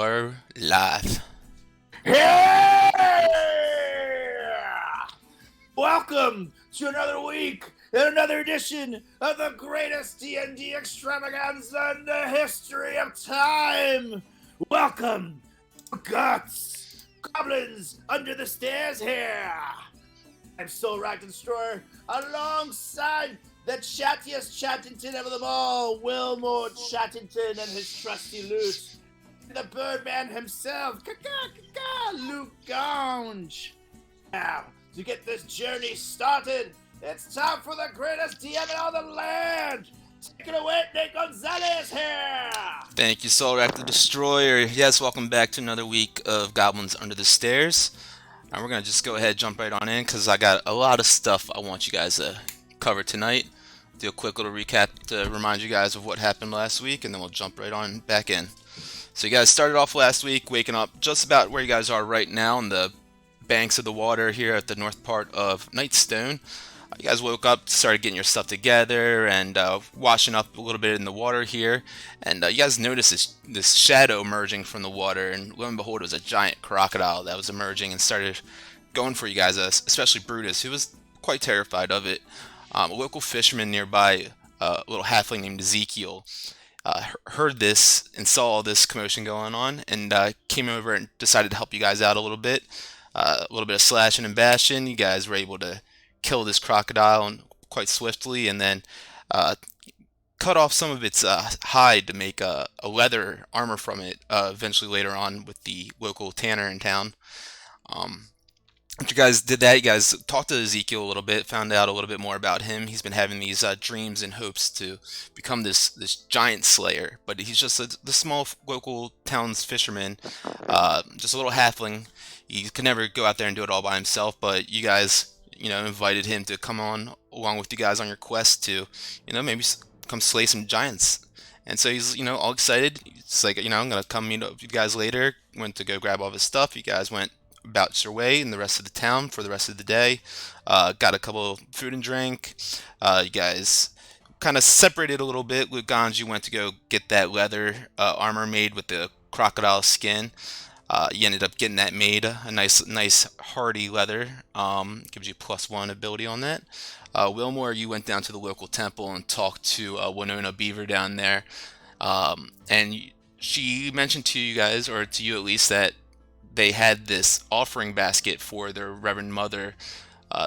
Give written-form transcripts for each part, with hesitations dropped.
are live. Yeah! Welcome to another week and another edition of the greatest D&D extravaganza in the history of time. Welcome, Guts, Goblins under the stairs here. I'm Soul Rack Destroyer alongside the chattiest Chattington of them all, Wilmore Chattington and his trusty lute. The Birdman himself, Luke Gange. Now, to get this journey started, it's time for the greatest DM in all the land. Take it away, Nick Gonzalez here. Thank you, Soul Raptor Destroyer. Yes, welcome back to another week of Goblins Under the Stairs. And we're going to just go ahead and jump right on in because I got a lot of stuff I want you guys to cover tonight. Do a quick little recap to remind you guys of what happened last week, and then we'll jump right on back in. So you guys started off last week waking up just about where you guys are right now on the banks of the water here at the north part of Nightstone. You guys woke up, started getting your stuff together, and washing up a little bit in the water here. And you guys noticed this shadow emerging from the water, and lo and behold, it was a giant crocodile that was emerging and started going for you guys, especially Brutus, who was quite terrified of it. A local fisherman nearby, a little halfling named Ezekiel, heard this and saw all this commotion going on, and came over and decided to help you guys out a little bit. A little bit of slashing and bashing. You guys were able to kill this crocodile quite swiftly, and then cut off some of its hide to make a leather armor from it eventually later on with the local tanner in town. After you guys did that, you guys talked to Ezekiel a little bit, found out a little bit more about him. He's been having these dreams and hopes to become this giant slayer, but he's just the small local town's fisherman, just a little halfling. He could never go out there and do it all by himself, but you guys, invited him to come on along with you guys on your quest to, maybe come slay some giants. And so he's, all excited. It's like, I'm going to come meet up with you guys later. Went to go grab all his stuff. You guys went about your way in the rest of the town for the rest of the day. Got a couple of food and drink. You guys kind of separated a little bit. Luke Ganji went to go get that leather armor made with the crocodile skin. You ended up getting that made, a nice hardy leather. Gives you +1 ability on that. Wilmore, you went down to the local temple and talked to Winona Beaver down there. And she mentioned to you guys, or to you at least, that they had this offering basket for their Reverend Mother,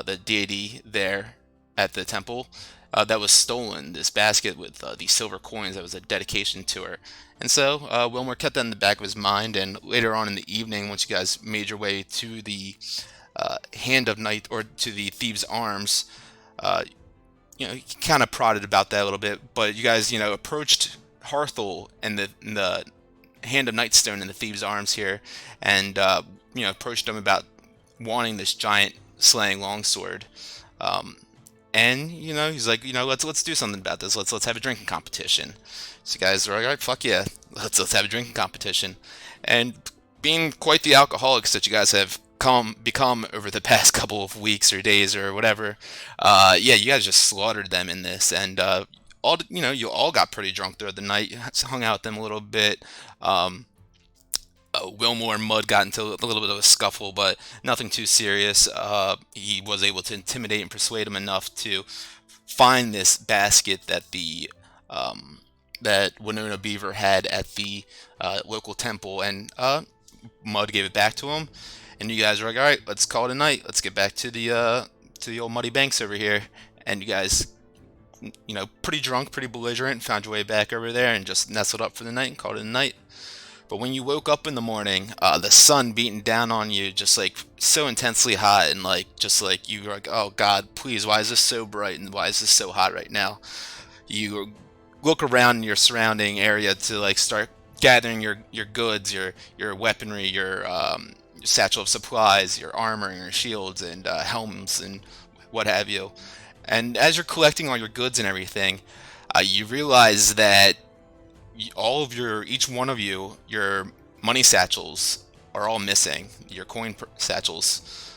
the deity there at the temple, that was stolen. This basket with these silver coins that was a dedication to her. And so Wilmore kept that in the back of his mind, and later on in the evening, once you guys made your way to the Hand of Night, or to the Thieves' Arms, he kind of prodded about that a little bit, but you guys, approached Harthel and the Hand of Nightstone and the Thieves' Arms here, and approached him about wanting this giant slaying longsword. And he's like, let's do something about this. Let's have a drinking competition. So you guys are like, all right, fuck yeah, let's have a drinking competition. And being quite the alcoholics that you guys have become over the past couple of weeks or days or whatever, you guys just slaughtered them in this, and you all got pretty drunk throughout the night. Hung out with them a little bit. Wilmore and Mud got into a little bit of a scuffle, but nothing too serious. He was able to intimidate and persuade him enough to find this basket that that Winona Beaver had at the local temple, and Mud gave it back to him. And you guys were like, all right, let's call it a night. Let's get back to the old muddy banks over here. And you guys, pretty drunk, pretty belligerent, found your way back over there and just nestled up for the night and called it a night. But when you woke up in the morning, the sun beating down on you, just like so intensely hot, and just like you were like, oh God, please, why is this so bright and why is this so hot right now? You look around in your surrounding area to start gathering your goods, your weaponry, your satchel of supplies, your armor, and your shields, and helms, and what have you. And as you're collecting all your goods and everything, you realize that each one of you, your money satchels are all missing, your coin satchels.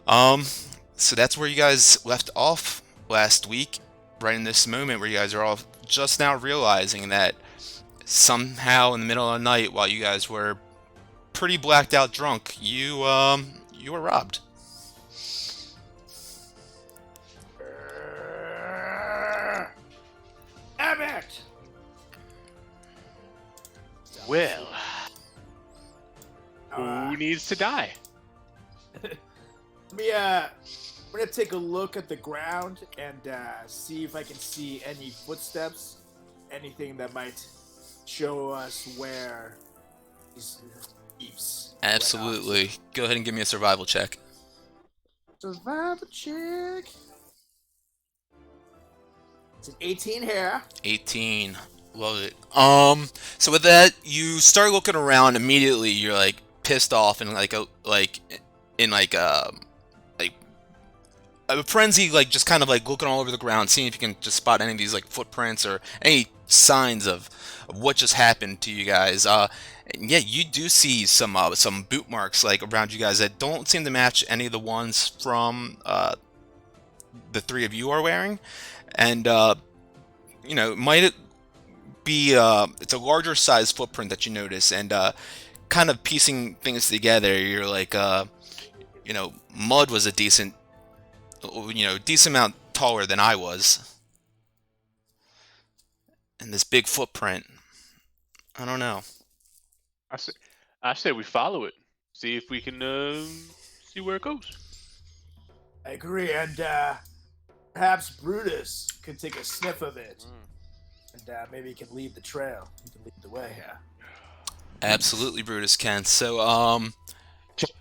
So that's where you guys left off last week, right in this moment where you guys are all just now realizing that somehow in the middle of the night, while you guys were pretty blacked out drunk. You were robbed. Damn it! Well, who Alright. needs to die? I'm gonna take a look at the ground and see if I can see any footsteps, anything that might show us where these thieves went Absolutely. Go ahead and give me a survival check. off. Survival check. It's an 18 here. 18. Love it. So with that, you start looking around immediately. You're like pissed off and like a frenzy, like just kind of like looking all over the ground, seeing if you can just spot any of these like footprints or any signs of what just happened to you guys. And yeah, you do see some boot marks like around you guys that don't seem to match any of the ones from the three of you are wearing, and you know, might it be it's a larger size footprint that you notice, and kind of piecing things together, you're like you know, Mud was a decent amount taller than I was, and this big footprint, I don't know. I say we follow it. See if we can see where it goes. I agree, and perhaps Brutus could take a sniff of it, and maybe he can lead the trail. He can lead the way here. Absolutely, Brutus can. So why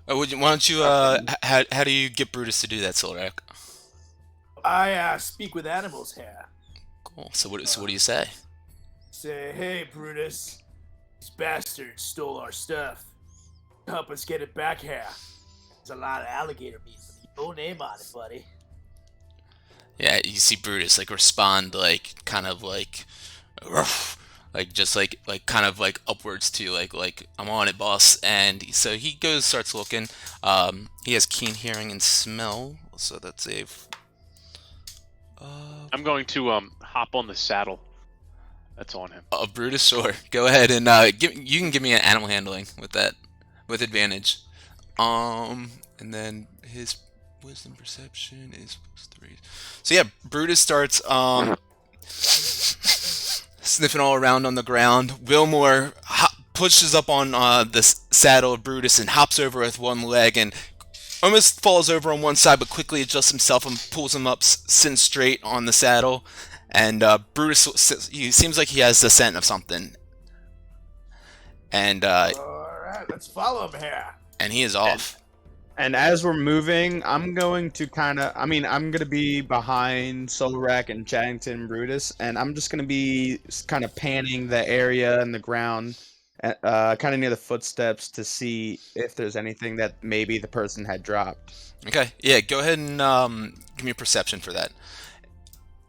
don't you how do you get Brutus to do that, Silrak? I speak with animals here. Cool. So what do you say? Say, hey, Brutus, these bastards stole our stuff. Help us get it back here. There's a lot of alligator meat with your name on it, buddy. Yeah, you see Brutus like respond like kind of like "Ruff," like just like kind of like upwards to like I'm on it, boss. And so he goes, starts looking. He has keen hearing and smell, so that's a I'm going to hop on the saddle that's on him. Brutus. Sure, go ahead and you can give me an animal handling with that with advantage. And then his wisdom perception is +3. So yeah, Brutus starts sniffing all around on the ground. Wilmore pushes up on the saddle of Brutus and hops over with one leg and almost falls over on one side, but quickly adjusts himself and pulls him up, sitting straight on the saddle. And Brutus, he seems like he has the scent of something. And All right, let's follow him here. and he is off. And as we're moving, I'm going to I'm going to be behind Solrak and Chaddington and Brutus, and I'm just going to be kind of panning the area and the ground, kind of near the footsteps to see if there's anything that maybe the person had dropped. Okay, yeah, go ahead and give me a perception for that.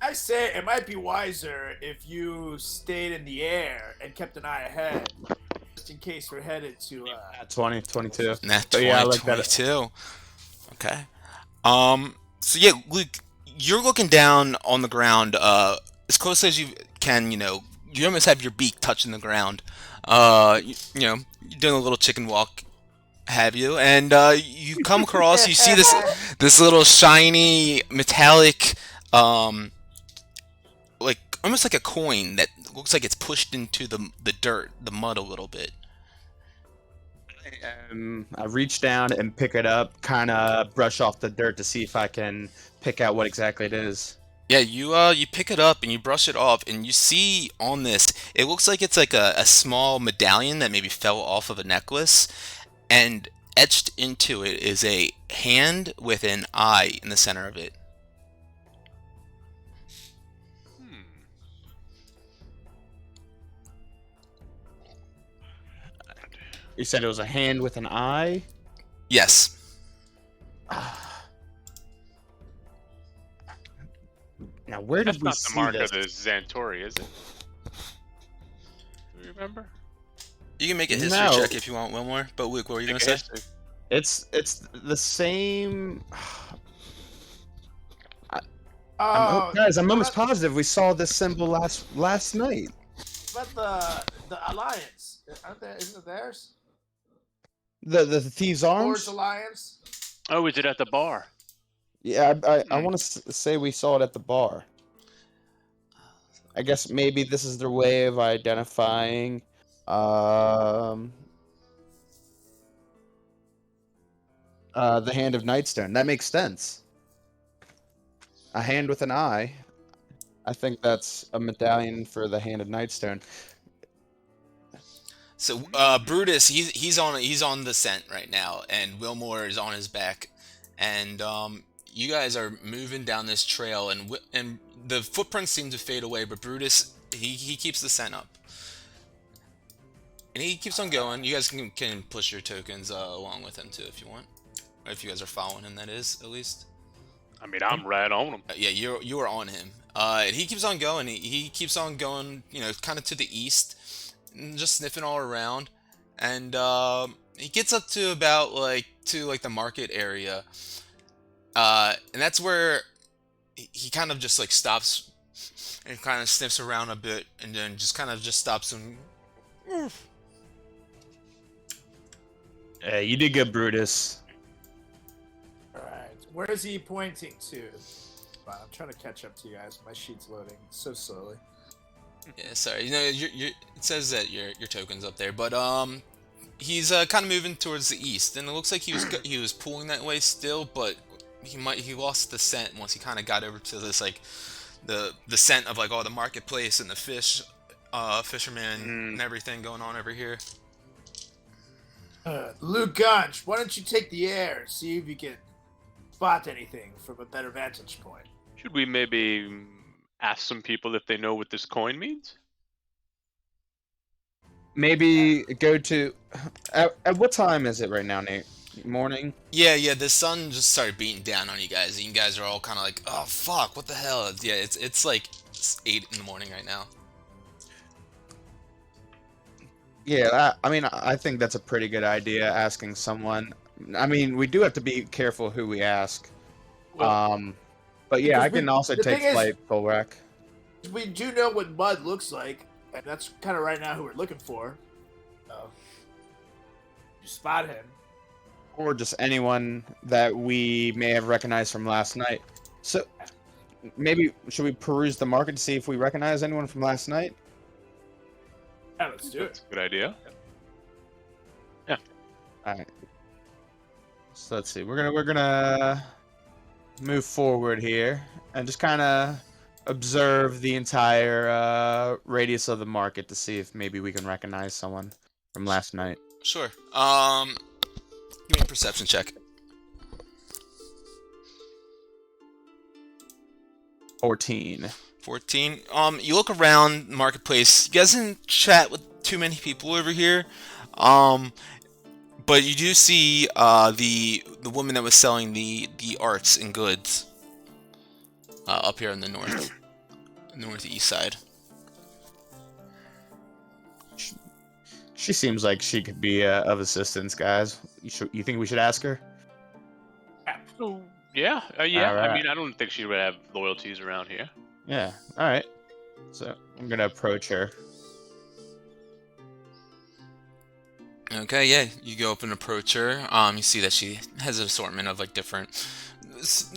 I say it might be wiser if you stayed in the air and kept an eye ahead, just in case we're headed to. 20, 22. Nah, So, yeah, I like that. 22. Okay. So yeah, Luke, you're looking down on the ground, as close as you can. You know, you almost have your beak touching the ground. You know, you're doing a little chicken walk, have you? And you come across, you see this little shiny metallic, like almost like a coin that looks like it's pushed into the dirt, the mud a little bit. I reach down and pick it up, kind of brush off the dirt to see if I can pick out what exactly it is. Yeah, you pick it up and you brush it off, and you see on this, it looks like it's like a small medallion that maybe fell off of a necklace, and etched into it is a hand with an eye in the center of it. You said it was a hand with an eye? Yes. Now, where did That's we not the see mark this? of the Zantori, is it? Do you remember? You can make a history No. check if you want, Wilmore. But Luke, what were you gonna say? It's the same. Guys, I'm almost positive we saw this symbol last night. But the alliance, aren't there? Isn't it theirs? The Thieves' Forge Arms? Alliance. Oh, is it at the bar? Yeah, I Hmm. want to say we saw it at the bar. I guess maybe this is their way of identifying um the Hand of Nightstone. That makes sense. A hand with an eye. I think that's a medallion for the Hand of Nightstone. So Brutus, he's on the scent right now, and Wilmore is on his back, and you guys are moving down this trail, and the footprints seem to fade away, but Brutus he keeps the scent up, and he keeps on going. You guys can push your tokens along with him too if you want, or if you guys are following him, that is at least. I mean, I'm right on them. Yeah, you are on him. And he keeps on going. He keeps on going. You know, kind of to the east, and just sniffing all around. And he gets up to about like the market area. And that's where he kind of just like stops and kind of sniffs around a bit, and then just kind of just stops and. Hey, you did good, Brutus. All right. Where is he pointing to? Wow, I'm trying to catch up to you guys. My sheet's loading so slowly. Yeah, sorry. You know, it says that your token's up there, but he's kind of moving towards the east, and it looks like he was pulling that way still, but he lost the scent once he kind of got over to this like the scent of like all the marketplace and the fisherman and everything going on over here. Luke Gunch, why don't you take the air and see if you can spot anything from a better vantage point? Should we maybe ask some people if they know what this coin means? Maybe go to. At what time is it right now, Nate? Morning? Yeah, the sun just started beating down on you guys, and you guys are all kind of like, oh fuck, what the hell? Yeah, it's like it's 8 in the morning right now. Yeah, I mean, I think that's a pretty good idea, asking someone. I mean, we do have to be careful who we ask. Well, But yeah, I because can also the take thing is- flight full wreck. We do know what mud looks like, and that's kind of right now who we're looking for. So, you spot him. Or just anyone that we may have recognized from last night. So maybe should we peruse the market to see if we recognize anyone from last night? Yeah, let's do that's it. a good idea. All right. So let's see. We're gonna move forward here and just kind of observe the entire radius of the market to see if maybe we can recognize someone from last night. Sure. Give me a perception check. 14. 14. You look around the marketplace. You guys didn't chat with too many people over here. But you do see the woman that was selling the arts and goods up here in the northeast side. She seems like she could be of assistance, guys. You think we should ask her? Oh, yeah. Yeah. All right. I mean, I don't think she would have loyalties around here. Yeah. All right. So I'm gonna approach her. Okay, yeah, you go up and approach her. You see that she has an assortment of like different,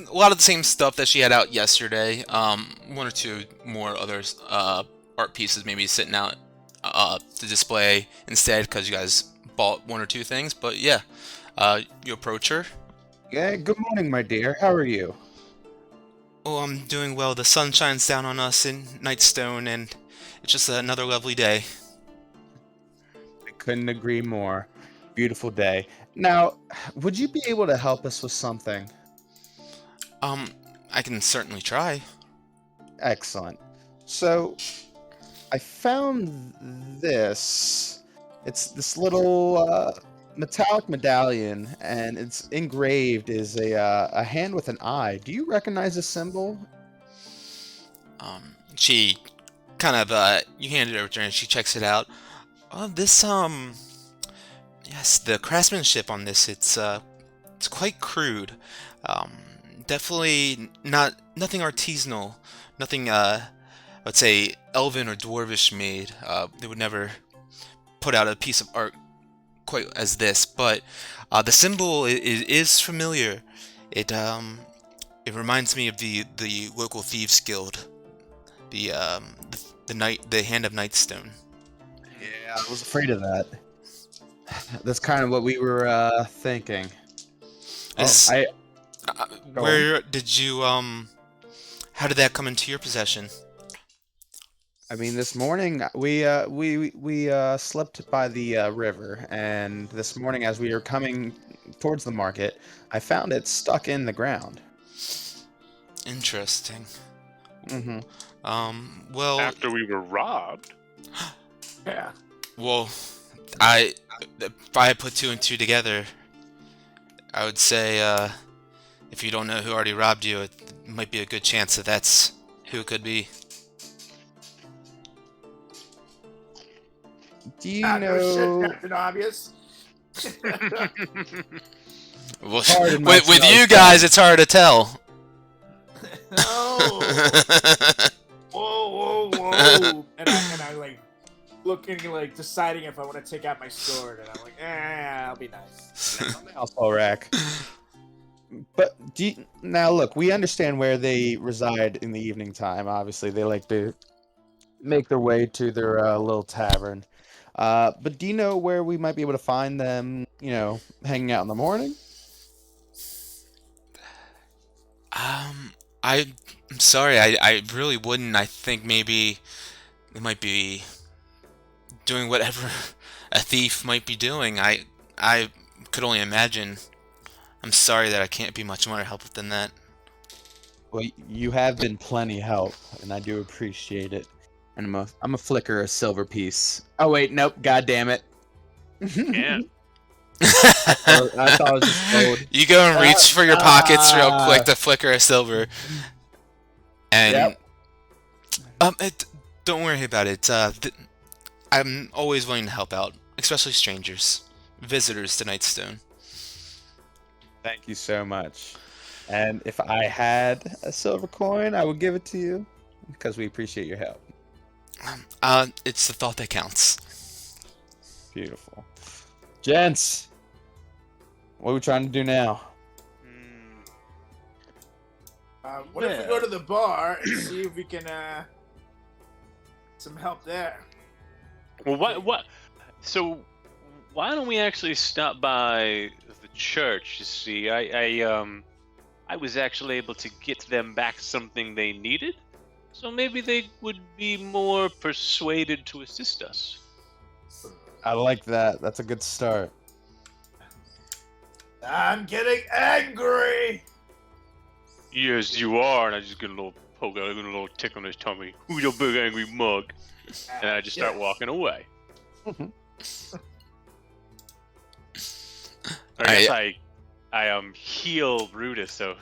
a lot of the same stuff that she had out yesterday. One or two more others art pieces maybe sitting out to display instead because you guys bought one or two things. But yeah, you approach her. Yeah. Good morning, my dear. How are you? Oh, I'm doing well. The sun shines down on us in Nightstone, and it's just another lovely day. I couldn't agree more. Beautiful day. Now, would you be able to help us with something? I can certainly try. Excellent. So, I found this. It's this little metallic medallion, and it's engraved is a hand with an eye. Do you recognize this symbol? She kind of you hand it over to her and she checks it out. Oh, this yes, the craftsmanship on this, it's quite crude. Definitely nothing artisanal, nothing let's say elven or dwarvish made. They would never put out a piece of art quite as this, but the symbol is familiar. It reminds me of the local thieves guild, the hand of Nightstone. Yeah, I was afraid of that. That's kind of what we were thinking. Is I Go on. where did you How did that come into your possession? I mean, this morning we slept by the river, and this morning as we were coming towards the market, I found it stuck in the ground. Interesting. Mm-hmm. Well, After we were robbed. Yeah. well, if I put two and two together, I would say, if you don't know who already robbed you, it might be a good chance that that's who it could be. Do you No shit, know? Captain Obvious. Well, Pardon my with you snow, guys, son. it's hard to tell. Oh. Whoa, whoa, whoa. And I like looking, like deciding if I want to take out my sword, and I'm like, I'll be nice. Also, rack. But now look, we understand where they reside in the evening time. Obviously, they like to make their way to their little tavern. But do you know where we might be able to find them? You know, hanging out in the morning. I'm sorry, I really wouldn't. I think maybe they might be doing whatever a thief might be doing. I could only imagine. I'm sorry that I can't be much more helpful than that. Well, you have been plenty help, and I do appreciate it. And I'm a flicker a silver piece. Oh wait, nope. God damn it. Yeah. I thought it was just gold. You go and reach for your pockets real quick to flicker a silver, and Yep. don't worry about it. I'm always willing to help out, especially strangers, visitors to Nightstone. Thank you so much. And if I had a silver coin, I would give it to you because we appreciate your help. It's the thought that counts. Beautiful. Gents, what are we trying to do now? What if we go to the bar and see if we can some help there? Well, what? So, why don't we actually stop by the church? You see, I was actually able to get them back something they needed, so maybe they would be more persuaded to assist us. I like that. That's a good start. I'm getting angry. Yes, you are. And I just get a little poke, a little tick on his tummy. Who's your big angry mug? And I just start walking away. I guess I heal Brutus so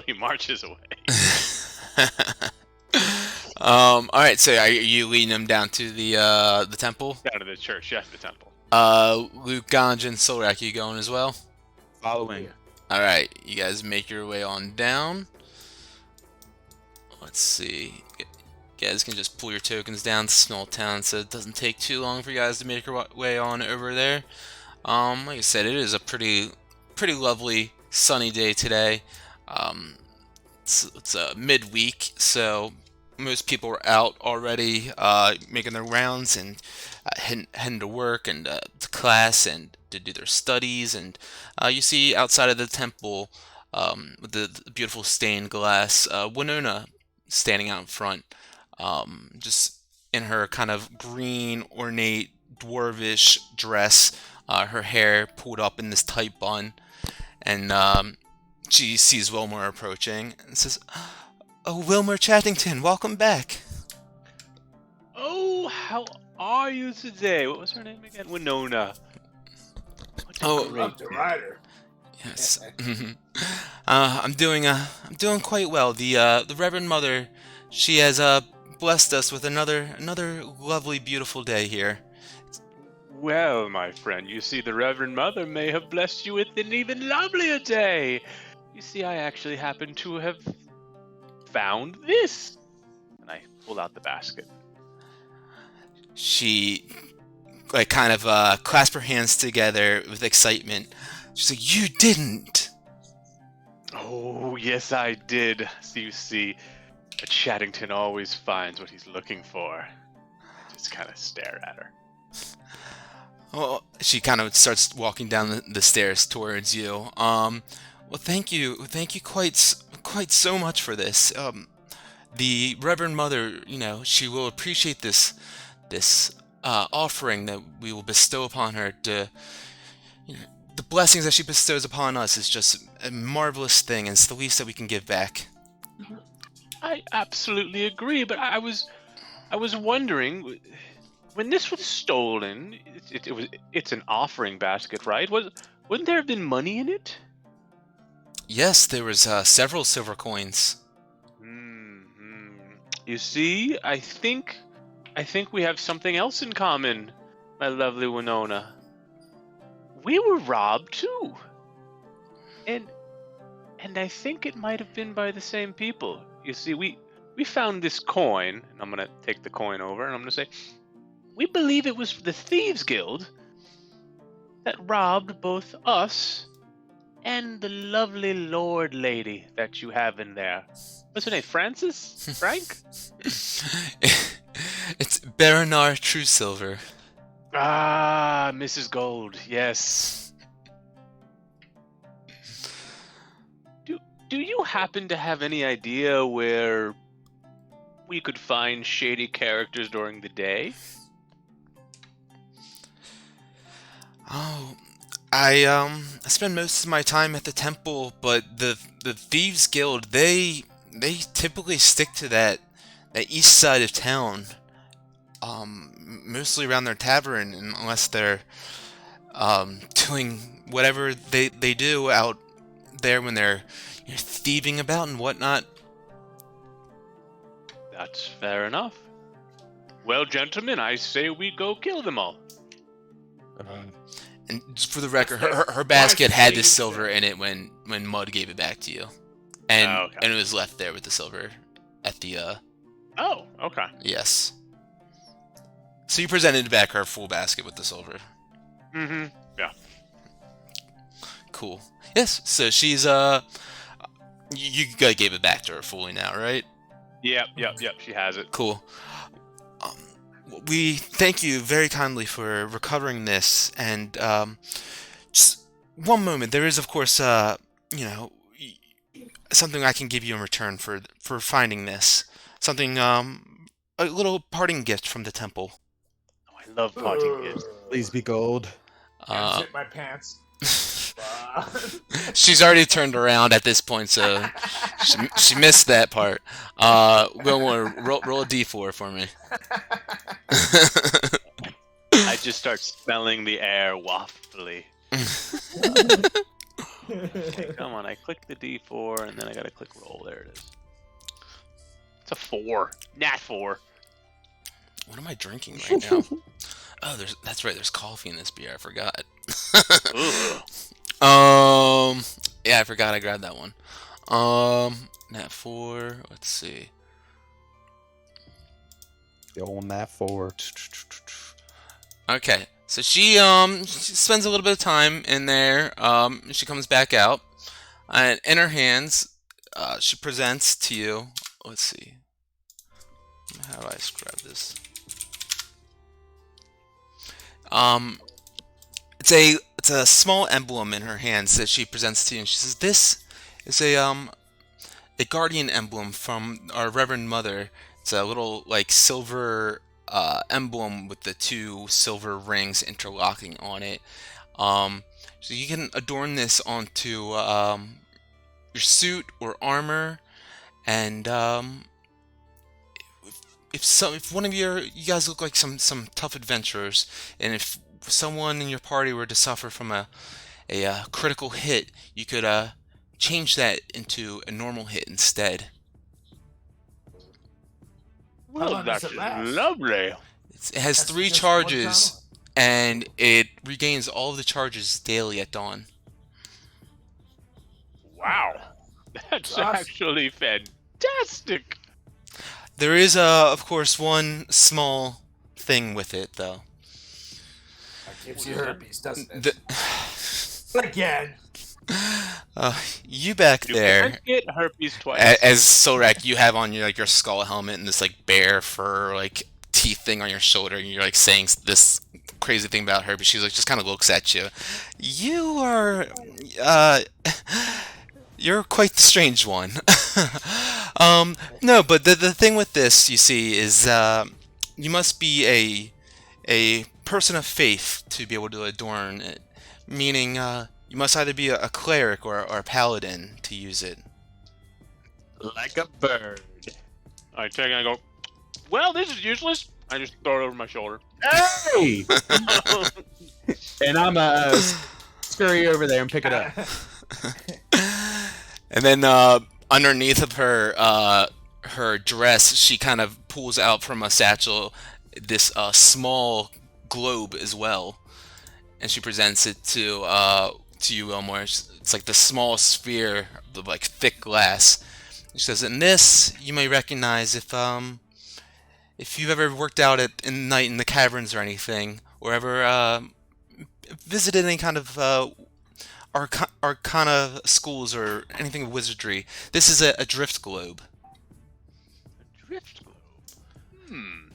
he marches away. All right. So are you leading them down to the temple? Down to the church, yes, the temple. Luke, Ganj, and Solrak, you going as well? Following. All right. You guys make your way on down. Let's see. You guys can just pull your tokens down. Small town, so it doesn't take too long for you guys to make your way on over there. Like I said, it is a pretty lovely sunny day today. It's a midweek, so most people are out already, making their rounds and heading to work and to class and to do their studies. And you see outside of the temple, with the beautiful stained glass, Winona standing out in front, just in her kind of green, ornate, dwarvish dress, her hair pulled up in this tight bun, and she sees Wilmer approaching and says, "Oh, Wilmer Chattington, welcome back." Oh, how are you today? What was her name again? Winona. Oh, Love to ride her. yes. I'm doing quite well. The Reverend Mother, she has blessed us with another lovely, beautiful day here. Well, my friend, you see, the Reverend Mother may have blessed you with an even lovelier day. You see, I actually happen to have found this. And I pull out the basket. She like kind of clasp her hands together with excitement. She's like, "You didn't." Oh, yes, I did. So you see, a Chattington always finds what he's looking for. I just kind of stare at her. Well, she kind of starts walking down the stairs towards you. Well, thank you quite so much for this. The Reverend Mother, she will appreciate this offering that we will bestow upon her. The blessings that she bestows upon us is just a marvelous thing, and it's the least that we can give back. I absolutely agree, but I was wondering, when this was stolen, it's an offering basket, right? Wouldn't there have been money in it? Yes, there was several silver coins. You see, I think we have something else in common, my lovely Winona. We were robbed too, and I think it might have been by the same people. You see, we found this coin, and I'm gonna take the coin over, and I'm gonna say, we believe it was the Thieves Guild that robbed both us and the lovely Lord Lady that you have in there. What's her name? Francis? Frank? It's Baranar True Silver. Ah, Mrs. Gold, yes. Do you happen to have any idea where we could find shady characters during the day? Oh, I spend most of my time at the temple, but the Thieves Guild, they typically stick to that east side of town. Mostly around their tavern, unless they're doing whatever they do out there when they're thieving about and whatnot. That's fair enough. Well, gentlemen, I say we go kill them all. And just for the record, her basket had this silver in it when Mud gave it back to you, and Oh, okay. and it was left there with the silver at the Oh, okay. yes. So you presented back her full basket with the silver. Mm-hmm. Yeah. Cool. Yes. So she's you gave it back to her fully now, right? Yep. She has it. Cool. We thank you very kindly for recovering this, and just one moment. There is, of course, something I can give you in return for finding this. Something, a little parting gift from the temple. Oh, I love parting gifts. Please be gold. Zip my pants. She's already turned around at this point, so she missed that part. Roll a d4 for me. I just start smelling the air waftfully. Okay, come on, I click the D4 and then I gotta click roll. There it is. It's a 4. Nat 4. What am I drinking right now? Oh, that's right. There's coffee in this beer. I forgot. Yeah, I forgot I grabbed that one. Nat 4. Let's see. The old Nat 4. Okay, so she spends a little bit of time in there. She comes back out, and in her hands, she presents to you. Let's see. How do I describe this? It's a small emblem in her hands that she presents to you, and she says, "This is a guardian emblem from our Reverend Mother. It's a little like silver emblem with the two silver rings interlocking on it. So you can adorn this onto your suit or armor, and if one of you guys look like some tough adventurers, and if someone in your party were to suffer from a critical hit, you could change that into a normal hit instead." Well, long does that's it last? lovely. It has That's 3 just 1 charges, and it regains all of the charges daily at dawn. Wow. That's Awesome. actually fantastic. There is, of course, one small thing with it, though. Gives you herpes, doesn't it? The, Again. you back You there, can't get herpes twice. as Solrak, you have on your like your skull helmet and this like bear fur like teeth thing on your shoulder, and you're like saying this crazy thing about her, but she's like just kind of looks at you. You are, uh, you're quite the strange one. No, but the thing with this, you see, is you must be a person of faith to be able to adorn it, meaning you must either be a cleric or a paladin to use it. Like a bird. I take it and I go, well, this is useless. I just throw it over my shoulder. Hey! And I'm scurry over there and pick it up. And then underneath of her dress, she kind of pulls out from a satchel this small globe as well, and she presents it to you, Elmore. It's like the small sphere of like thick glass. She says, "In this, you may recognize if you've ever worked out at in night in the caverns or anything, or ever visited any kind of arcana schools or anything with wizardry. This is a drift globe." A drift globe.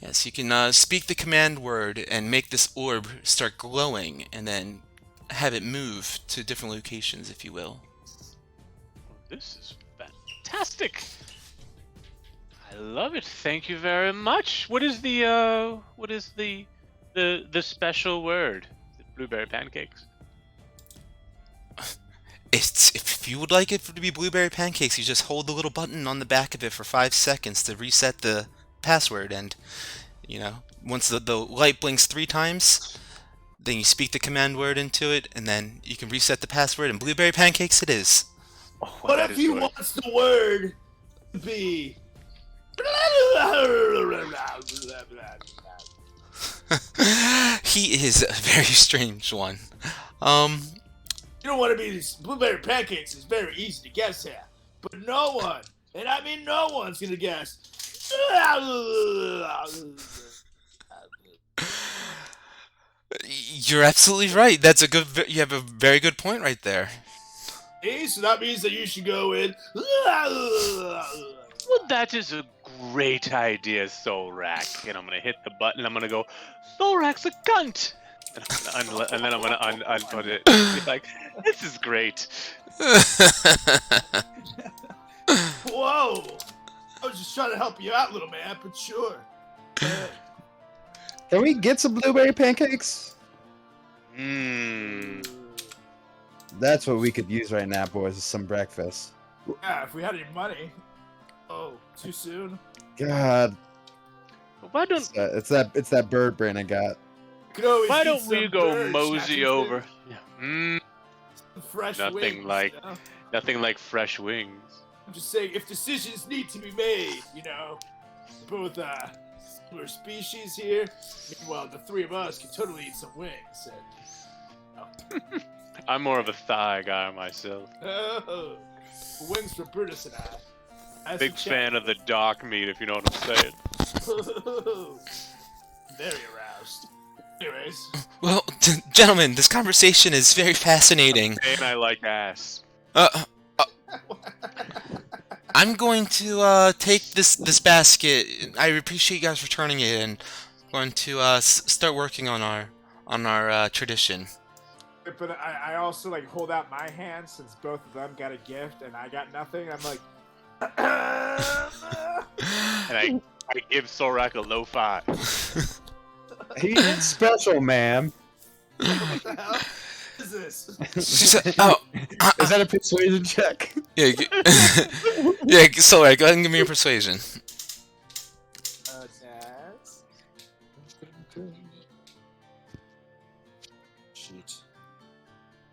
Yes, you can speak the command word and make this orb start glowing, and then have it move to different locations, if you will. This is fantastic. I love it. Thank you very much. What is the special word? Is it blueberry pancakes? If you would like it to be blueberry pancakes, you just hold the little button on the back of it for 5 seconds to reset the password, and once the light blinks 3 times, then you speak the command word into it, and then you can reset the password, and blueberry pancakes it is. Oh, What that if is he what- wants the word to be? He is a very strange one. You don't want to be these blueberry pancakes. It's very easy to guess here, but no one, and I mean no one's gonna guess. You're absolutely right. You have a very good point right there. See? So that means that you should go in. Well, that is a great idea, Solrak. And I'm gonna hit the button. I'm gonna go, Solrak's a cunt. And then I'm gonna unput it. Be like, this is great. Whoa! I was just trying to help you out, little man, but sure. Can we get some blueberry pancakes? Mmm. That's what we could use right now, boys, is some breakfast. Yeah, if we had any money. Oh, too soon? God, Why don't it's that bird brain I got. Could always Why eat don't we some go bird, mosey Shackleton. over? Yeah. Some fresh Nothing wings, like- you know? Nothing like fresh wings. I'm just saying, if decisions need to be made, both similar species here. Meanwhile, the 3 of us can totally eat some wings. I'm more of a thigh guy myself. Oh, wings for Brutus and I. As Big a fan of the dark meat, if you know what I'm saying. Very aroused. Anyways, Well, gentlemen, this conversation is very fascinating. And I like ass. I'm going to take this basket. I appreciate you guys returning it, and going to start working on our tradition. But I also like hold out my hand since both of them got a gift and I got nothing. I'm like, And I give Solrak a low 5. He is special, ma'am. what the hell is this? She said, "Oh, Is that a persuasion check? yeah, yeah." So, go ahead and give me your persuasion. that's... Sheet.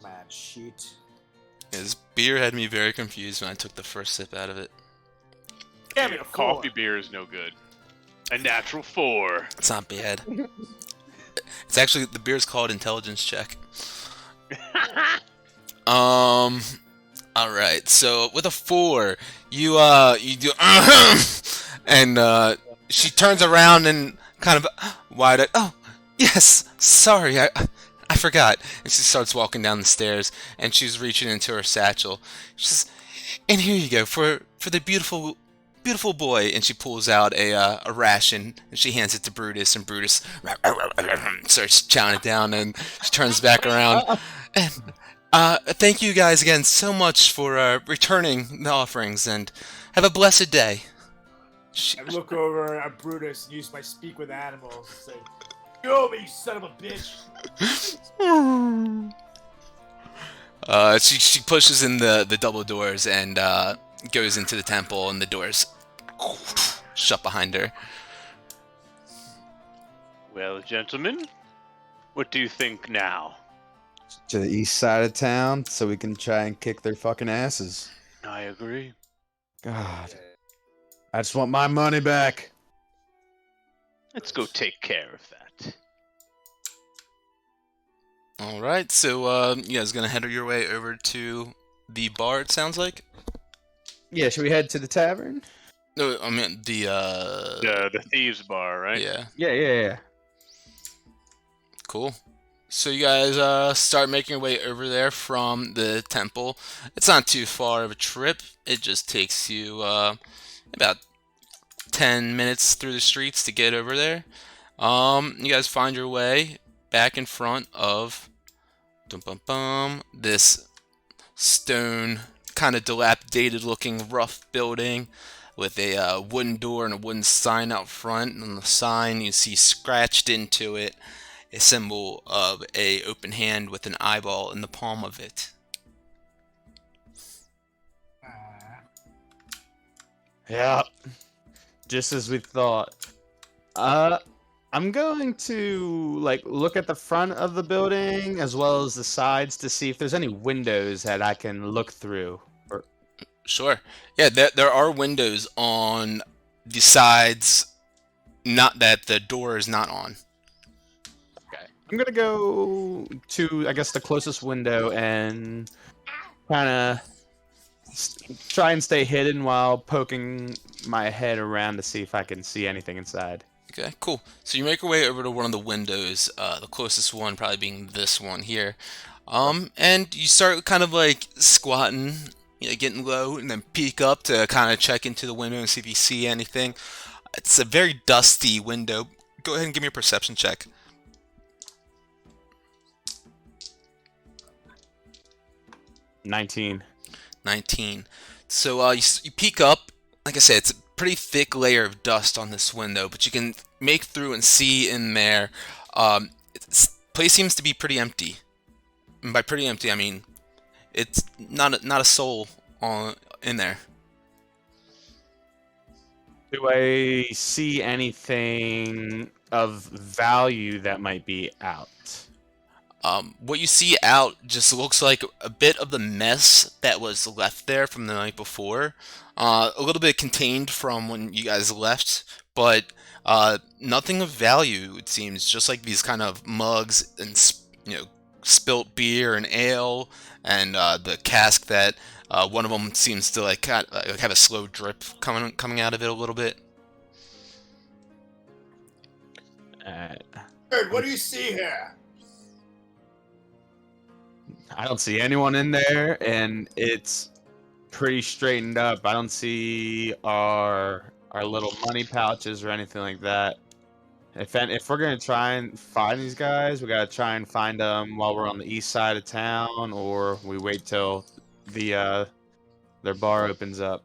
Man, sheet. This beer had me very confused when I took the first sip out of it. Damn it, a Coffee 4. beer is no good. A natural 4. It's not bad. It's actually the beer's called intelligence check. All right. So with a 4, you do and she turns around and kind of wide-eyed. Oh, yes. Sorry. I forgot. And she starts walking down the stairs, and she's reaching into her satchel. She says, "And here you go for the beautiful boy." And she pulls out a ration, and she hands it to Brutus, and Brutus starts chowing it down, and she turns back around. And thank you guys again so much for returning the offerings, and have a blessed day. I look over at Brutus and use my speak with animals and say, "You owe me, you son of a bitch." She pushes in the double doors and goes into the temple, and the doors shut behind her. Well, gentlemen, what do you think now? To the east side of town so we can try and kick their fucking asses. I agree. God. I just want my money back. Let's go take care of that. Alright, so you guys gonna head your way over to the bar, it sounds like? Yeah, should we head to the tavern? No, I mean The thieves' bar, right? yeah, Yeah. cool. So you guys start making your way over there from the temple. It's not too far of a trip. It just takes you about 10 minutes through the streets to get over there. You guys find your way back in front of this stone, kind of dilapidated looking rough building with a wooden door and a wooden sign out front. And on the sign you see scratched into it a symbol of a open hand with an eyeball in the palm of it. Yeah. Just as we thought. I'm going to look at the front of the building as well as the sides to see if there's any windows that I can look through. Sure. Yeah, there are windows on the sides, not that the door is not on. Okay. I'm gonna go to, I guess, the closest window and kind of try and stay hidden while poking my head around to see if I can see anything inside. Okay, cool. So you make your way over to one of the windows, the closest one probably being this one here. And you start kind of like squatting, getting low, and then peek up to kind of check into the window and see if you see anything. It's a very dusty window. Go ahead and give me a perception check. 19. 19. So you peek up. Like I said, it's a pretty thick layer of dust on this window, but you can make through and see in there. This place seems to be pretty empty. And by pretty empty, I mean it's not a soul in there. Do I see anything of value that might be out? What you see out just looks like a bit of the mess that was left there from the night before. A little bit contained from when you guys left, but nothing of value, it seems. Just like these kind of mugs and spilt beer and ale, and the cask that one of them seems to have a slow drip coming out of it a little bit. What do you see here? I don't see anyone in there, and it's pretty straightened up. I don't see our little money pouches or anything like that. If we're gonna try and find these guys, we gotta try and find them while we're on the east side of town, or we wait till their bar opens up.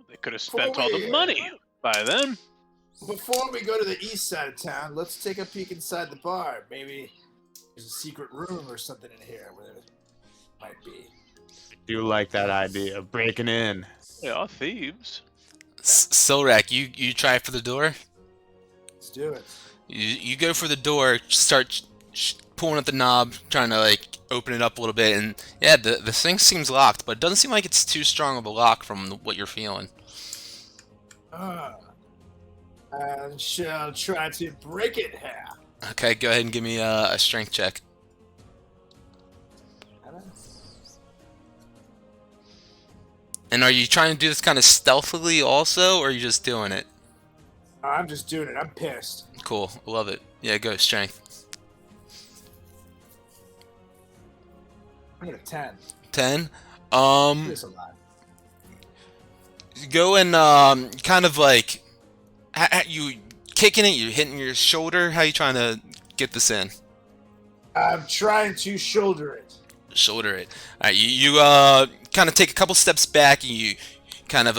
They could have spent all the money by then. Before we go to the east side of town, let's take a peek inside the bar. Maybe there's a secret room or something in here where it might be. Do like that idea of breaking in. They are thieves. Silrak, you try for the door? Let's do it. You go for the door, start pulling at the knob, trying to open it up a little bit, and yeah, the thing seems locked, but it doesn't seem like it's too strong of a lock from what you're feeling. I shall try to break it here. Okay, go ahead and give me a strength check. And are you trying to do this kind of stealthily also, or are you just doing it? I'm just doing it. I'm pissed. Cool, love it. Yeah, go strength. I'm gonna 10. 10. This a lot. Go and kind of like you kicking it. You hitting your shoulder. How you trying to get this in? I'm trying to shoulder it. Shoulder it. All right. You kind of take a couple steps back and you kind of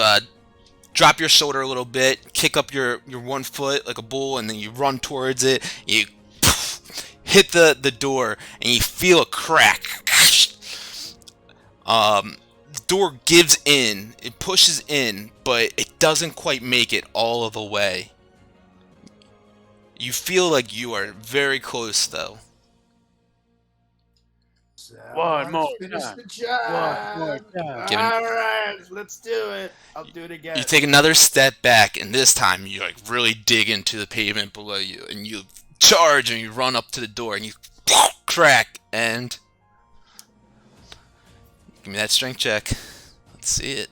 drop your shoulder a little bit, kick up your one foot like a bull, and then you run towards it. You hit the door, and you feel a crack. The door gives in, it pushes in, but it doesn't quite make it all of the way. You feel like you are very close, though. So One more finish time. the job. One more time. Give it- All right, let's do it. I'll do it again. You take another step back, and this time you like really dig into the pavement below you, and you charge and you run up to the door, and you crack. And give me that strength check. Let's see it.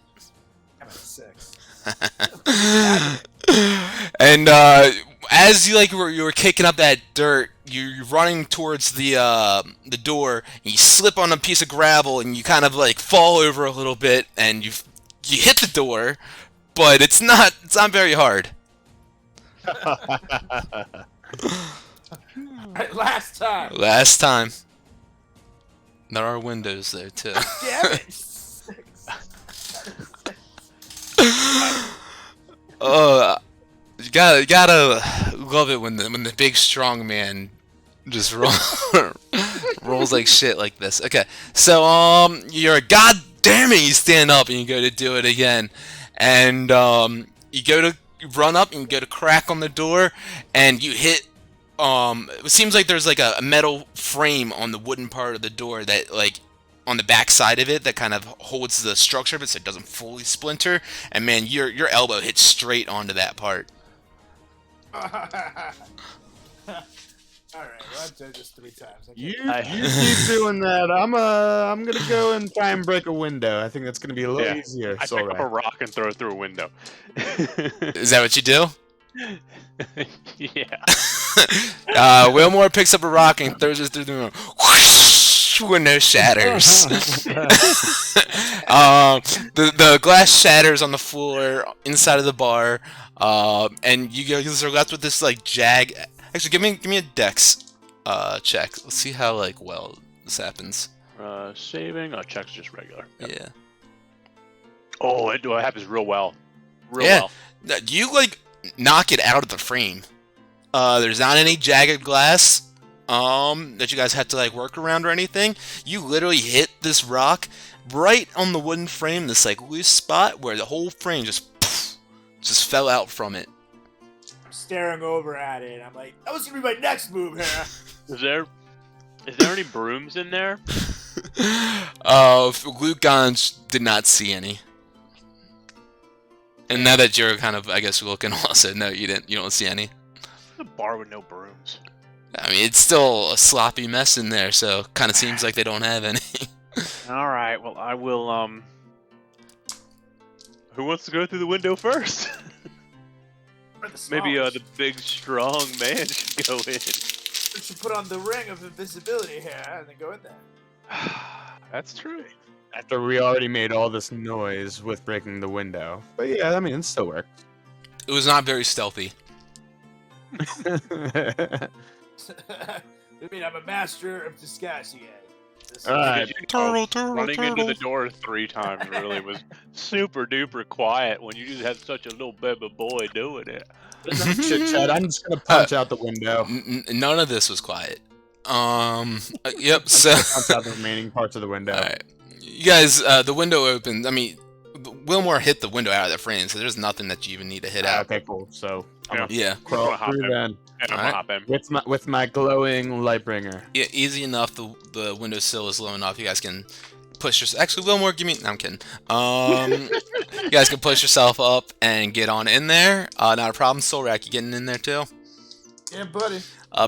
I'm at 6. And as you were kicking up that dirt, you're running towards the door, and you slip on a piece of gravel, and you kind of like fall over a little bit, and you hit the door, but it's not very hard. Right, last time. Last time. There are windows there too. Damn it. 6. You gotta love it when the big strong man just rolls like shit like this. Okay, so you're god damn it, you stand up and you go to do it again, and you run up and you go to crack on the door, and you hit. It seems like there's like a metal frame on the wooden part of the door that like on the back side of it that kind of holds the structure of it so it doesn't fully splinter. And man, your elbow hits straight onto that part. Alright, well, I've done this 3 times. You keep doing that. I'm gonna go and try and break a window. I think that's gonna be a little easier. I pick up a rock and throw it through a window. Is that what you do? Yeah. Wilmore picks up a rock and throws it through the room. Whoosh, window shatters. The glass shatters on the floor inside of the bar, and you guys are left with this like jag. Actually, give me a dex check. Let's see how like well this happens. Saving. Oh, check's just regular. Yep. Yeah. Oh, it happens real well. Real Yeah. well. You like knock it out of the frame. There's not any jagged glass that you guys have to like work around or anything. You literally hit this rock right on the wooden frame, this like loose spot where the whole frame just fell out from it. I'm staring over at it. I'm like, that was gonna be my next move here. Is there any brooms in there? Luke Gons did not see any. And now that you're kind of, I guess, looking also, no, you don't see any. A bar with no brooms. I mean, it's still a sloppy mess in there, so kind of seems like they don't have any. All right. Well, I will. Who wants to go through the window first? Maybe the big strong man should go in. We should put on the ring of invisibility here and then go in there. That's true. After we already made all this noise with breaking the window. But yeah, I mean, it still worked. It was not very stealthy. I mean, I'm a master of disguise again. Alright. Running into the door 3 times really was super duper quiet when you just had such a little baby boy doing it. Chit chat. I'm just gonna punch out the window. None of this was quiet. Yep. So Punch out the remaining parts of the window. all right, you guys. The window opened. I mean, Wilmore hit the window out of the frame, so there's nothing that you even need to hit out. Okay, cool. So I'm gonna Yeah. crawl hop through in. then And I'm Alright. gonna hop in. with my glowing lightbringer. Yeah, easy enough. The windowsill is low enough. You guys can push yourself. Actually, Wilmore, give me. No, I'm kidding. You guys can push yourself up and get on in there. Not a problem. Solrak, you getting in there too? Yeah, buddy.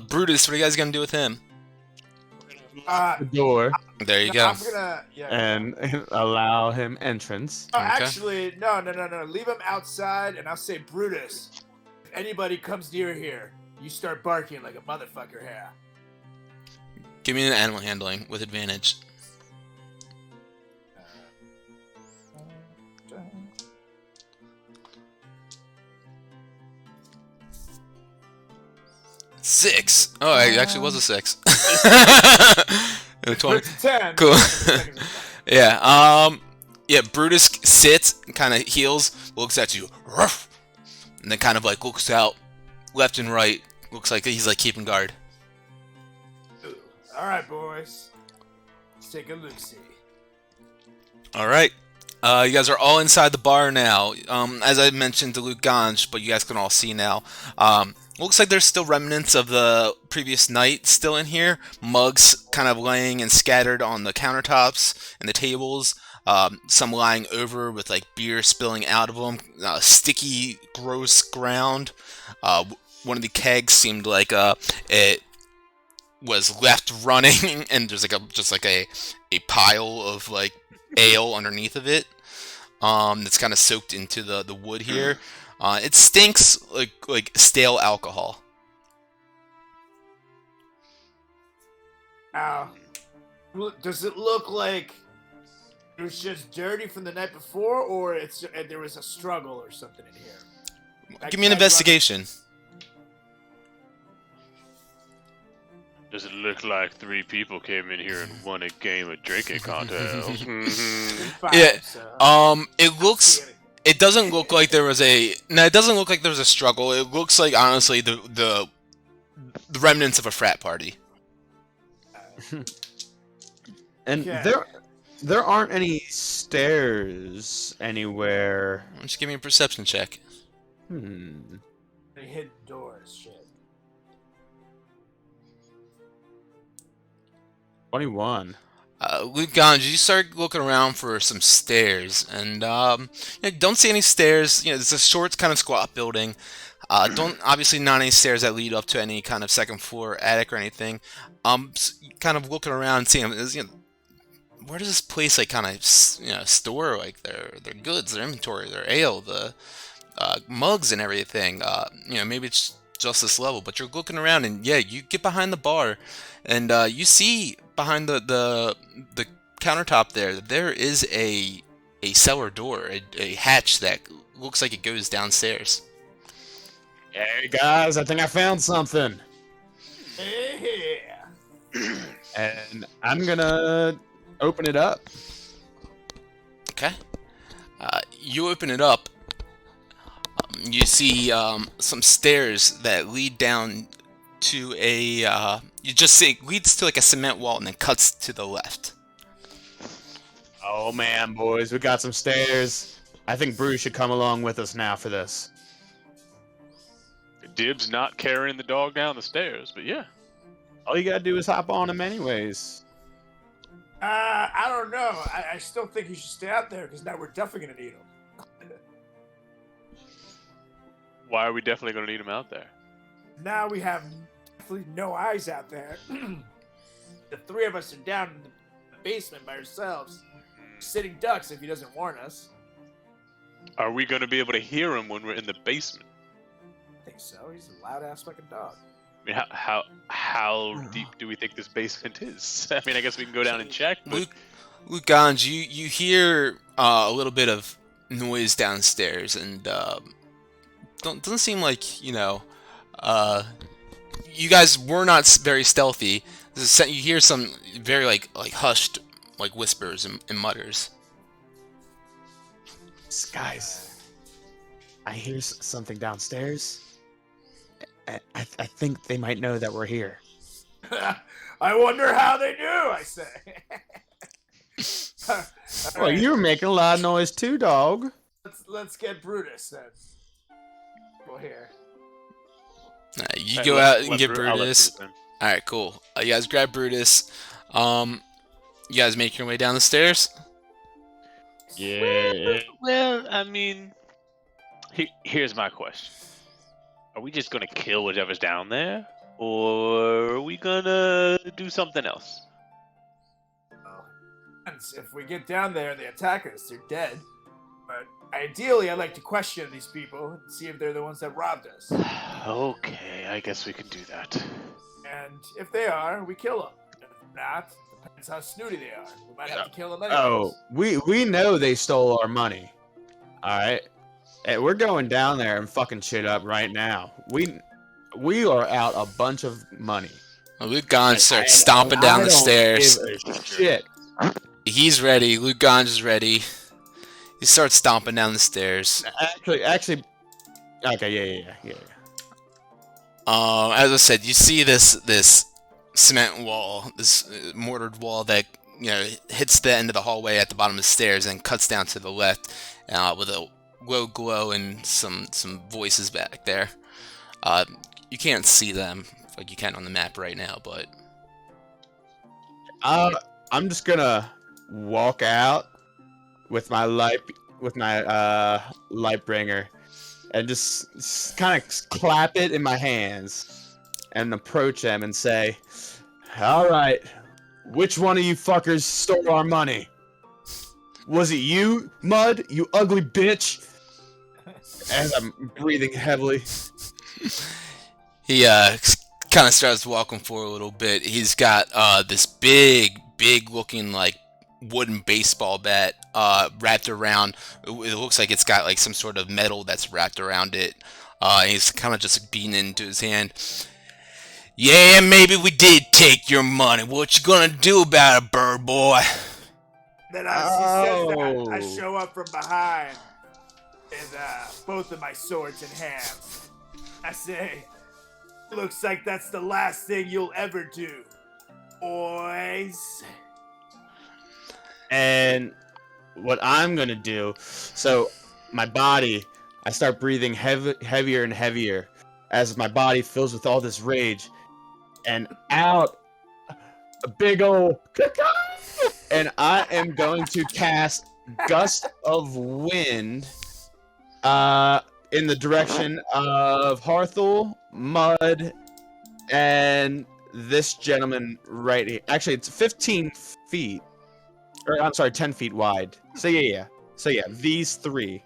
Brutus, what are you guys gonna do with him? The door There you go. I'm gonna, and allow him entrance. Oh, Okay. actually, no. Leave him outside, and I'll say, Brutus, if anybody comes near here, you start barking like a motherfucker here. Give me an animal handling with advantage. 6. Oh, it actually was a 6. 20. It's 10. Cool. Seconds are fine. Yeah. Yeah. Brutus sits, kind of heals, looks at you, ruff, and then kind of like looks out left and right. Looks like he's like keeping guard. All right, boys. Let's take a look-see. All right. You guys are all inside the bar now. As I mentioned to Luke Ganj, but you guys can all see now. Looks like there's still remnants of the previous night still in here. Mugs kind of laying and scattered on the countertops and the tables. Some lying over with like beer spilling out of them. Sticky, gross ground. One of the kegs seemed like it was left running, and there's like a pile of like ale underneath of it. That's kind of soaked into the wood here. It stinks like stale alcohol. Does it look like it was just dirty from the night before, or there was a struggle or something in here? Give me an investigation. Does it look like 3 people came in here and won a game of drinking contest? Yeah. So, It looks. It doesn't look like there was a. No, it doesn't look like there was a struggle. It looks like honestly the remnants of a frat party. And Okay. there aren't any stairs anywhere. Why don't you give me a perception check? They hid doors. Shit. 21. Luke Ganj, you start looking around for some stairs, and don't see any stairs. You know, it's a short, kind of squat building. Don't obviously not any stairs that lead up to any kind of second floor attic or anything. Kind of looking around, and seeing, where does this place like kind of store like their goods, their inventory, their ale, the mugs and everything. Maybe it's just this level, but you're looking around, and yeah, you get behind the bar, and you see behind the countertop there is a cellar door, a hatch that looks like it goes downstairs. Hey guys, I think I found something. Yeah. And I'm gonna open it up. Okay. You open it up. You see some stairs that lead down to a. You just see it leads to like a cement wall and then cuts to the left. Oh man, boys, we got some stairs. I think Bruce should come along with us now for this. Dib's not carrying the dog down the stairs, but yeah. All you gotta do is hop on him anyways. I don't know. I still think you should stay out there because now we're definitely gonna need them. Why are we definitely going to need him out there? Now we have definitely no eyes out there. The 3 of us are down in the basement by ourselves, sitting ducks if he doesn't warn us. Are we going to be able to hear him when we're in the basement? I think so. He's a loud ass fucking dog. I mean, how deep do we think this basement is? I mean, I guess we can go down and check. But... Luke Ganj, you hear a little bit of noise downstairs, and doesn't seem like you guys were not very stealthy. You hear some very like hushed like whispers and mutters. Guys, I hear something downstairs. I think they might know that we're here. I wonder how they do, I say. Well, Alright, you were making a lot of noise too, dog. let's get Brutus then. Go here. You go out and get I'll let Brutus. Bruce in. All right, cool. You guys grab Brutus. You guys make your way down the stairs. Yeah. Well, I mean, here's my question. Are we just going to kill whatever's down there? Or are we going to do something else? If we get down there and they attack us, they're dead. But ideally, I'd like to question these people and see if they're the ones that robbed us. Okay, I guess we can do that. And if they are, we kill them. If not, depends how snooty they are. We might have to kill them anyways. Oh, we know they stole our money. All right, hey, we're going down there and fucking shit up right now. We we are out a bunch of money. Luke Gons starts And stomping down I the don't stairs. give a shit. He's ready. Luke Gons is ready. He starts stomping down the stairs. Actually, okay, yeah. As I said, you see this cement wall, this mortared wall that hits the end of the hallway at the bottom of the stairs and cuts down to the left, with a low glow and some voices back there. You can't see them like you can on the map right now, but I'm just gonna walk out with my light bringer and just kind of clap it in my hands and approach them and say, "All right, which one of you fuckers stole our money? Was it you, Mud? You ugly bitch?" As I'm breathing heavily. he kind of starts walking for a little bit. He's got this big looking like wooden baseball bat wrapped around. It looks like it's got like some sort of metal that's wrapped around it. And he's kind of just beating into his hand. Yeah, maybe we did take your money. What you gonna do about it, bird boy? Then as he says that, I show up from behind with both of my swords in hands. I say, looks like that's the last thing you'll ever do, boys. And what I'm gonna do, so my body, I start breathing heavier and heavier as my body fills with all this rage, and out a big old and I am going to cast Gust of Wind in the direction of Harthul, Mud, and this gentleman right here. Actually, it's 15 feet. Or, I'm sorry, 10 feet wide. So yeah. So yeah, these three.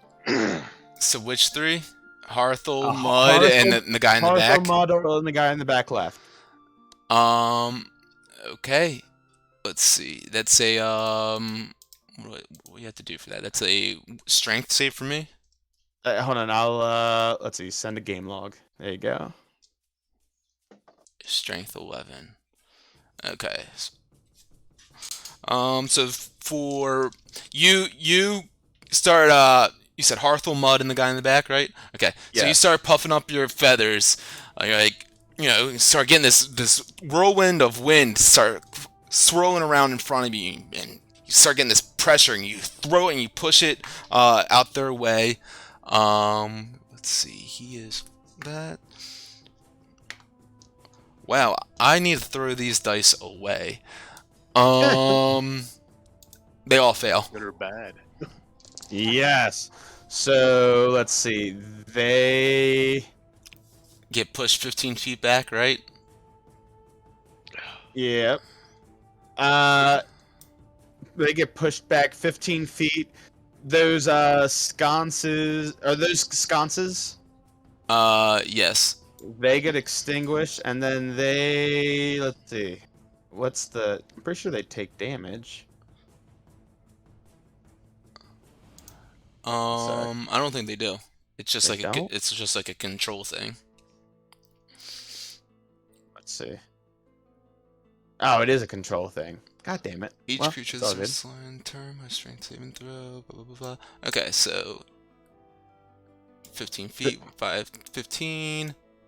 So which three? Harthul, Mud, and the guy in the back? Harthul, Mud, and the guy in the back left. Okay. Let's see. That's a what do you have to do for that? That's a strength save for me. Hold on, I'll let's see, send a game log. There you go. Strength 11. Okay. So for you start you said Harthul, Mud, and the guy in the back, right? Okay. So Yeah. you start puffing up your feathers. You're like, you start getting this whirlwind of wind start swirling around in front of you, and you start getting this pressure, and you throw it and you push it out their way. Let's see. He is that. Wow, I need to throw these dice away. They all fail. Good or bad? Yes. So let's see. They Get pushed 15 feet back, right? Yep. They get pushed back 15 feet. Those sconces are those sconces? Yes. They get extinguished, and then let's see. I'm pretty sure they take damage. I don't think they do. It's just They like don't? it's just like a control thing. Let's see. Oh, it is a control thing. God damn it. Each Well, creature it's all this good. line turn my strength saving throw, blah blah blah blah. Okay, so 15 feet,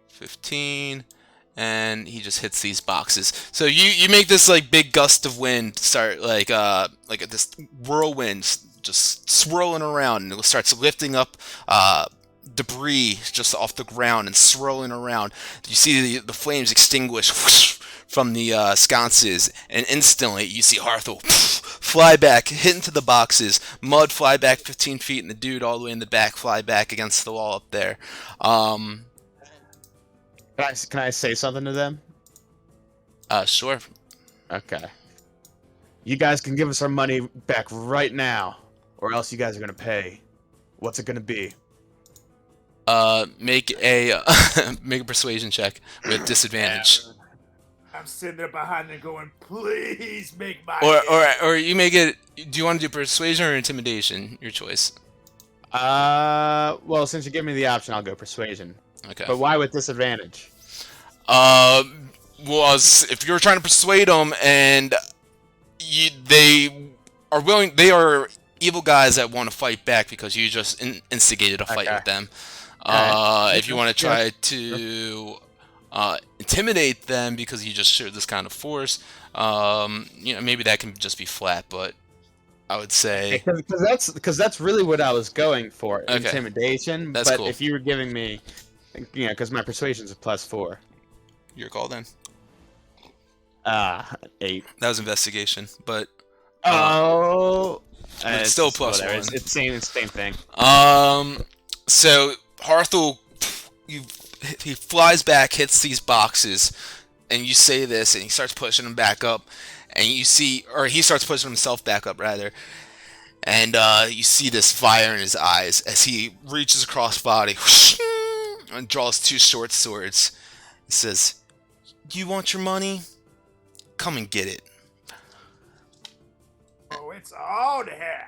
15, and he just hits these boxes. So you make this like big gust of wind start like this whirlwind just swirling around, and it starts lifting up debris just off the ground and swirling around. You see the flames extinguish whoosh, from the sconces, and instantly you see Harthul fly back, hit into the boxes, Mud fly back 15 feet, and the dude all the way in the back fly back against the wall up there. Can I say something to them? Sure. Okay. You guys can give us our money back right now, or else you guys are gonna pay. What's it gonna be? Make a make a persuasion check with disadvantage. I'm sitting there behind them going, please make my Or you make it. Do you want to do persuasion or intimidation? Your choice. Well, since you give me the option, I'll go persuasion. Okay. But why with disadvantage? Uh, was if you're trying to persuade them and they are willing, they are evil guys that want to fight back because you just instigated a fight Okay. with them. Alright. If you want to Yeah. try to intimidate them because you just showed this kind of force, maybe that can just be flat, but I would say Because that's really what I was going for, okay, intimidation. that's But cool. if you were giving me, because my persuasion's a +4. Your call then. 8. That was investigation, but Oh, it's it's still just whatever. +1. It's same thing. So Harthul, he flies back, hits these boxes, and you say this, and he starts pushing them back up, and you see, or he starts pushing himself back up rather, and you see this fire in his eyes as he reaches across body and draws 2 short swords. He says, "You want your money? Come and get it." Oh, it's on here.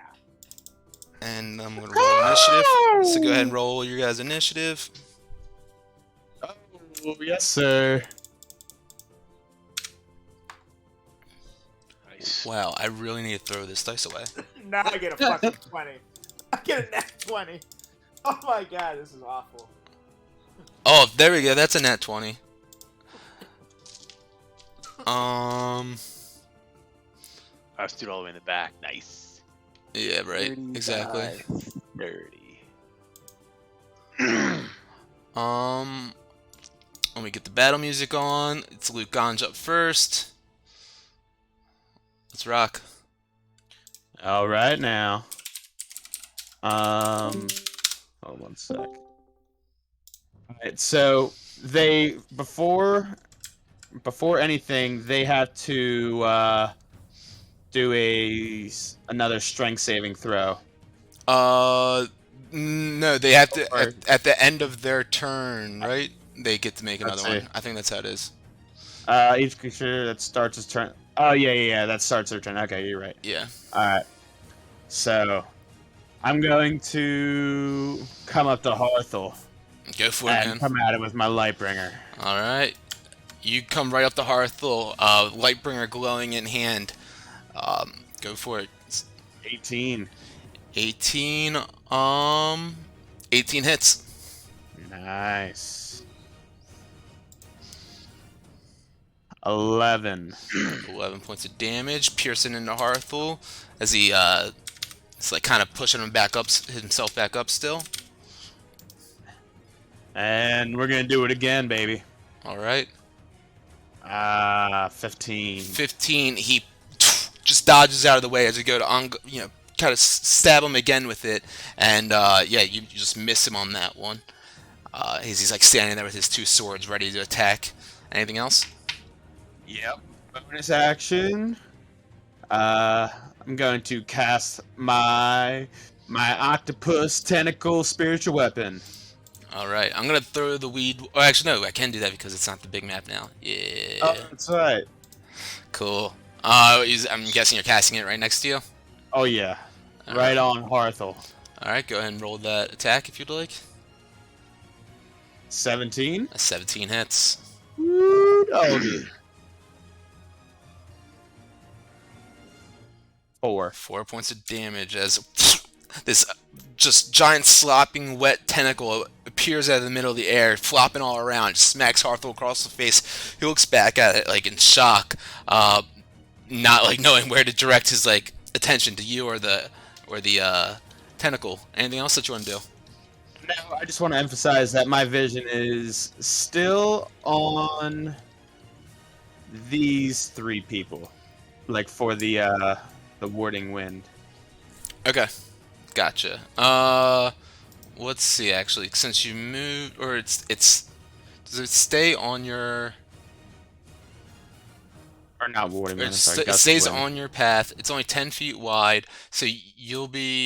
And I'm gonna roll initiative. So go ahead and roll your guys' initiative. Oh, yes, sir. Nice. Wow, I really need to throw this dice away. Now I get a fucking 20. I get a nat 20. Oh my god, this is awful. Oh, there we go. That's a nat 20. I stood all the way in the back. Nice. Yeah, right. Exactly. 30. Let me get the battle music on. It's Luke Ganj up first. Let's rock. All right now. Hold on 1 sec. All right, so they before anything, they have to do another strength saving throw. No, they have to Or- at the end of their turn, right? They get to make Let's another see. one. I think that's how it is. Each creature that starts its turn. Oh yeah, that starts their turn. Okay, you're right. Yeah. All right. So I'm going to come up to Harthel Go for it, and man. come at him with my Lightbringer. All right. You come right up to Harthel, Lightbringer glowing in hand. Go for it. 18. 18. 18 hits. Nice. 11. 11 points of damage, piercing into Harthel as he it's like kind of pushing himself back up still. And we're gonna do it again, baby. All right. 15. 15. He just dodges out of the way as you go to try to stab him again with it, and yeah, you just miss him on that one. He's like standing there with his 2 swords ready to attack. Anything else? Yep. Bonus action. I'm going to cast my octopus tentacle spiritual weapon. All right. I'm gonna throw the weed. Oh, actually, no, I can do that because it's not the big map now. Yeah. Oh, that's right. Cool. I'm guessing you're casting it right next to you. Oh yeah. All Right on Harthel. All right. Go ahead and roll that attack if you'd like. 17. A 17 hits. Woo, doggy. 4. 4 points of damage as this just giant slopping wet tentacle appears out of the middle of the air, flopping all around, just smacks Harthel across the face. He looks back at it like in shock, not like knowing where to direct his like attention, to you or the tentacle. Anything else that you want to do? No, I just want to emphasize that my vision is still on these 3 people, like for the warding wind. Okay, gotcha. Let's see. Actually, since you moved, or it's does it stay on your? Or not warding wind. It Sorry, it gust of stays wind. on your path. It's only 10 feet wide, so you'll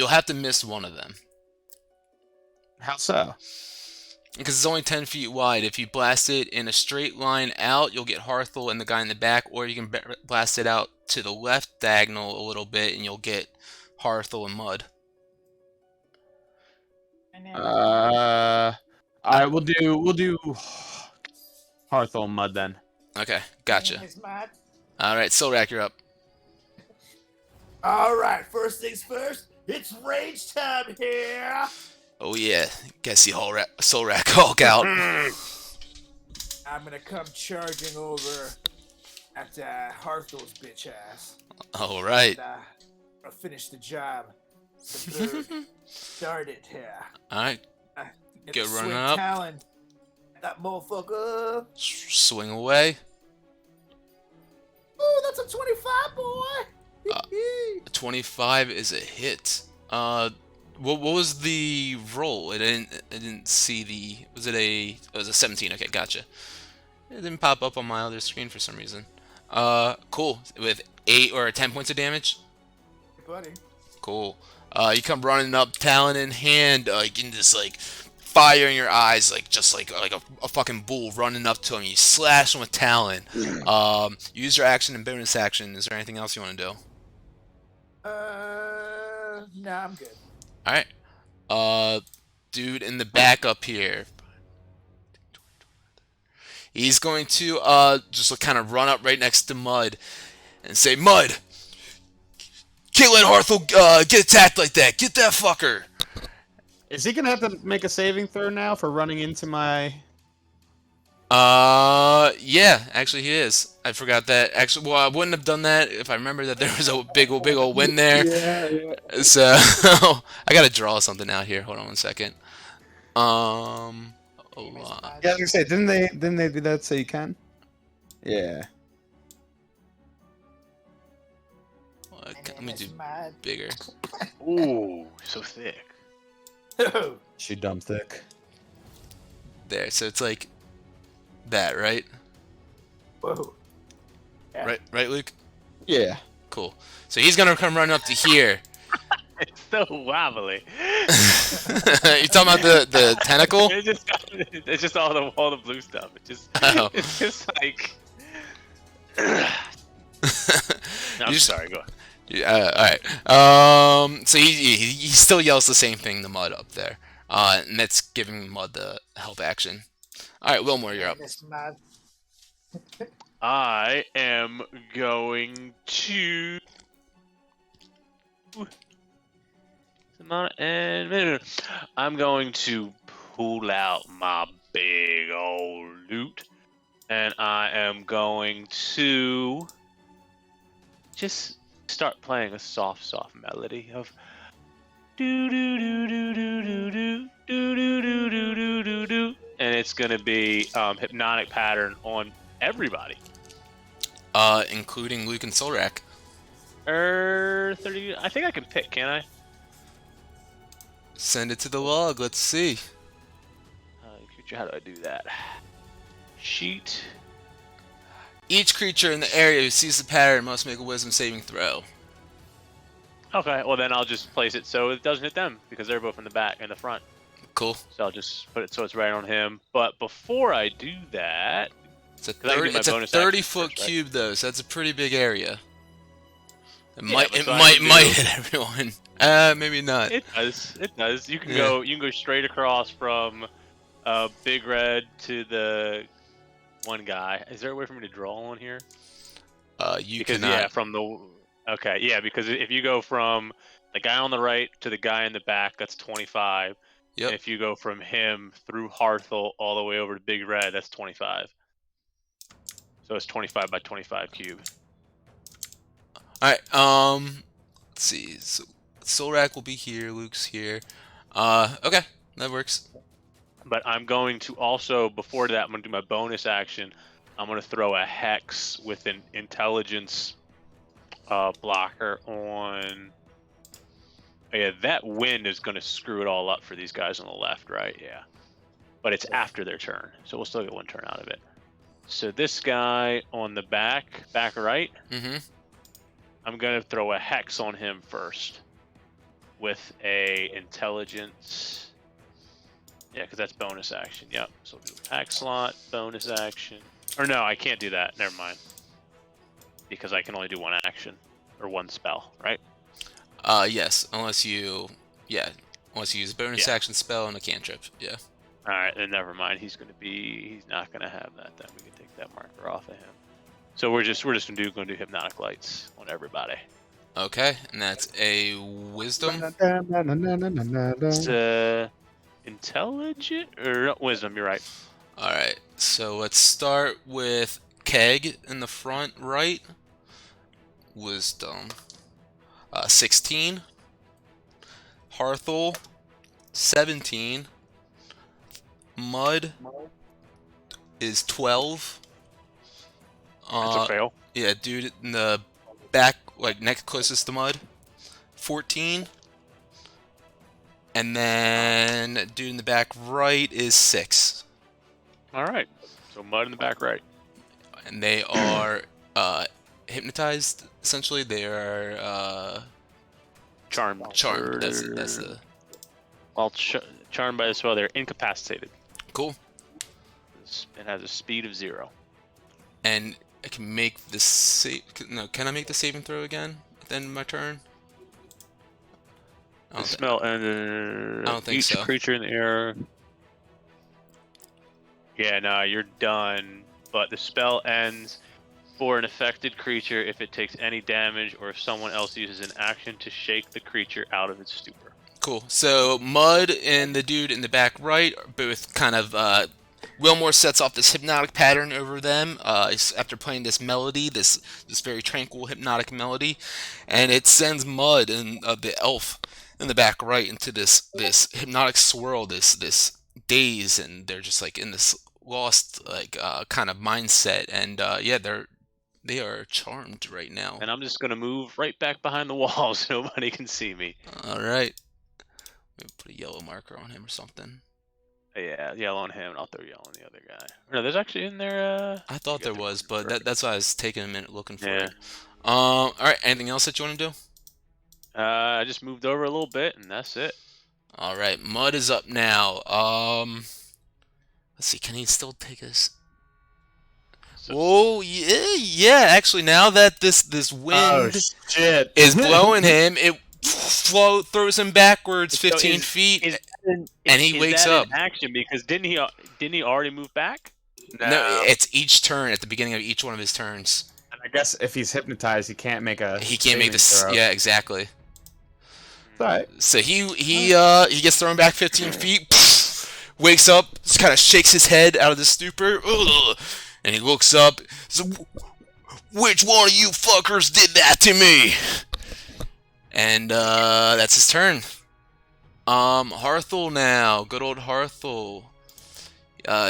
have to miss one of them How so? because it's only 10 feet wide. If you blast it in a straight line out, you'll get Harthel and the guy in the back, or you can blast it out to the left diagonal a little bit, and you'll get Harthel and Mud. I will do. We'll do Hearthol Mud then. Okay, gotcha. It's mad. All right, Solrak, you're up. All right, first things first. It's rage time here. Oh yeah, guess the whole Solrak Hulk out. I'm gonna come charging over at Hearthel's bitch ass. All right. And, I'll finish the job. The bird started here. All right, Get Get the running swing up. Talon. That motherfucker. swing away. Oh, that's a 25, boy. 25 is a hit. What was the roll? I didn't see the. Was it a? It was a 17. Okay, gotcha. It didn't pop up on my other screen for some reason. Cool. With 8 or 10 points of damage. Buddy. Cool. You come running up, talon in hand, getting this like fire in your eyes, like just like a fucking bull running up to him. You slash him with talon. Use your action and bonus action. Is there anything else you want to do? Nah, I'm good. All right. Dude in the back up here. He's going to just kind of run up right next to Mud and say, "Mud, can't let Harthel get attacked like that. Get that fucker." Is he gonna have to make a saving throw now for running into my? Yeah, actually he is. I forgot that. Actually, well, I wouldn't have done that if I remember that there was a big old win there. Yeah. So I gotta draw something out here. Hold on one second. Hold on. Yeah, I was gonna say, didn't they do that so you can? Yeah. Let me do mad. bigger. Ooh, so thick. She dumb thick. There. So it's like that, right? Whoa. Yeah. Right, Luke? Yeah. Cool. So he's gonna come running up to here. It's so wobbly. You talking about the tentacle? It's just all the blue stuff. Oh. It's just like. No, I'm You just- sorry. Go on. All right. So he still yells the same thing to Mud up there, and that's giving Mud the help action. All right, Wilmore, you're up. It's mad. I am going to. I'm going to pull out my big old loot, and I am going to just start playing a soft melody of do do do do do do do do do do do do do do, and it's gonna be hypnotic pattern on everybody. Including Luke and Solrak. 30. I think I can pick, can I? Send it to the log. Let's see. Creature, how do I do that? Sheet. Each creature in the area who sees the pattern must make a wisdom saving throw. Okay, well then I'll just place it so it doesn't hit them because they're both in the back and the front. Cool. So I'll just put it so it's right on him. But before I do that, It's a 'Cause I can do 30. my It's a bonus action 30-foot first, right? cube though, so that's a pretty big area. It Yeah, might but it so I might can might do- hit everyone. Maybe not. it does. It does. You can Yeah. go straight across from Big Red to the one guy. Is there a way for me to draw one here? You Because cannot. yeah, from the okay, yeah, because if you go from the guy on the right to the guy in the back, that's 25. Yep. And if you go from him through Harthel all the way over to Big Red, that's 25. So it's 25 by 25 cube. All right. Let's see. So Solrak will be here. Luke's here. Okay, that works. But I'm going to also, before that, I'm going to do my bonus action. I'm going to throw a hex with an intelligence blocker on. Oh, yeah, that wind is going to screw it all up for these guys on the left, right? Yeah. But it's after their turn, so we'll still get one turn out of it. So this guy on the back right, Mm-hmm. I'm going to throw a hex on him first with a intelligence. Yeah, because that's bonus action. Yep. So we'll do hex slot, bonus action. Or no, I can't do that. Never mind. Because I can only do one action or one spell, right? Yes, unless you use a bonus Yeah. action spell and a cantrip. Yeah. All right, then never mind. He's not gonna have that. Then we can take that marker off of him. So we're just gonna do hypnotic lights on everybody. Okay, and that's a wisdom. It's intelligent or no, wisdom? You're right. All right, so let's start with Keg in the front right. Wisdom, 16. Harthel, 17. Mud is 12. That's a fail. Yeah, dude in the back, like next closest to Mud, 14. And then dude in the back right is 6. All right. So mud in the back right. And they are hypnotized. Essentially, they are Charmed. charmed. That's the Well, charmed by the spell, they're incapacitated. cool. It has a speed of 0. And I can make the save. No, can I make the saving throw again at the end of my turn? I The don't, smell and I don't think each so. creature in the air. Yeah, no, you're done. But the spell ends for an affected creature if it takes any damage or if someone else uses an action to shake the creature out of its stupor. Cool. So Mud and the dude in the back right are both kind of. Wilmore sets off this hypnotic pattern over them after playing this melody, this very tranquil hypnotic melody, and it sends Mud and the elf in the back right into this hypnotic swirl, this daze, and they're just like in this lost like kind of mindset, and yeah, they are charmed right now. And I'm just gonna move right back behind the wall so nobody can see me. All right, maybe put a yellow marker on him or something. Yeah, yellow on him, and I'll throw yellow on the other guy. No, there's actually in there. I thought there was, but that's why I was taking a minute looking for Yeah. it. All right, anything else that you want to do? I just moved over a little bit, and that's it. All right, Mud is up now. Let's see, can he still take us? Oh yeah. Actually, now that this wind shit. is blowing him, it throws him backwards 15 feet, and he wakes up. Action because didn't he already move back? No, it's each turn at the beginning of each one of his turns. And I guess if he's hypnotized, he can't make a. He can't make this. throw. Yeah, exactly. Right. So he gets thrown back 15 feet, wakes up, just kind of shakes his head out of the stupor, and he looks up. So, which one of you fuckers did that to me? And that's his turn. Harthel now, good old Harthel.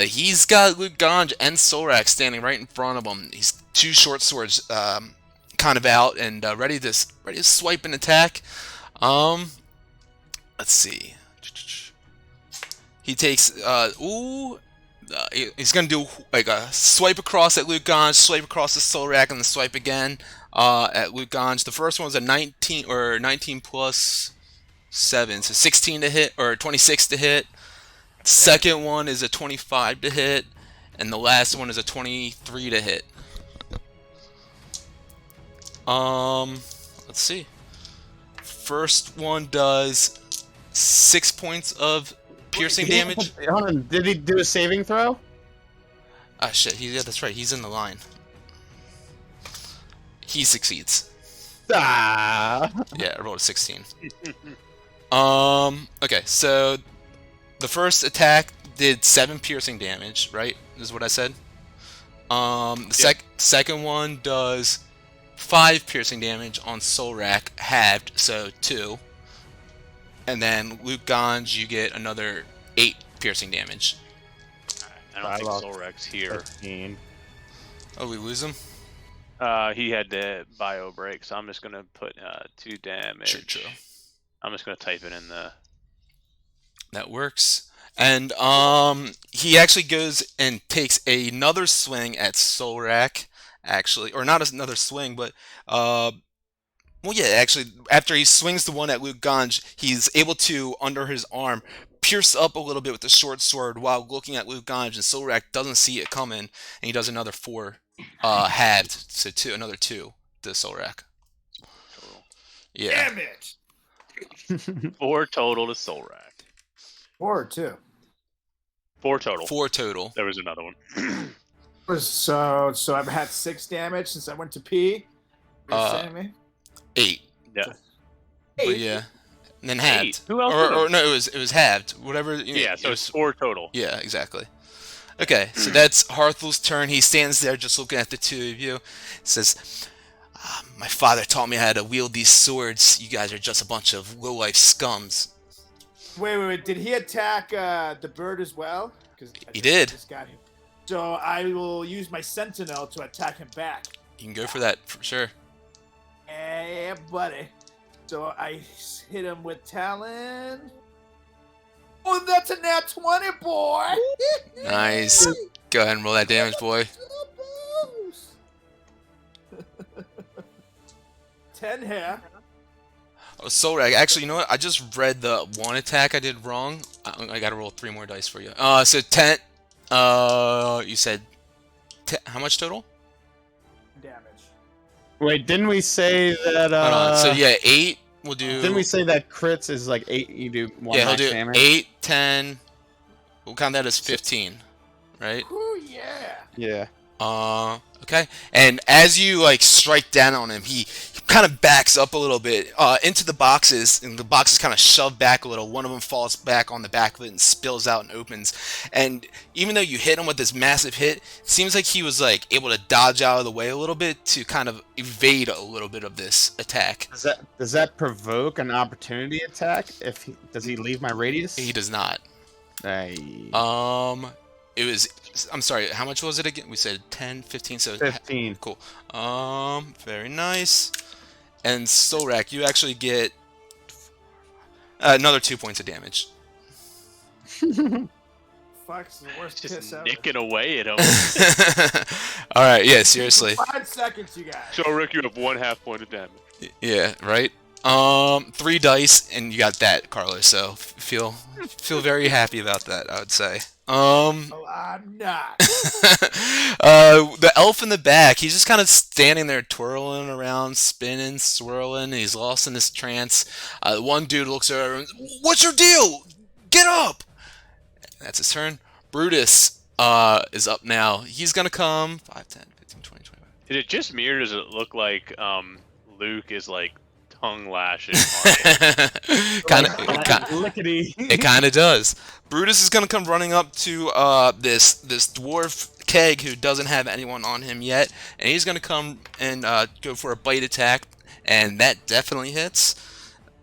He's got Luke Ganj and Solrak standing right in front of him. He's two short swords, kind of out and ready to swipe and attack. Let's see. He takes he's gonna do like a swipe across at Luke Ganj, swipe across the Solrak, and then swipe again at Luke Ganj. The first one was a 19 plus 7, so 16 to hit or 26 to hit. Second one is a 25 to hit, and the last one is a 23 to hit. Let's see. First one does 6 points of piercing damage. Hold on, did he do a saving throw? Ah, shit. Yeah, that's right. He's in the line. He succeeds. Ah. Yeah, I rolled a 16. Okay, so the first attack did 7 piercing damage, right? Is what I said. The second one does 5 piercing damage on Solrak, halved, so 2. And then Luke Ganj, you get another 8 piercing damage. I don't think Solrak's here. 15. Oh, we lose him? He had the bio break, so I'm just gonna put 2 damage. True. I'm just gonna type it in the. That works. And he actually goes and takes another swing at Solrak, actually, or not another swing, but well, yeah, actually, after he swings the one at Luke Ganj, he's able to, under his arm, pierce up a little bit with the short sword while looking at Luke Ganj, and Solrak doesn't see it coming, and he does another 4 halved, so another 2 to Solrak. Total. Yeah. Damn it! 4 total to Solrak. 4 or 2. 4 total. 4 total. There was another one. So I've had 6 damage since I went to pee. You're saying me? 8. Yeah. But 8. yeah. And then halved. 8. Who else? Or no, it was halved. Whatever. Yeah, so it it's was, 4 total. yeah, exactly. Okay, so that's Harthel's turn. He stands there just looking at the two of you. Says, my father taught me how to wield these swords. You guys are just a bunch of low-life scums. Wait. Did he attack the bird as well? He did. Just got him. So I will use my sentinel to attack him back. You can go for that, for sure. Yeah, buddy. So I hit him with Talon. Oh, that's a nat 20, boy! Nice. Go ahead and roll that damage, boy. 10 here. Oh, Solrag, actually, you know what? I just read the one attack I did wrong. I gotta roll 3 more dice for you. So 10. You said how much total? Damage. Wait, didn't we say that? Hold on. So yeah, 8. We'll do. Didn't we say that crits is like 8? You do 1 Yeah, he'll max do damage? 8, 10. We'll count that as 15, right? Ooh, yeah. Yeah. Okay. And as you like strike down on him, he kind of backs up a little bit into the boxes, and the boxes kind of shove back a little. One of them falls back on the back of it and spills out and opens. And even though you hit him with this massive hit, it seems like he was like able to dodge out of the way a little bit to kind of evade a little bit of this attack. Does that provoke an opportunity attack? Does he leave my radius? He does not. Hey. It was. I'm sorry. How much was it again? We said 10, 15. So 15. Cool. Very nice. And Solrak, you actually get another 2 points of damage. Fuck's the worst piss Just ever. nicking away at him. All right. Yeah. Seriously. 5 seconds, you guys. So, Rick, you have 1/2 point of damage. Yeah. Right. 3 dice, and you got that, Carlos. So feel very happy about that, I would say. Oh, I'm not. The elf in the back, he's just kind of standing there twirling around, spinning, swirling. He's lost in this trance. One dude looks over and, "What's your deal? Get up!" That's his turn. Brutus is up now. He's gonna come 5, 10, 15, 20, 25. Is it just me, or does it look like Luke is like tongue lashing on it? kind of. Lickety. It kind of does. Brutus is going to come running up to this dwarf Keg who doesn't have anyone on him yet, and he's going to come and go for a bite attack, and that definitely hits.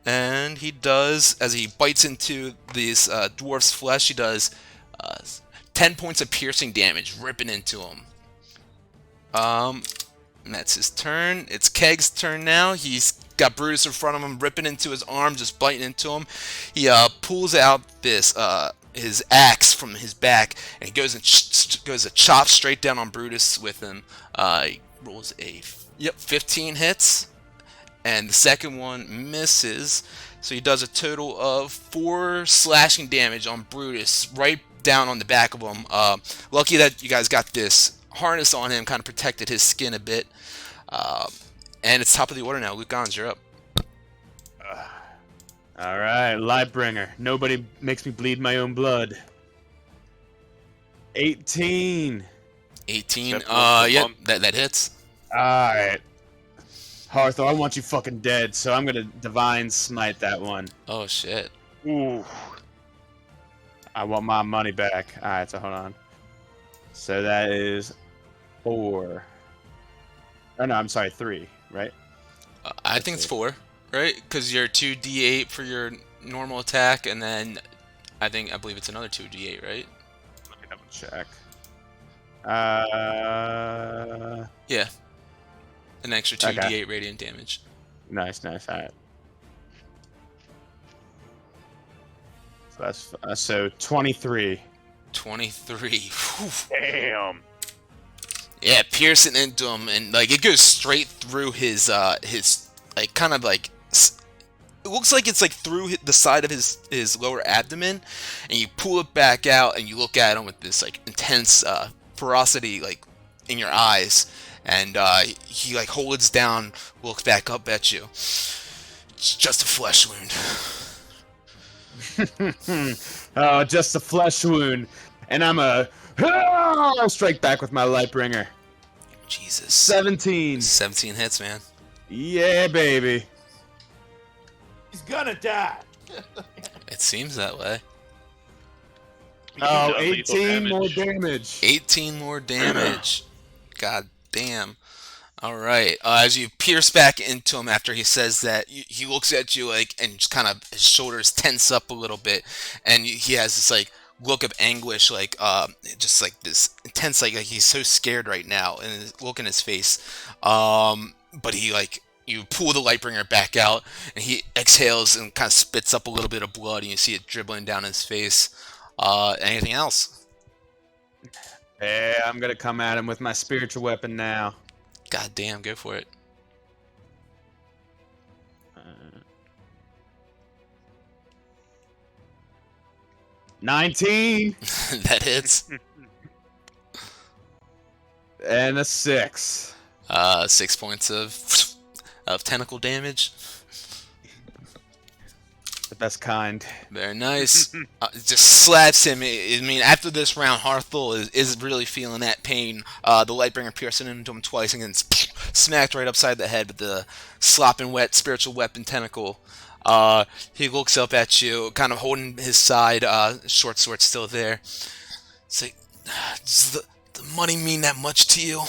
And he does, as he bites into this dwarf's flesh, he does 10 points of piercing damage, ripping into him. And that's his turn. It's Keg's turn now. He's got Brutus in front of him, ripping into his arm, just biting into him. He pulls out this his axe from his back, and he goes to chop straight down on Brutus with him. He rolls a 15 hits, and the second one misses. So he does a total of 4 slashing damage on Brutus, right down on the back of him. Lucky that you guys got this harness on him, kind of protected his skin a bit. And it's top of the order now. Luke Gons, you're up. All right, Lightbringer. Nobody makes me bleed my own blood. 18. 18. Except for Yeah, bump. that hits. All right. Harthor, I want you fucking dead, so I'm gonna divine smite that one. Oh shit. Ooh. I want my money back. All right, so hold on. So that is 4. Oh no, I'm sorry, 3. Right? I think it's 4, right? Because you're 2d8 for your normal attack, and then I believe it's another 2d8, right? Let me double check. Yeah. An extra 2d8 radiant damage. Nice. All right. So that's so 23. 23. Whew. Damn. Yeah, piercing into him, and like it goes straight through his like kind of like it looks like it's like through the side of his lower abdomen, and you pull it back out, and you look at him with this like intense ferocity like in your eyes, and he like holds down, looks back up at you. It's just a flesh wound. Oh, just a flesh wound. and I'm a strike back with my Lightbringer. Jesus. 17. 17 hits, man. Yeah, baby. He's gonna die. It seems that way. Oh, Non-lethal 18 more damage. damage. 18 more damage. God damn. All right. As you pierce back into him after he says that, he looks at you like, and just kind of his shoulders tense up a little bit, and he has this like look of anguish, like just like this intense, like he's so scared right now, and his look in his face. But he like you pull the Lightbringer back out, and he exhales and kind of spits up a little bit of blood, and you see it dribbling down his face. Anything else? Yeah, I'm gonna come at him with my spiritual weapon now. God damn, go for it. 19 That hits. and a 6. 6 points of tentacle damage. The best kind. Very nice. It just slaps him. I mean, after this round, Harthul is really feeling that pain. The Lightbringer piercing into him twice and then smacked right upside the head with the slopping wet spiritual weapon tentacle. He looks up at you, kind of holding his side. Short sword still there. It's like, does the money mean that much to you?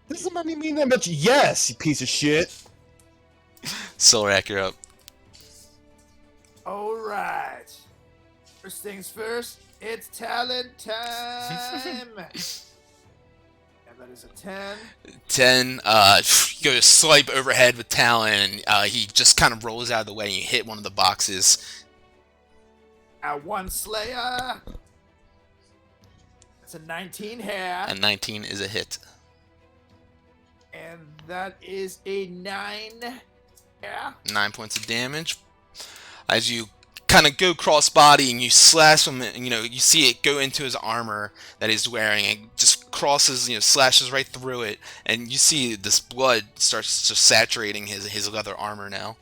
Does the money mean that much? Yes, you piece of shit. Solrak, you're up. All right. First things first, it's talent time. And that is a 10. 10, you go to swipe overhead with Talon, and he just kind of rolls out of the way and you hit one of the boxes. One Slayer. That's a 19 hair. And 19 is a hit. And that is a 9 hair. 9 points of damage. As you kind of go cross-body and you slash him, and, you see it go into his armor that he's wearing, and just crosses, slashes right through it, and you see this blood starts just saturating his leather armor now.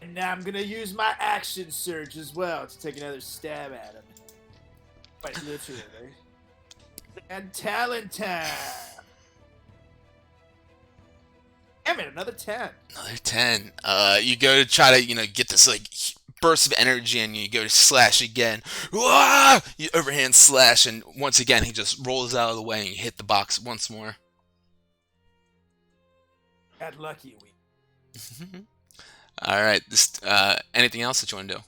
And now I'm gonna use my action surge as well to take another stab at him. Quite literally. And talent time. Damn it, another 10. Another 10. You go to try to, get this, like, burst of energy, and you go to slash again. Wah! You overhand slash, and once again, he just rolls out of the way, and you hit the box once more. Got lucky we. Alright, anything else that you want to do?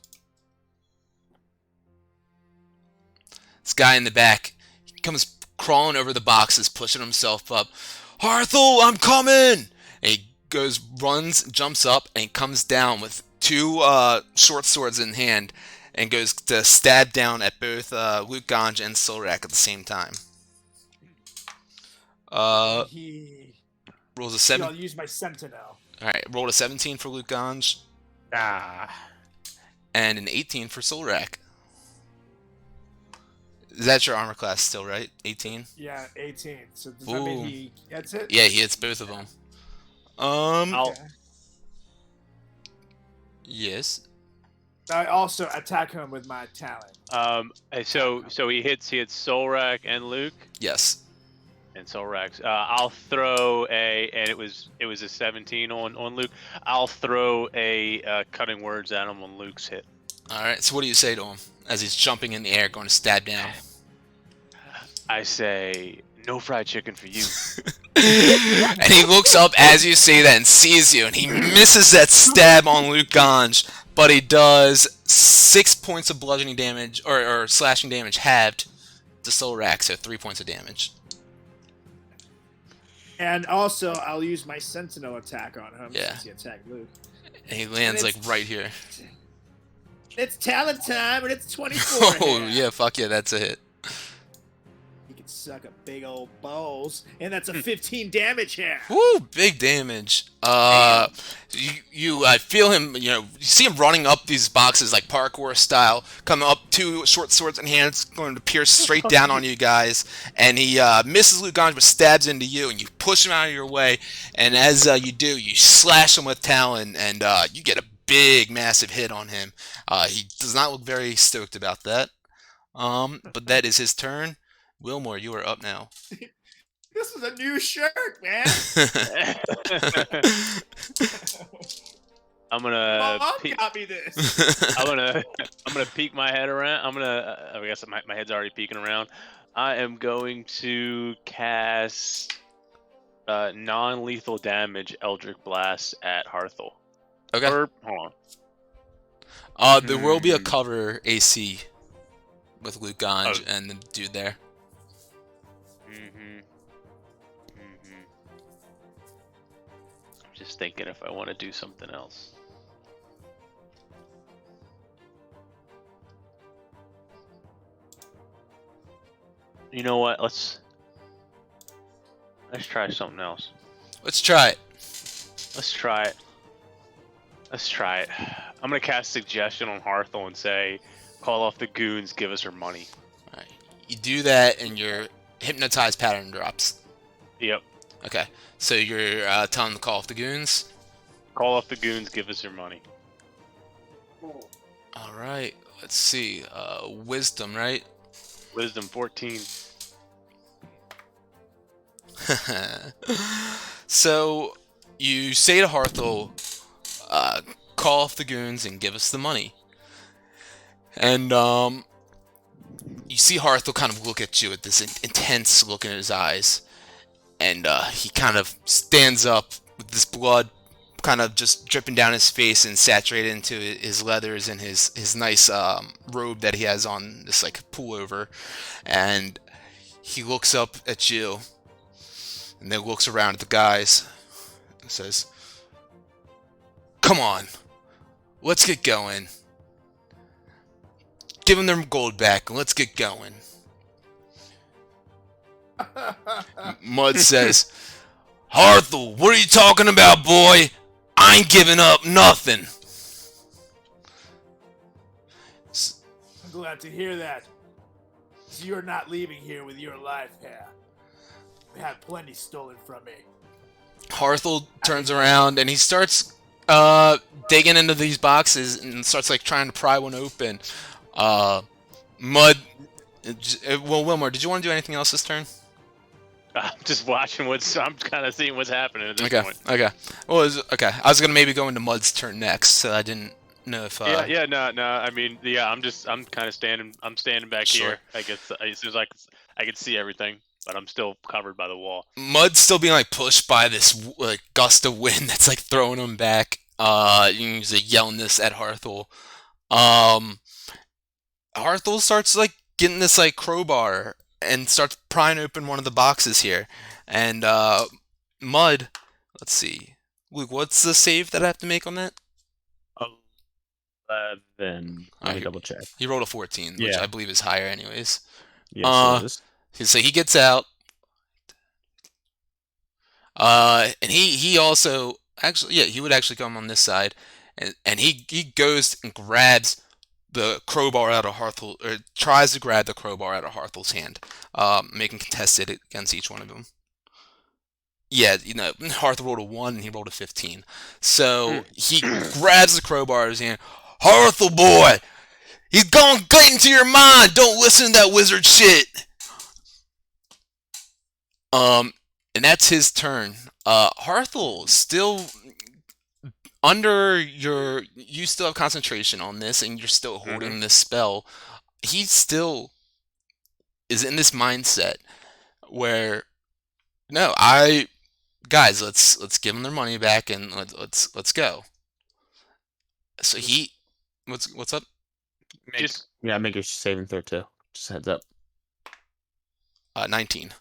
This guy in the back, he comes crawling over the boxes, pushing himself up. Harthul, I'm coming! And he runs, jumps up, and he comes down with 2 short swords in hand, and goes to stab down at both Luke Ganj and Solrak at the same time. Rolls a 7. I'll use my sentinel. Alright, rolled a 17 for Luke Ganj. And an 18 for Solrak. Is that your armor class still, right? 18? Yeah, 18. So does that mean he gets it? Yeah, he hits both of them. Yes. I also attack him with my talent. So he hits Solrak and Luke. Yes. And Solrak. I'll throw and it was a 17 on Luke. I'll throw a cutting words at him on Luke's hit. All right. So what do you say to him as he's jumping in the air, going to stab down? I say, no fried chicken for you. And he looks up as you say that and sees you, and he misses that stab on Luke Ganj, but he does 6 points of bludgeoning damage, or slashing damage halved to Solrak, so 3 points of damage. And also, I'll use my sentinel attack on him since he attacked Luke. And he lands like right here. It's talent time, and it's 24. Oh yeah, fuck yeah, that's a hit. He can suck a big old balls, and that's a 15 damage here. Woo, big damage. You feel him, you see him running up these boxes like parkour style, coming up, 2 short swords in hands, going to pierce straight down on you guys, and he misses Luke Ganj but stabs into you, and you push him out of your way, and as you do, you slash him with Talon, and you get a big, massive hit on him. He does not look very stoked about that. But that is his turn. Wilmore, you are up now. This is a new shirt, man. I'm gonna Mom peek. got me this. I'm gonna peek my head around. I guess my head's already peeking around. I am going to cast non-lethal damage Eldritch Blast at Harthel. Okay. Or hold on. There will be a cover AC with Luke Ganj and the dude there. I'm just thinking if I want to do something else. You know what? Let's try something else. Let's try it. Let's try it. Let's try it. I'm gonna cast suggestion on Harthel and say, "Call off the goons. Give us her money." All right. You do that, and your hypnotized pattern drops. Yep. Okay. So you're telling them to call off the goons. Call off the goons. Give us her money. All right. Let's see. Wisdom, right? Wisdom 14. So you say to Harthel, call off the goons and give us the money. And you see Harthel kind of look at you with this intense look in his eyes. And he kind of stands up with this blood kind of just dripping down his face and saturated into his leathers and his nice robe that he has on, this like pullover. And he looks up at you and then looks around at the guys and says, "Come on, let's get going. Give them their gold back and let's get going." Mud says, "Harthel, what are you talking about, boy? I ain't giving up nothing." I'm glad to hear that. So you're not leaving here with your life, Hare. We had plenty stolen from me. Harthel turns around and he starts digging into these boxes and starts like trying to pry one open. Mud. Well, Wilmore, did you want to do anything else this turn? I'm just watching I'm kind of seeing what's happening at this Okay. point. Okay. Well, okay. I was gonna maybe go into Mud's turn next, so I didn't know if. No. I mean, I'm kind of standing. I'm standing back Sure. here. I guess as soon as I can see everything, but I'm still covered by the wall. Mud's still being like pushed by this like gust of wind that's like throwing him back. He's like yelling this at Harthel. Harthel starts like getting this like crowbar and starts prying open one of the boxes here. And Mud, let's see, Luke, what's the save that I have to make on that? 11. Let me double check. He rolled a 14, which Yeah. I believe is higher, anyways. Yes, it is. So he gets out. And he also actually, yeah, he would actually come on this side, and he goes and grabs the crowbar out of Harthel, or tries to grab the crowbar out of Harthel's hand, making contested against each one of them. Yeah, you know, Harthel rolled a 1 and he rolled a 15. So he grabs the crowbar in his hand. "Harthel, boy, he's gonna get into your mind. Don't listen to that wizard shit." And that's his turn. Harthel still under you still have concentration on this, and you're still holding this spell. He still is in this mindset where, no, guys, let's give them their money back and let's go. So he, what's up? Make your saving throw too. Just heads up. 19.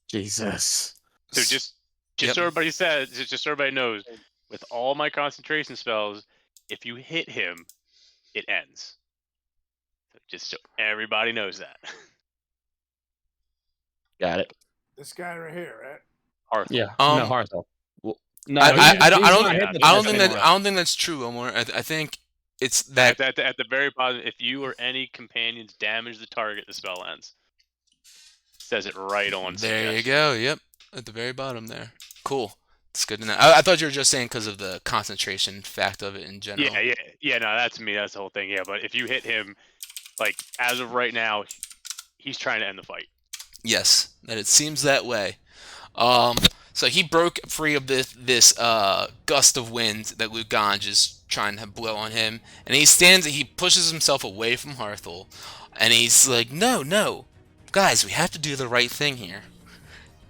Jesus. So just Yep. so everybody says, just so everybody knows, with all my concentration spells, if you hit him, it ends. So just so everybody knows that. Got it. This guy right here, right? Harthel. Yeah. Um, no, Harthel. Well, no, I don't think I don't think that's true, Omar. I think it's that. At the very bottom, if you or any companions damage the target, the spell ends. It says it right on. There you go. Yep, at the very bottom there. Cool. It's good to know. I thought you were just saying because of the concentration fact of it in general. Yeah. No, that's me. That's the whole thing. Yeah, but if you hit him, Like, as of right now, he's trying to end the fight. Yes, that it seems that way. So he broke free of this gust of wind that Luganj is trying to blow on him, and he pushes himself away from Harthul, and he's like, no, no, guys, we have to do the right thing here.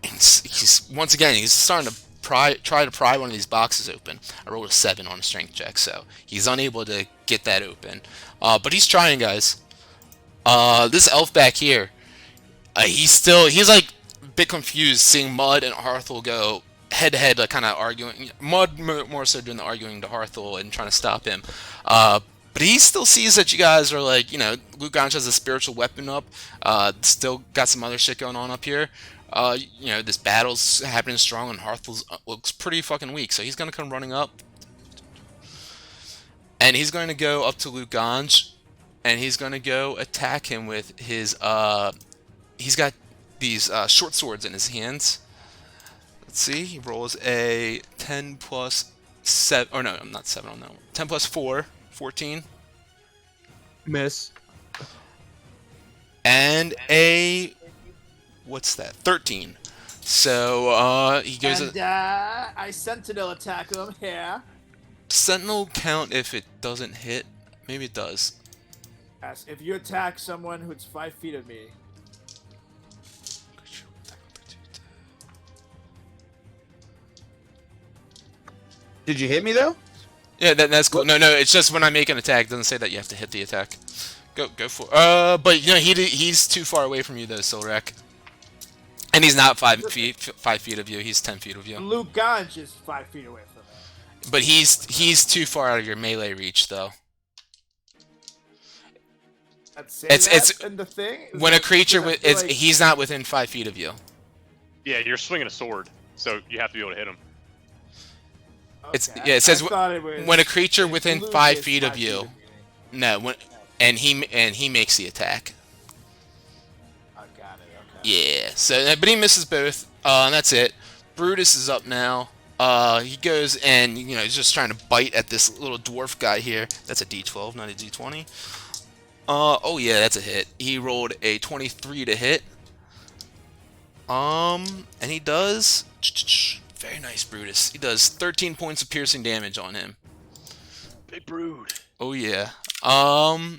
And he's once again he's starting to try to pry one of these boxes open. I rolled a 7 on a strength check, so he's unable to get that open. But he's trying, guys. This elf back here, he's like a bit confused seeing Mud and Harthul go head to head, like kind of arguing. Mud more so doing the arguing to Harthul and trying to stop him. But he still sees that you guys are like, Luganj has a spiritual weapon up. Still got some other shit going on up here. This battle's happening strong and Harthul looks pretty fucking weak. So he's gonna come running up, and he's going to go up to Luganj, and he's going to go attack him with his he's got these short swords in his hands. Let's see, he rolls a 10 plus 7, or no, not 7 on that one. 10 plus 4, 14. Miss. And what's that? 13. So he goes. And I sentinel attack him here. Sentinel count if it doesn't hit. Maybe it does. Yes, if you attack someone who's 5 feet of me. Did you hit me though? Yeah, that's cool. No, it's just when I make an attack, it doesn't say that you have to hit the attack. Go for. But he's too far away from you though, Silrak. And he's not 5 feet of you. He's 10 feet of you. Luganj is 5 feet away from me. But he's too far out of your melee reach though. It's in the thing. When a creature he's not within 5 feet of you. Yeah, you're swinging a sword, so you have to be able to hit him. Okay. It says when a creature within 5 feet of you. No, and he makes the attack. I got it. Okay. Yeah. So, but he misses both. And that's it. Brutus is up now. He goes and he's just trying to bite at this little dwarf guy here. That's a D12, not a D20. Oh yeah, that's a hit. He rolled a 23 to hit. And he does. Very nice, Brutus. He does 13 points of piercing damage on him. Big brood. Oh yeah. Oh.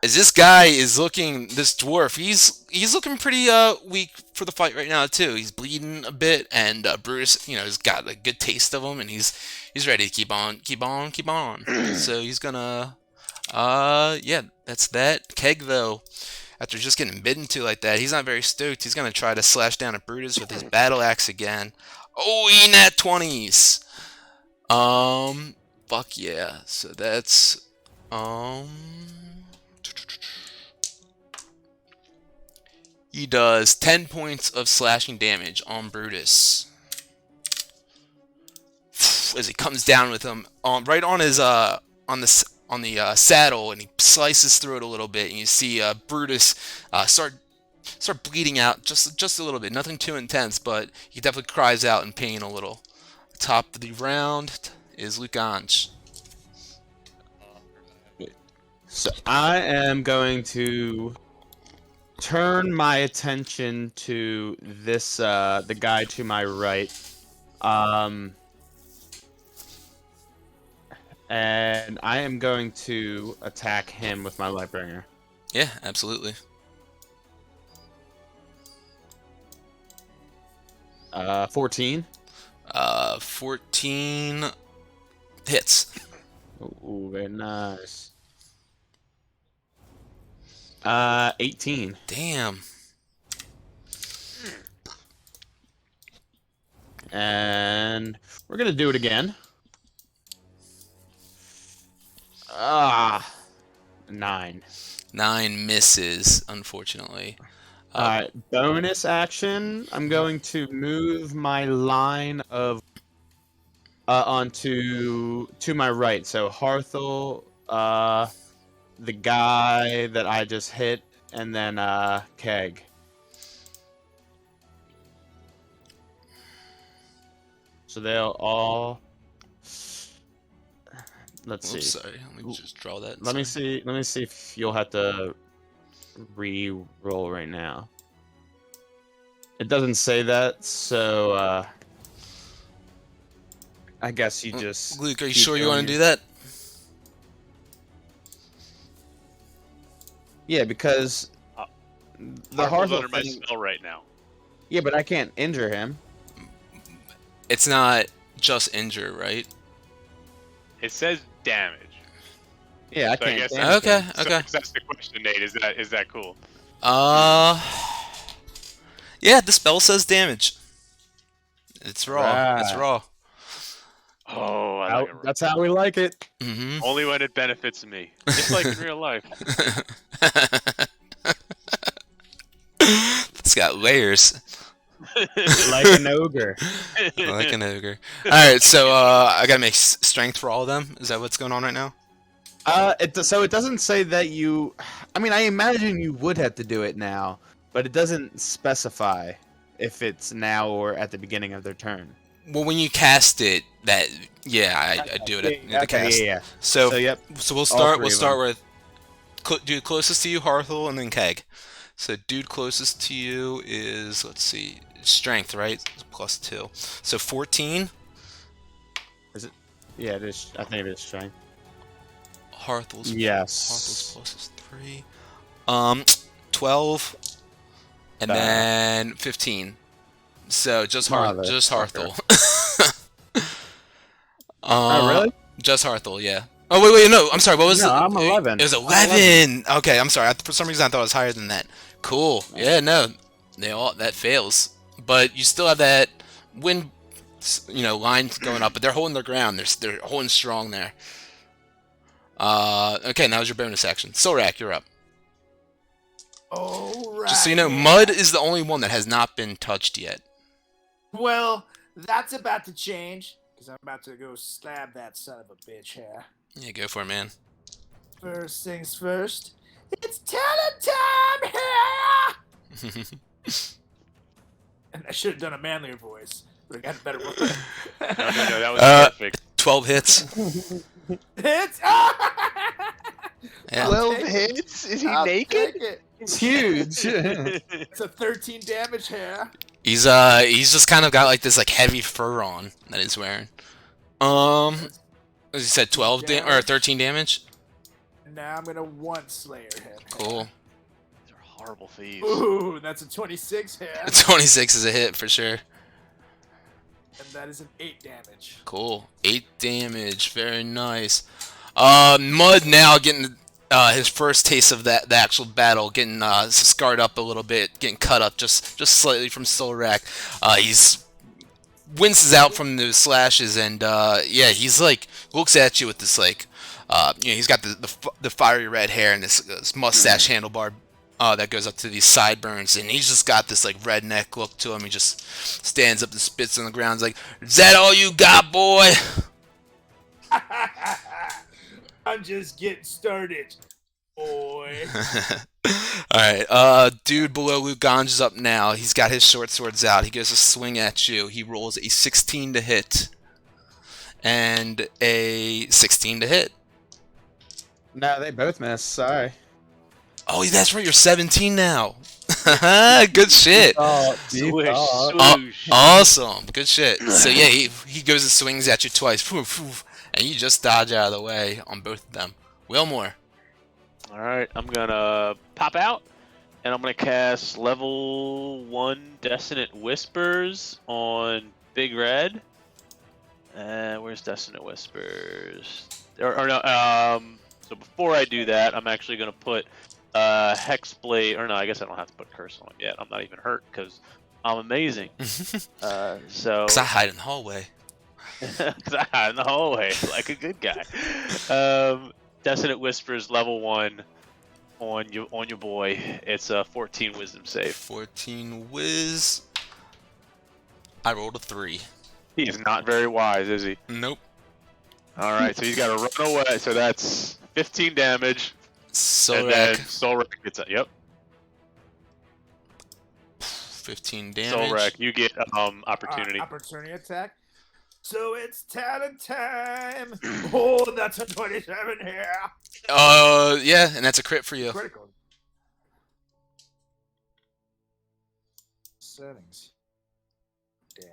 As this guy is looking, this dwarf, he's looking pretty weak for the fight right now too. He's bleeding a bit, and Brutus, has got a good taste of him, and he's ready to keep on. So he's gonna, yeah, that's that. Keg though, after just getting bitten to like that, he's not very stoked. He's gonna try to slash down at Brutus with his battle axe again. Oh, he nat 20s. Fuck yeah. So that's he does 10 points of slashing damage on Brutus as he comes down with him right on his on the saddle, and he slices through it a little bit, and you see Brutus start bleeding out just a little bit. Nothing too intense, but he definitely cries out in pain a little. Top of the round is Luganj. So I am going to turn my attention to this the guy to my right. And I am going to attack him with my Lightbringer. Yeah, absolutely. 14. 14 hits. Ooh, very nice. 18. Damn. And we're gonna do it again. 9. 9 misses, unfortunately. Alright, bonus action. I'm going to move my line of onto my right. So Harthul, the guy that I just hit, and then Keg. So let's Oops, see. sorry. Let me just draw that. Let me sorry. see. Let me see if you'll have to re-roll right now. It doesn't say that, so I guess you just. Luke, are you keep sure you doing want to your- do that? Yeah, because the Harple's Harville under my thing. spell right now. Yeah, but I can't injure him. It's not just injure, right? It says damage. Yeah, I So I can't. guess damage Okay, him. So okay. that's the question, Nate. Is that cool? Uh, yeah, the spell says damage. It's raw. It's Right. raw. Oh, I like it. That's how we like it. Mm-hmm. Only when it benefits me, just like in real life. It's got layers. Like an ogre. Like an ogre. Alright, so I gotta make strength for all of them? Is that what's going on right now? So it doesn't say that you. I mean, I imagine you would have to do it now, but it doesn't specify if it's now or at the beginning of their turn. Well, when you cast it, I do it at the cast. Yeah. So, yep. so we'll all start. three We'll of start with dude closest to you, Harthel, and then Keg. So, dude closest to you is, let's see, strength, right? +2. So 14. Yeah, it is. I think it is strength. Harthel's Yes. +3. 12, and Bad. then 15. So just Motherfucker. Harthel. Oh, really? Just Harthel, yeah. Oh wait, no. I'm sorry. What was No, it? I'm 11. It was I'm 11. Okay, I'm sorry. For some reason, I thought it was higher than that. Cool. Yeah, no, that fails. But you still have that wind, line going up. But they're holding their ground. They're holding strong there. Okay, now is your bonus action. Solrak, you're up. Alright. Just so you know, Mud is the only one that has not been touched yet. Well, that's about to change. Because I'm about to go stab that son of a bitch here. Yeah, go for it, man. First things first. It's talent time here! And I should have done a manlier voice. But I got a better one. No, that was perfect. 12 hits. It's... Yeah. 12 hits? Is he naked? Take it. It's huge. It's a 13 damage here. He's just kind of got like this like heavy fur on that he's wearing. As you said, 12 or 13 damage. And now I'm gonna one slayer him. Cool. These are horrible thieves. Ooh, that's a 26 here. 26 is a hit for sure. And that is an 8 damage. Cool. 8 damage. Very nice. Mud now getting his first taste of the actual battle, getting scarred up a little bit, getting cut up just slightly from Solrak. He's winces out from those slashes, and he's like looks at you with this like, he's got the fiery red hair and this mustache handlebar that goes up to these sideburns, and he's just got this like redneck look to him. He just stands up and spits on the ground. He's like, "Is that all you got, boy?" I'm just getting started, boy. Alright, dude below Luke Ganj is up now. He's got his short swords out. He goes to swing at you. He rolls a 16 to hit. And a 16 to hit. No, they both miss. Sorry. Oh, that's right, you're 17 now. Good shit. Swish, Aw- swoosh. Awesome. Good shit. So yeah, he goes and swings at you twice. And you just dodge out of the way on both of them. Wilmore. Alright, I'm gonna pop out, and I'm gonna cast level 1 Dissonant Whispers on Big Red. Where's Dissonant Whispers? So before I do that, I'm actually gonna put Hexblade, or no, I guess I don't have to put Curse on it yet. I'm not even hurt, because I'm amazing. Because So I hide in the hallway. because I hide in the hallway like a good guy. Dissonant Whispers level 1 on your boy. It's a 14 Wisdom save. 14 whiz. I rolled a 3. He's not very wise, is he? Nope. All right, so he's got to run away. So that's 15 damage, and then Solrak, Solrak gets it. Yep. 15 damage. Solrak, you get opportunity. Opportunity attack. So it's talent time. Oh, that's a 27 here. Yeah, and that's a crit for you. Critical. Settings. Damn.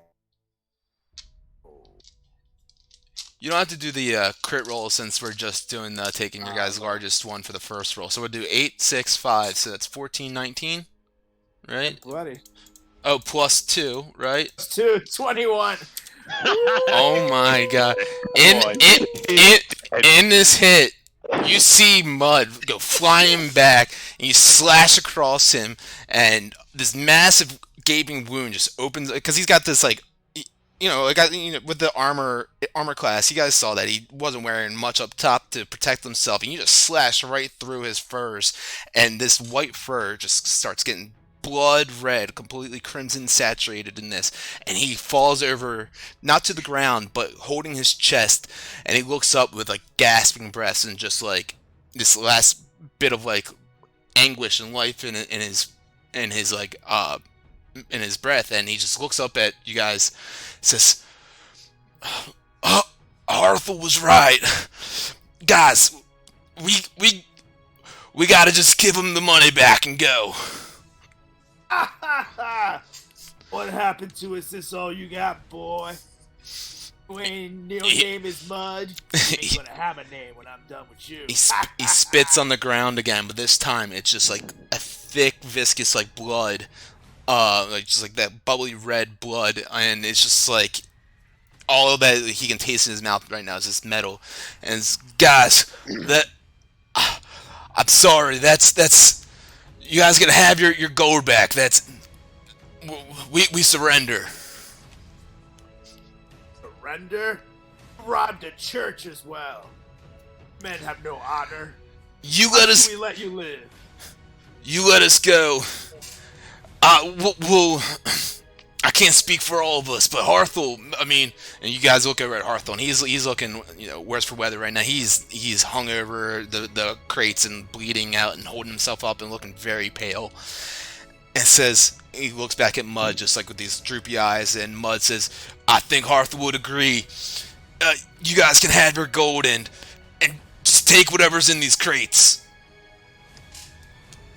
You don't have to do the crit roll since we're just doing taking your guys' largest one for the first roll. So we'll do 8, 6, 5. So that's 14, 19, right? Bloody. Oh, plus 2, right? 2, 21. Oh my god. Boy. In this hit, you see Mud go flying back, and you slash across him, and this massive gaping wound just opens, because he's got this, like, with the armor class, you guys saw that he wasn't wearing much up top to protect himself, and you just slash right through his furs, and this white fur just starts getting blood red, completely crimson saturated in this, and he falls over, not to the ground, but holding his chest, and he looks up with like gasping breaths and just like this last bit of like anguish and life in his like in his breath, and he just looks up at you guys, says, Arthur was right, guys, we gotta just give him the money back and go. What happened to us? This all you got, boy? When your name is Mud, you ain't gonna have a name when I'm done with you. He spits on the ground again, but this time it's just like a thick, viscous, like blood, like just like that bubbly red blood, and it's just like all that he can taste in his mouth right now is this metal. And it's, guys, that I'm sorry, that's you guys gonna have your gold back. That's we surrender. Surrender? Robbed a church as well. Men have no honor. You let us. We let you live. You let us go. We'll I can't speak for all of us, but Harthel, I mean, and you guys look over at Harthel, and he's looking, worse for weather right now. He's hung over the crates and bleeding out and holding himself up and looking very pale. And says, he looks back at Mud just like with these droopy eyes, and Mud says, I think Harthel would agree. You guys can have your gold and just take whatever's in these crates.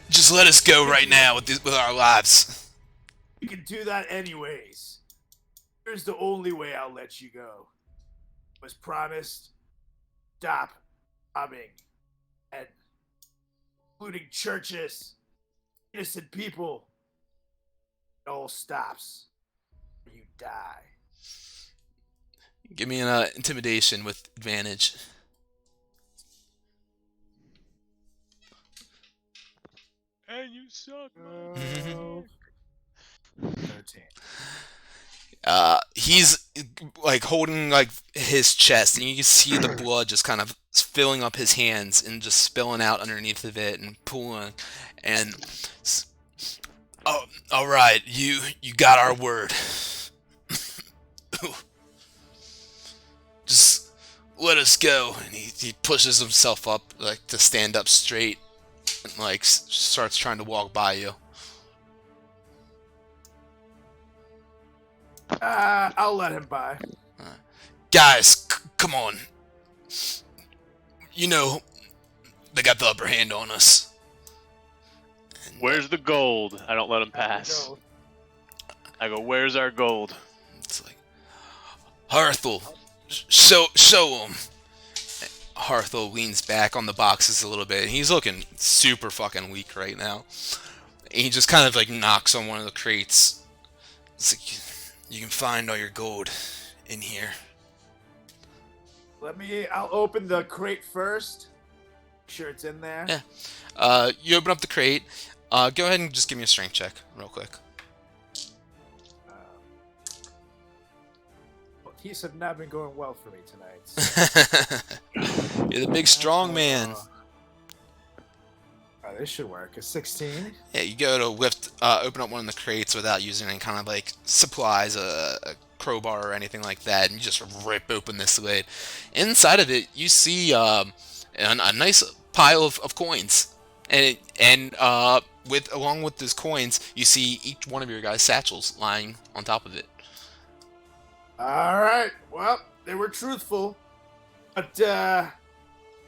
Just let us go right now with our lives. You can do that anyways. Here's the only way I'll let you go. Was promised. Stop robbing and including churches, innocent people. It all stops. You die. Give me an intimidation with advantage. And you suck, man. 13. He's like holding like his chest, and you can see the blood just kind of filling up his hands and just spilling out underneath of it and pulling. And all right, you got our word. Just let us go. And he pushes himself up like to stand up straight, and like starts trying to walk by you. I'll let him by. Guys, come on. They got the upper hand on us. And, where's the gold? I don't let him pass. I go, where's our gold? It's like, Harthel, show him. Harthel leans back on the boxes a little bit. And he's looking super fucking weak right now. And he just kind of like knocks on one of the crates. It's like, you can find all your gold in here. I'll open the crate first. Sure it's in there. Yeah. You open up the crate. Go ahead and just give me a strength check real quick. These have not been going well for me tonight. You're the big strong man. This should work. A 16. Yeah, you go to open up one of the crates without using any kind of like supplies, a crowbar or anything like that, and you just rip open this lid. Inside of it, you see a nice pile of coins, and along with those coins, you see each one of your guys' satchels lying on top of it. All right. Well, they were truthful, but I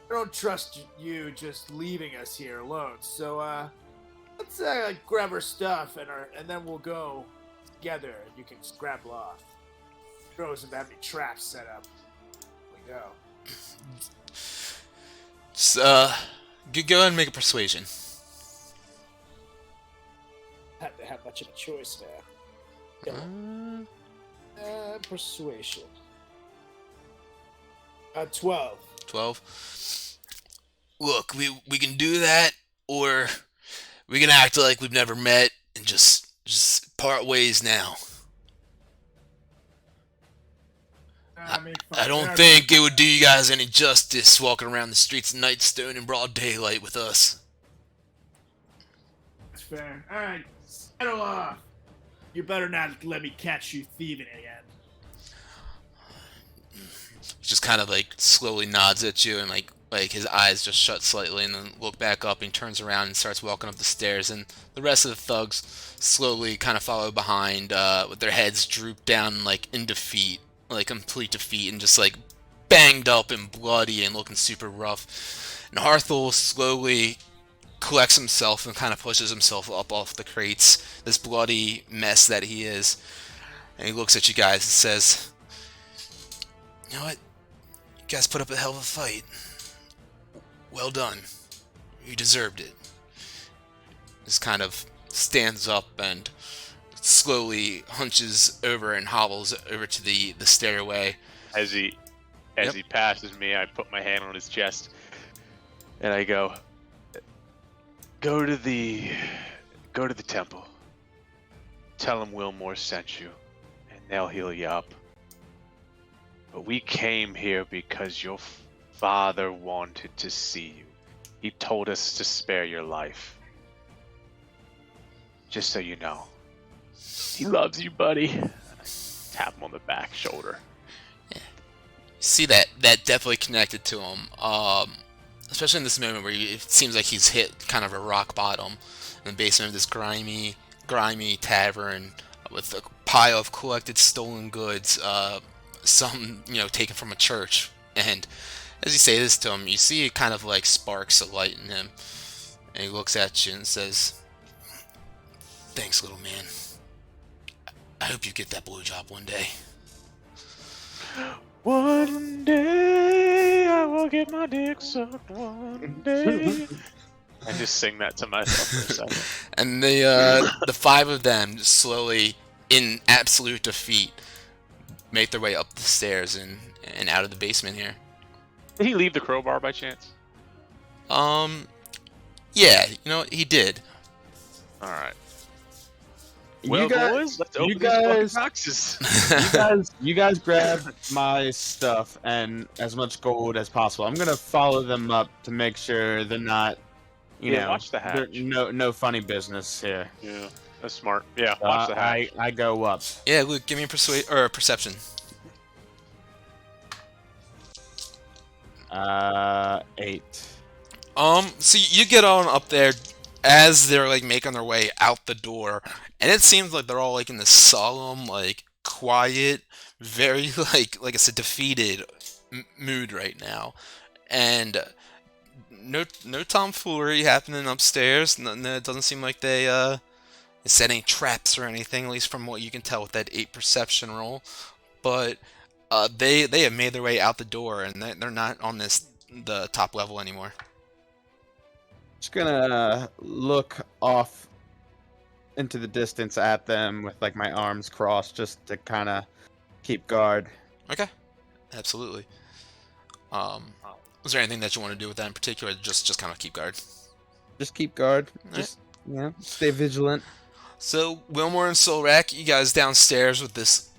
don't trust you just leaving us here alone. So let's grab our stuff and then we'll go together. And you can scramble off. Throw some have any traps set up. We go. Just, go ahead and make a persuasion. Have to have much of a choice there. Persuasion. 12. 12. Look, we can do that, or we can act like we've never met and just part ways now. I don't think it would do you guys any justice walking around the streets of Nightstone in broad daylight with us. That's fair. All right, settle off. You better not let me catch you thieving again. Just kind of like slowly nods at you, and like his eyes just shut slightly, and then look back up, and he turns around and starts walking up the stairs, and the rest of the thugs slowly kind of follow behind, with their heads drooped down like in defeat, like complete defeat, and just like banged up and bloody and looking super rough. And Harthel slowly collects himself and kind of pushes himself up off the crates, this bloody mess that he is, and he looks at you guys and says, "You know what? You guys put up a hell of a fight. Well done. You deserved it." Just kind of stands up and slowly hunches over and hobbles over to the stairway. As he passes me, I put my hand on his chest and I go to the temple. Tell him Wilmore sent you, and they'll heal you up. But we came here because your father wanted to see you. He told us to spare your life. Just so you know. He loves you, buddy. And I tap him on the back shoulder. See that definitely connected to him, especially in this moment where it seems like he's hit kind of a rock bottom in the basement of this grimy tavern with a pile of collected stolen goods, some taken from a church. And as you say this to him, you see kind of like sparks of light in him, and he looks at you and says, "Thanks, little man. I hope you get that blowjob one day." One day I will get my dick sucked. One day. I just sing that to myself for a second. And the five of them just slowly, in absolute defeat, make their way up the stairs and out of the basement here. Did he leave the crowbar by chance? Yeah, he did. All right. You boys, let's open these fucking boxes. you guys grab my stuff and as much gold as possible. I'm gonna follow them up to make sure they're not, watch the hatch. No funny business here. Yeah, that's smart. Yeah, watch the hatch. I go up. Yeah, Luke, give me a perception. 8. So you get on up there as they're like making their way out the door, and it seems like they're all like in this solemn, like quiet, very like I said, defeated mood right now, and no tomfoolery happening upstairs. It doesn't seem like they set any traps or anything, at least from what you can tell with that 8 perception roll. But they have made their way out the door, and they're not on the top level anymore. Just gonna look off into the distance at them with like my arms crossed, just to kind of keep guard. Okay, absolutely. Was there anything that you want to do with that in particular? Just kind of keep guard. Just keep guard. All Just stay vigilant. So Wilmore and Solrak, you guys downstairs with this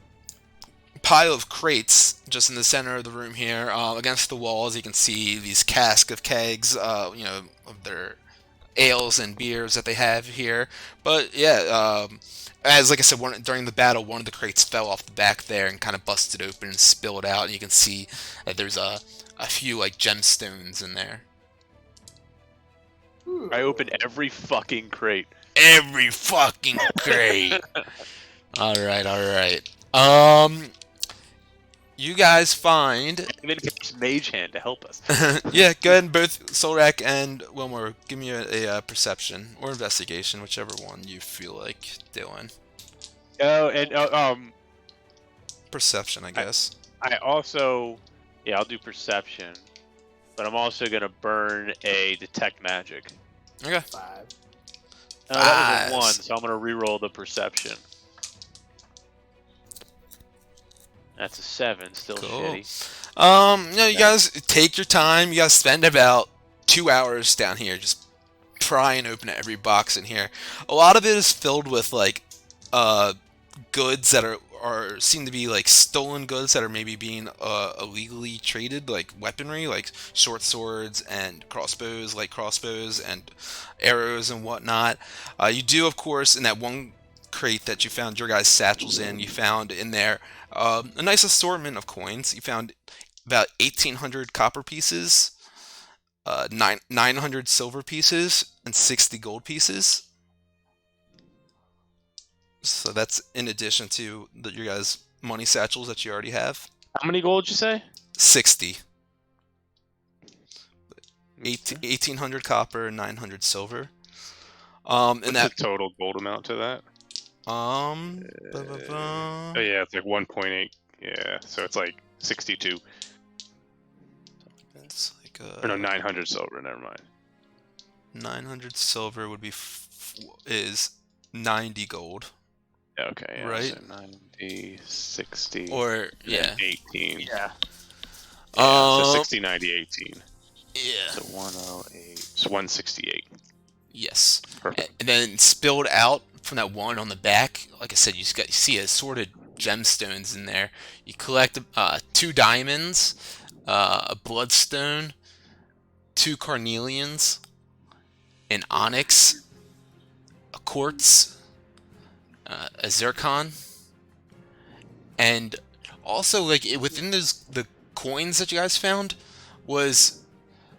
pile of crates just in the center of the room here. Against the walls, you can see these casks of kegs, of their ales and beers that they have here. But yeah, as like I said, during the battle, one of the crates fell off the back there and kind of busted open and spilled out. And you can see that there's a few like gemstones in there. I opened every fucking crate. Every fucking crate. All right. you guys find. And then get Mage Hand to help us. Yeah, go ahead and both Solrak and Wilmore, give me a perception or investigation, whichever one you feel like doing. Oh, and Perception, I guess. I also, yeah, I'll do perception, but I'm also gonna burn a detect magic. Okay. 5. That was a 1, Fives. so I'm gonna reroll the perception. That's a 7, still Cool. shitty. You know, you guys take your time. You guys spend about 2 hours down here just pry and open every box in here. A lot of it is filled with like goods that are seem to be like stolen goods that are maybe being illegally traded, like weaponry, like short swords and crossbows, light crossbows and arrows and whatnot. You do, of course, in that one crate that you found your guys' satchels in, you found in there a nice assortment of coins. You found about 1,800 copper pieces, 900 silver pieces, and 60 gold pieces. So that's in addition to your guys' money satchels that you already have. How many gold did you say? 60. 1,800 copper, 900 silver. And What's that the total gold amount to that? blah, blah, blah. Oh yeah, it's like 1.8. Yeah, so it's like 62. It's like Or no, 900 silver. Never mind. 900 silver would be is 90 gold, Okay, yeah, right? So 90, 60, Or and yeah, 18. Yeah. So 60, 90, 18. yeah, So 108. So 168. yes. Perfect. And then spilled out from that one on the back, like I said, you see assorted gemstones in there. You collect 2 diamonds, a bloodstone, 2 carnelians, an onyx, a quartz, a zircon, and also like within the coins that you guys found was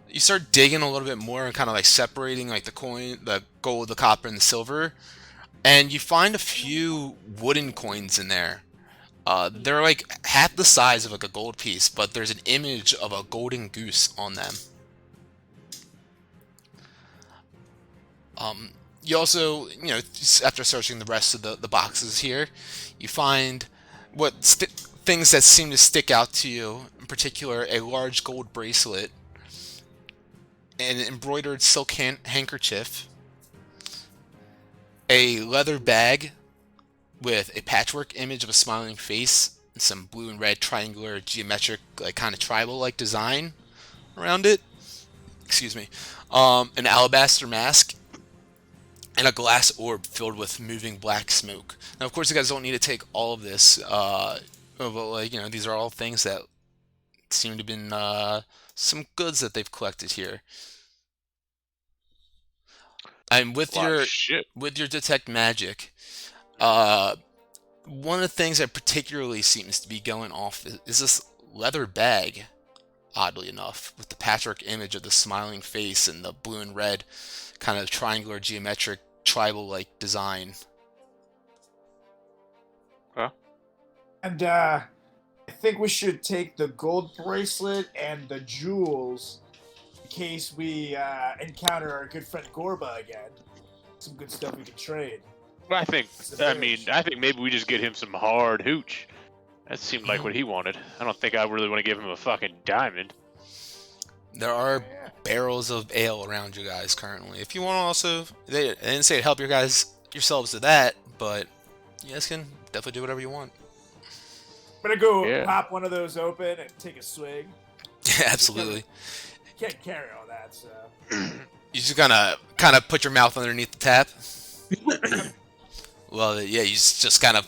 you start digging a little bit more and kind of like separating like the gold, the copper, and the silver, and you find a few wooden coins in there. They're like half the size of like a gold piece, but there's an image of a golden goose on them. You also, you know, after searching the rest of the boxes here, you find things that seem to stick out to you. In particular, a large gold bracelet, an embroidered silk handkerchief, a leather bag with a patchwork image of a smiling face and some blue and red triangular geometric, like kind of tribal-like design around it. Excuse me. An alabaster mask, and a glass orb filled with moving black smoke. Now, of course, you guys don't need to take all of this, but like, you know, these are all things that seem to have been some goods that they've collected here. And with your detect magic, one of the things that particularly seems to be going off is this leather bag. Oddly enough, with the patchwork image of the smiling face and the blue and red kind of triangular geometric tribal-like design. And I think we should take the gold bracelet and the jewels in case we encounter our good friend Gorba again. Some good stuff we can trade. Well, I think maybe we just get him some hard hooch. That seemed like what he wanted. I don't think I really want to give him a fucking diamond. There are barrels of ale around you guys currently. If you want to also, they didn't say to help yourselves to that, but you guys can definitely do whatever you want. I'm gonna go pop one of those open and take a swig. Yeah, absolutely. Can't carry all that, so. You just kind of put your mouth underneath the tap. Well, yeah, you just kind of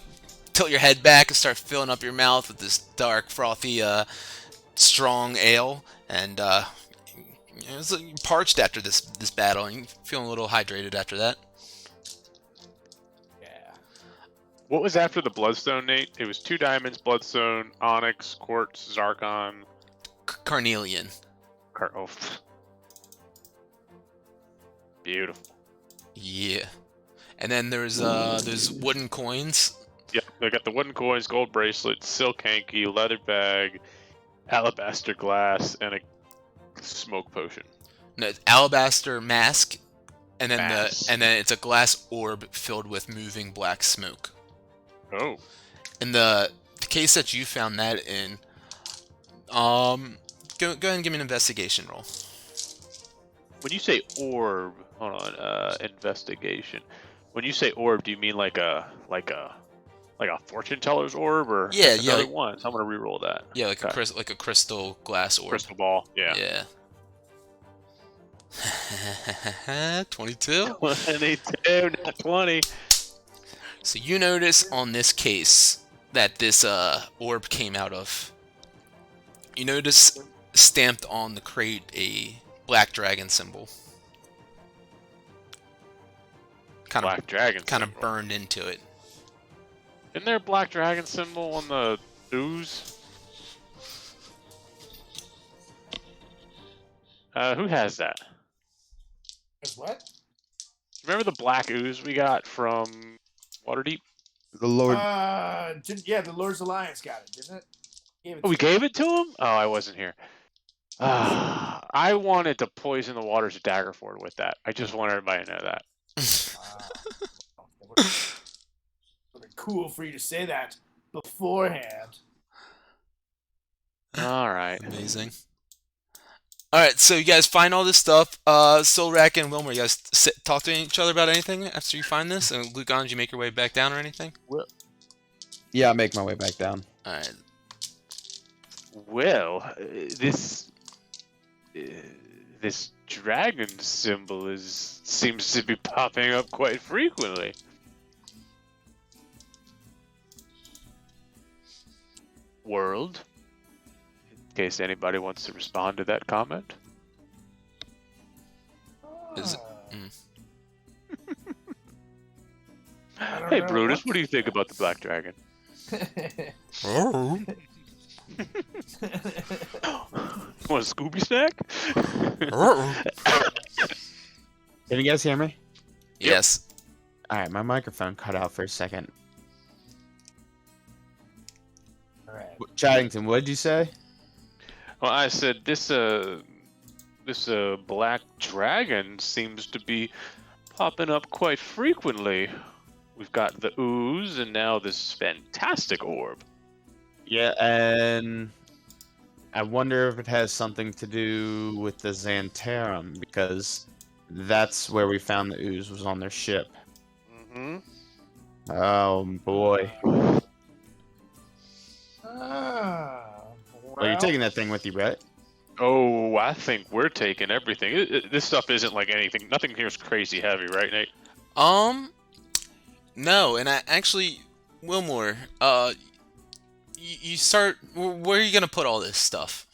tilt your head back and start filling up your mouth with this dark, frothy, strong ale, and it's like parched after this battle, and you're feeling a little hydrated after that. Yeah. What was after the bloodstone, Nate? It was 2 diamonds, bloodstone, onyx, quartz, zircon, Carnelian. oh. Beautiful. Yeah. And then there's wooden coins. Yeah, I got the wooden coins, gold bracelet, silk hanky, leather bag, alabaster glass, and a smoke potion. No, it's alabaster mask, and then Mask. it's a glass orb filled with moving black smoke. Oh. In the case that you found that in, go ahead and give me an investigation roll. When you say orb, hold on, investigation. When you say orb, do you mean like a fortune teller's orb, or Yeah, like yeah, another like- one? So I'm gonna re-roll that. Yeah, like Okay. a crystal glass orb. Crystal ball. Yeah. Yeah. 22. 22, not 20. So you notice on this case that this orb came out of. You notice stamped on the crate a black dragon symbol. Kind Black dragon. of symbol. burned into it. Isn't there a black dragon symbol on the ooze? Who has that? What? Remember the black ooze we got from Waterdeep? The Lord. Yeah, the Lord's Alliance got it, didn't it? Gave it Oh, we to gave it to him? Oh, I wasn't here. I wanted to poison the waters of Daggerford with that. I just want everybody to know that. Would be cool for you to say that beforehand. All right. Amazing. Alright, so you guys find all this stuff. Solrak and Wilmer, you guys talk to each other about anything after you find this? And Glugon, did you make your way back down or anything? Yeah, I'll make my way back down. Alright. Well, this dragon symbol seems to be popping up quite frequently. World, in case anybody wants to respond to that comment. Is- I don't Hey, know. Brutus, what do you think about the black dragon? Want a Scooby snack? Can you guys hear me? Yes. Alright, my microphone cut out for a second. Alright. Chaddington, what did you say? Well, I said this black dragon seems to be popping up quite frequently. We've got the ooze and now this fantastic orb. Yeah, and I wonder if it has something to do with the Xantarum, because that's where we found the ooze, was on their ship. Mm-hmm. Oh boy. Well, you're taking that thing with you, right? Oh, I think we're taking everything. This stuff isn't like anything. Nothing here is crazy heavy, right, Nate? No, and I actually, Wilmore, you start, where are you gonna put all this stuff?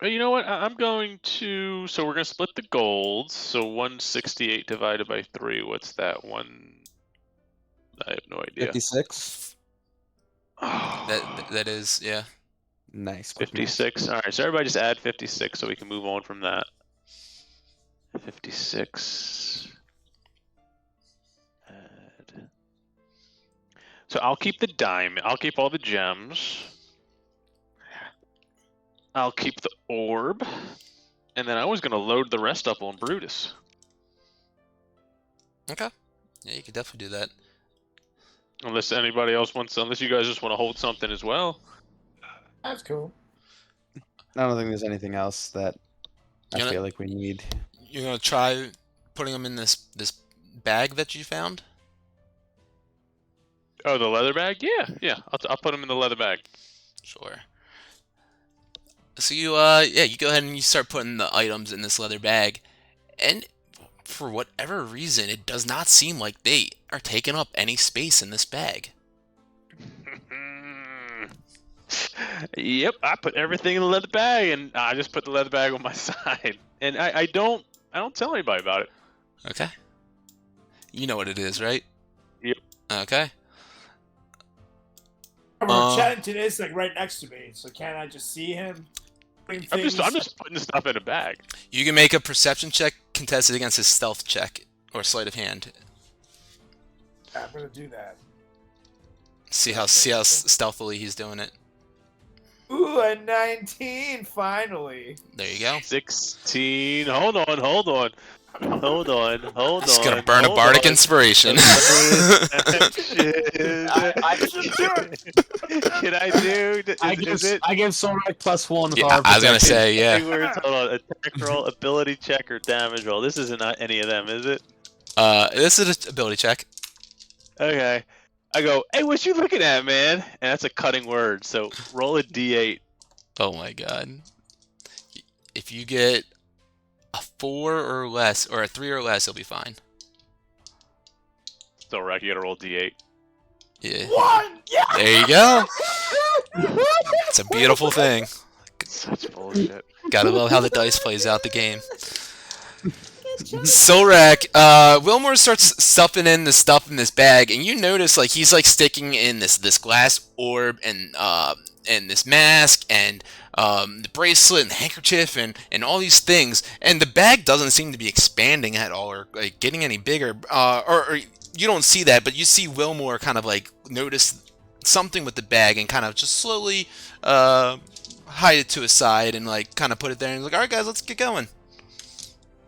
You know what? I'm going to. So we're gonna split the golds. So 168 divided by 3. What's that? I have no idea. 56? That is, yeah. Nice. quick math. 56. All right. So everybody just add 56 so we can move on from that. 56. Add. So I'll keep the diamond. I'll keep all the gems. I'll keep the orb. And then I was going to load the rest up on Brutus. Okay. Yeah, you could definitely do that. Unless anybody else wants, unless you guys just want to hold something as well. That's cool. I don't think there's anything else that I You know- feel like we need. You're gonna try putting them in this bag that you found? Oh, the leather bag? Yeah. I'll put them in the leather bag. Sure. So you you go ahead and you start putting the items in this leather bag, and for whatever reason, it does not seem like they are taking up any space in this bag. Yep, I put everything in the leather bag, and I just put the leather bag on my side, and I don't tell anybody about it. Okay. You know what it is, right? Yep. Okay. Chaddington is like right next to me, so can't I just see him? I'm just putting the stuff in a bag. You can make a perception check contested against his stealth check or sleight of hand. I'm gonna do that. See how stealthily he's doing it. Ooh, a 19, finally. There you go. 16. Hold on, hold on. Hold on, hold He's on. gonna burn a hold bardic on. inspiration. Can I do? I give Solrak +1 with Yeah, our I was gonna protection. say, yeah. Hey, words, hold on. Attack roll, ability check, or damage roll. This isn't any of them, is it? This is an ability check. Okay. I go, hey, what you looking at, man? And that's a cutting word, so roll a d8. Oh my god. If you get a 4 or less, or a 3 or less, you'll be fine. So, Rack, you gotta roll d8. Yeah. 1! Yeah! There you go. It's a beautiful thing. Such bullshit. Gotta love how the dice plays out the game. Solrak, Wilmore starts stuffing in the stuff in this bag, and you notice like he's like sticking in this glass orb and this mask and the bracelet and the handkerchief and all these things, and the bag doesn't seem to be expanding at all or like getting any bigger. Or you don't see that, but you see Wilmore kind of like notice something with the bag and kind of just slowly hide it to his side and like kind of put it there and he's like, all right guys, let's get going.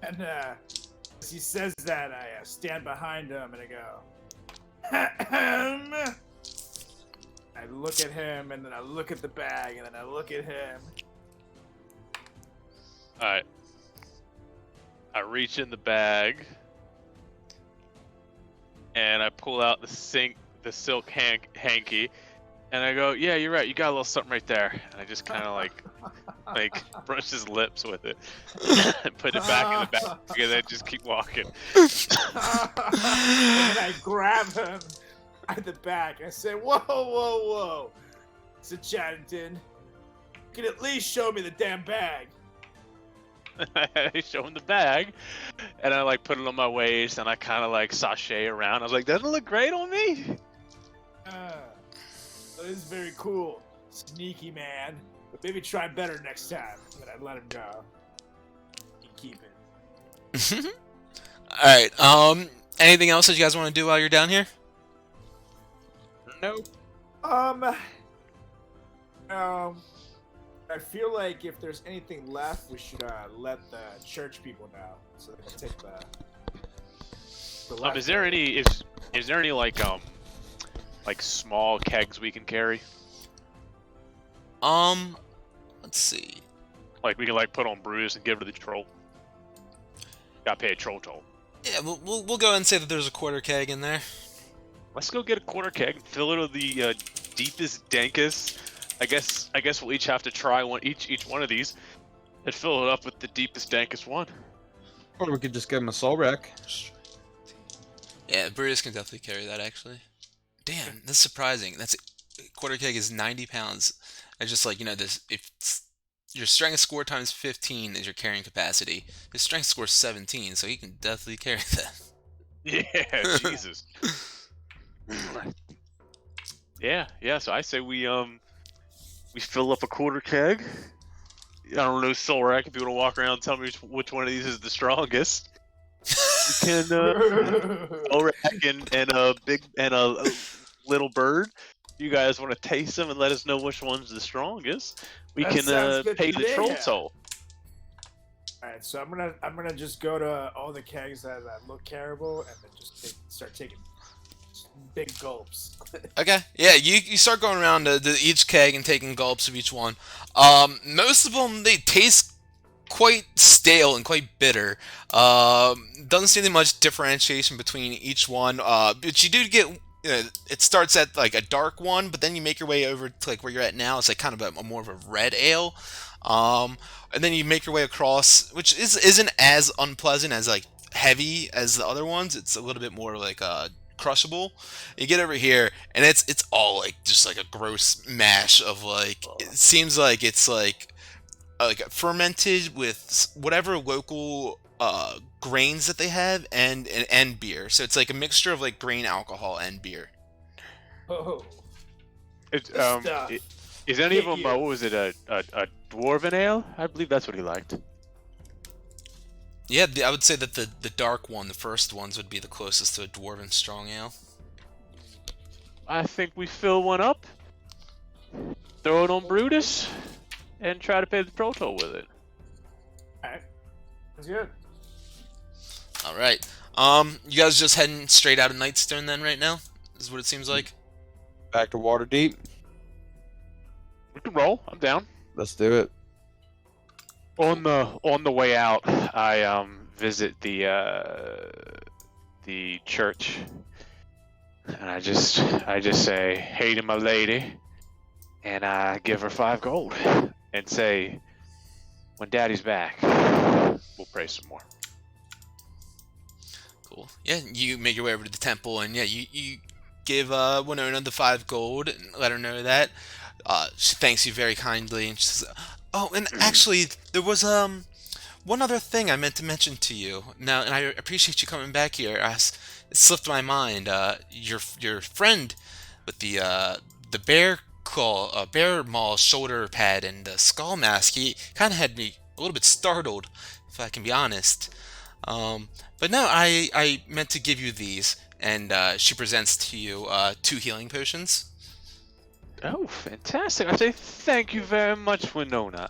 And as he says that, I stand behind him and I go, I look at him and then I look at the bag and then I look at him. Alright. I reach in the bag and I pull out the silk hanky, and I go, yeah, you're right, you got a little something right there. And I just kind of like brush his lips with it and put it back in the bag, and then just keep walking. And I grab him at the back and I say, whoa, whoa, whoa. So Chaddington, you can at least show me the damn bag. I show him the bag, and I like put it on my waist, and I kind of like sashay around. I was like, doesn't it look great on me? That is very cool. Sneaky man. But maybe try better next time. But I let him go. You keep it. Alright, anything else that you guys want to do while you're down here? Nope. I feel like if there's anything left, we should let the church people know, so they can take the left. Is there any like small kegs we can carry? Let's see. Like we can like put on brews and give it to the troll. Gotta pay a troll toll. Yeah, we'll go ahead and say that there's a quarter keg in there. Let's go get a quarter keg and fill it with the deepest, dankest. I guess we'll each have to try each one of these and fill it up with the deepest, dankest one. Or we could just give him a soul wreck. Yeah, Brutus can definitely carry that actually. Damn, that's surprising. Quarter keg is 90 pounds. I just like, this, if your strength score times 15 is your carrying capacity. His strength score is 17, so he can definitely carry that. Yeah, Jesus. Yeah. So I say we fill up a quarter keg. I don't know, Solrak, if you want to walk around and tell me which one of these is the strongest. We can Solrak and a little bird. You guys want to taste them and let us know which one's the strongest? We That can sounds good pay to the me. troll toll. All right, so I'm gonna just go to all the kegs that look carryable and then just start taking big gulps. Okay, yeah, you start going around to each keg and taking gulps of each one. Most of them, they taste quite stale and quite bitter. Doesn't seem to be much differentiation between each one, but you do get, it starts at like a dark one, but then you make your way over to like where you're at now. It's like kind of a more of a red ale. And then you make your way across, which isn't as unpleasant as like heavy as the other ones. It's a little bit more like crushable. You get over here, and it's all like just like a gross mash of like, it seems like it's like fermented with whatever local grains that they have and beer. So it's like a mixture of like grain, alcohol, and beer. Oh, It's, Good stuff. is any of Get them, you. what was it, a dwarven ale? I believe that's what he liked. Yeah, I would say that the dark one, the first ones, would be the closest to a dwarven strong ale. I think we fill one up, throw it on Brutus, and try to pay the proto with it. Alright. That's good. All right. You guys just heading straight out of Nightstone then right now? Is what it seems like. Back to Waterdeep. We can roll. I'm down. Let's do it. On the way out, I visit the church, and I just say, "Hey to my lady," and I give her 5 gold, and say, "When Daddy's back, we'll pray some more." Cool. Yeah, you make your way over to the temple, and yeah, you give Winona the 5 gold and let her know that. She thanks you very kindly, and she says, "Oh, and actually, there was one other thing I meant to mention to you. Now, and I appreciate you coming back here. It slipped my mind. Your friend with the bear claw, bear maw shoulder pad and the skull mask. He kind of had me a little bit startled, if I can be honest. But no, I meant to give you these." And she presents to you 2 healing potions. Oh, fantastic! I say thank you very much, Winona.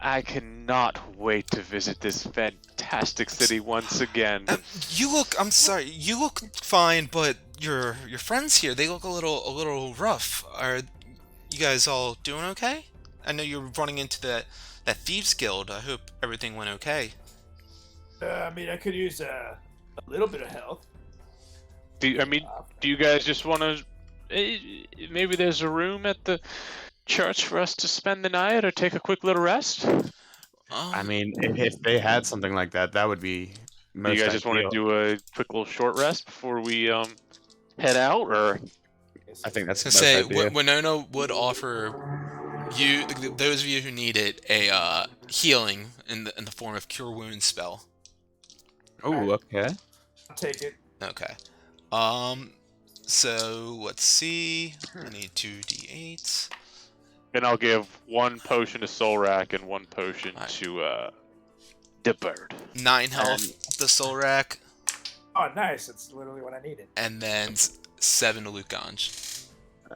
I cannot wait to visit this fantastic city once again. I'm sorry, you look fine, but your friends here, they look a little rough. Are you guys all doing okay? I know you're running into that thieves guild. I hope everything went okay. I mean, I could use a little bit of help. Do you guys just want to? Maybe there's a room at the church for us to spend the night, or take a quick little rest. I mean, if they had something like that, that would be. Do you guys just want to do a quick little short rest before we head out, or? I think that's. I was gonna say Winona would offer you, those of you who need it, a healing in the form of cure wounds spell. Oh, okay. I'll take it. Okay. So let's see. I need 2d8s. And I'll give 1 potion to Soul Rack and 1 potion to the bird. 9 health the soul rack, Oh, nice. That's literally what I needed. and then 7 to Lucange.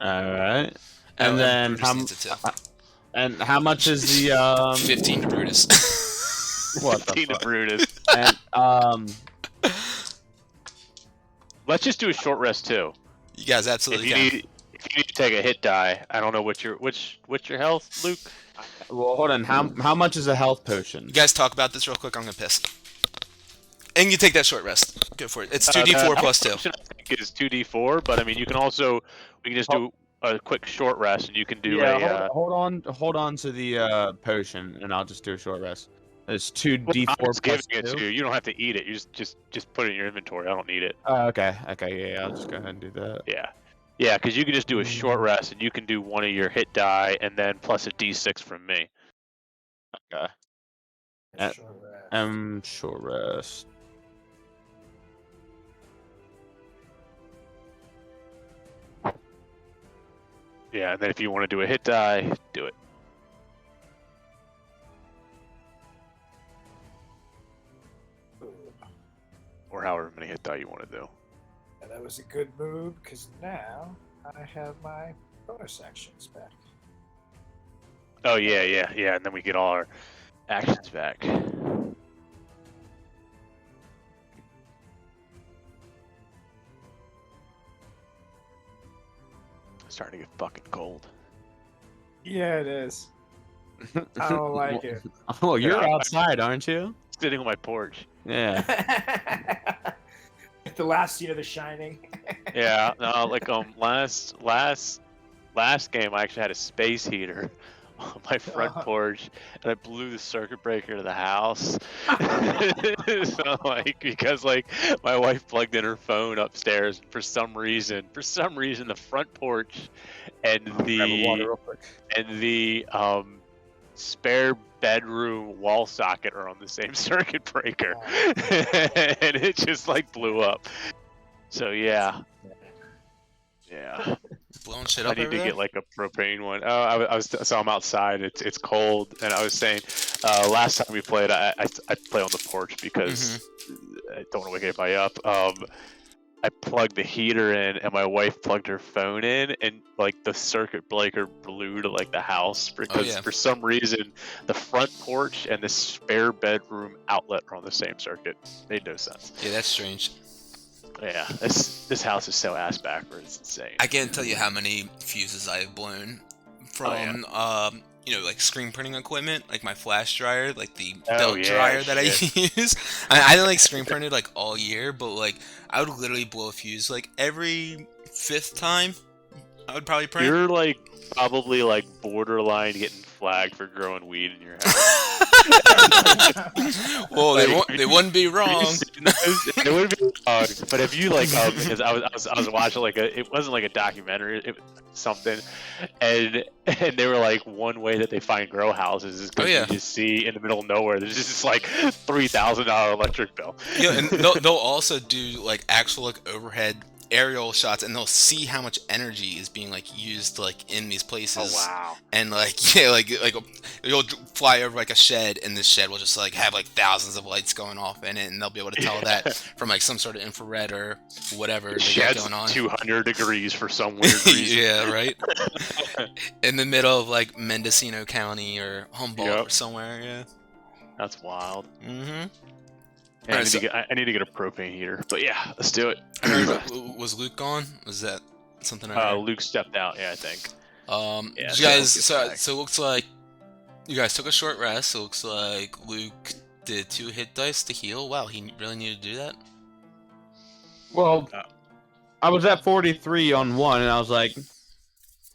All right. And then Brutus needs it too. and how much is the 15 to Brutus. What the 15 to fuck? Brutus. And Let's just do a short rest too. You guys absolutely If can. you need to take a hit die, I don't know what's your health, Luke. well, hold on. How much is a health potion? You guys talk about this real quick. I'm gonna piss. And you take that short rest. Go for it. It's 2d4 plus 2. I think is 2d4, but I mean we can just do a quick short rest, and you can do hold on to the potion, and I'll just do a short rest. It's 2d4 I'm plus just giving it 2. to you. You don't have to eat it. You just put it in your inventory. I don't need it. Oh, okay. Yeah, I'll just go ahead and do that. Yeah, because you can just do a short rest, and you can do one of your hit die, and then plus a d6 from me. Okay. Short rest. Yeah, and then if you want to do a hit die, do it. Or however many hit die you want to do. Yeah, that was a good move, because now I have my bonus actions back. Oh yeah, and then we get all our actions back. Starting to get fucking cold. Yeah, it is. I don't like it. Oh, you're Yeah. outside, aren't you? Sitting on my porch. Yeah. The last scene of The Shining. Yeah, no, like last game I actually had a space heater on my front porch, and I blew the circuit breaker to the house. So because my wife plugged in her phone upstairs for some reason the front porch and the spare bedroom wall socket are on the same circuit breaker. And it just blew up. So yeah. Blowing shit I up need over to there? get a propane one. Oh, so I'm outside. It's cold, and I was saying last time we played, I play on the porch because I don't want to wake anybody up. I plugged the heater in, and my wife plugged her phone in, and like the circuit breaker blew to like the house because yeah. for some reason the front porch and the spare bedroom outlet are on the same circuit. Made no sense. Yeah, that's strange. Yeah, this house is so ass backwards. It's insane. I can't tell you how many fuses I have blown from, like screen printing equipment, like my flash dryer, like the belt dryer that I use. I didn't like screen printed like all year, but like I would literally blow a fuse like every 5th time. I would probably print. You're like probably like borderline getting flagged for growing weed in your house. Well, they wouldn't be wrong. It would be wrong, but if you like, because I was watching like it wasn't like a documentary, it was something, and they were like one way that they find grow houses is because you just see in the middle of nowhere there's just this like $3,000 electric bill. Yeah, and they'll also do like actual like overhead aerial shots, and they'll see how much energy is being like used like in these places. Oh wow! And like like you'll fly over like a shed, and this shed will just like have like thousands of lights going off in it, and they'll be able to tell that from like some sort of infrared or whatever they got going on. 200 degrees for some weird reason. Yeah, right. In the middle of like Mendocino County or Humboldt or somewhere. Yeah, that's wild. Mm-hmm. I need to get a propane heater, but yeah, let's do it. Was Luke gone? Was that something? Luke stepped out. Yeah, I think. You guys. So it looks like you guys took a short rest. It looks like Luke did 2 hit dice to heal. Wow, he really needed to do that. Well, I was at 43 on 1, and I was like,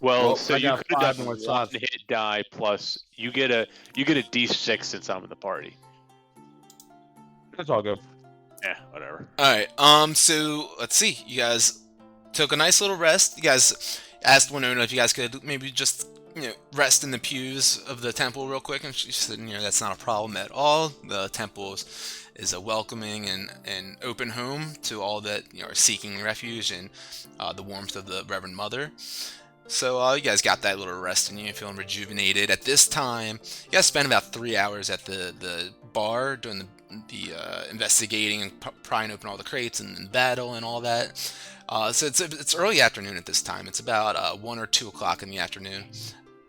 well so you could have done more 1 hit die plus you get a D6 since I'm in the party. It's all good. Yeah, whatever. Alright, so let's see. You guys took a nice little rest. You guys asked Winona if you guys could maybe just, rest in the pews of the temple real quick, and she said, that's not a problem at all. The temple is a welcoming and open home to all that are seeking refuge and the warmth of the Reverend Mother. So you guys got that little rest in you, feeling rejuvenated. At this time, you guys spent about 3 hours at the bar doing the investigating and prying open all the crates and battle and all that. So it's early afternoon at this time. It's about 1 or 2 o'clock in the afternoon,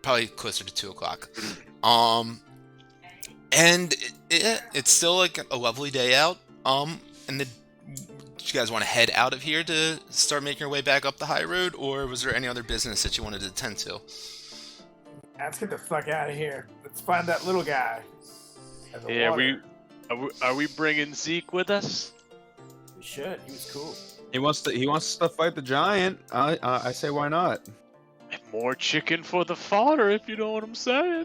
probably closer to 2 o'clock. And it's still like a lovely day out. And do you guys want to head out of here to start making your way back up the high road, or was there any other business that you wanted to attend to? Let's get the fuck out of here. Let's find that little guy. Yeah, Are we bringing Zeke with us? We should. He was cool. He wants to fight the giant. I say why not? More chicken for the fodder, if you know what I'm saying.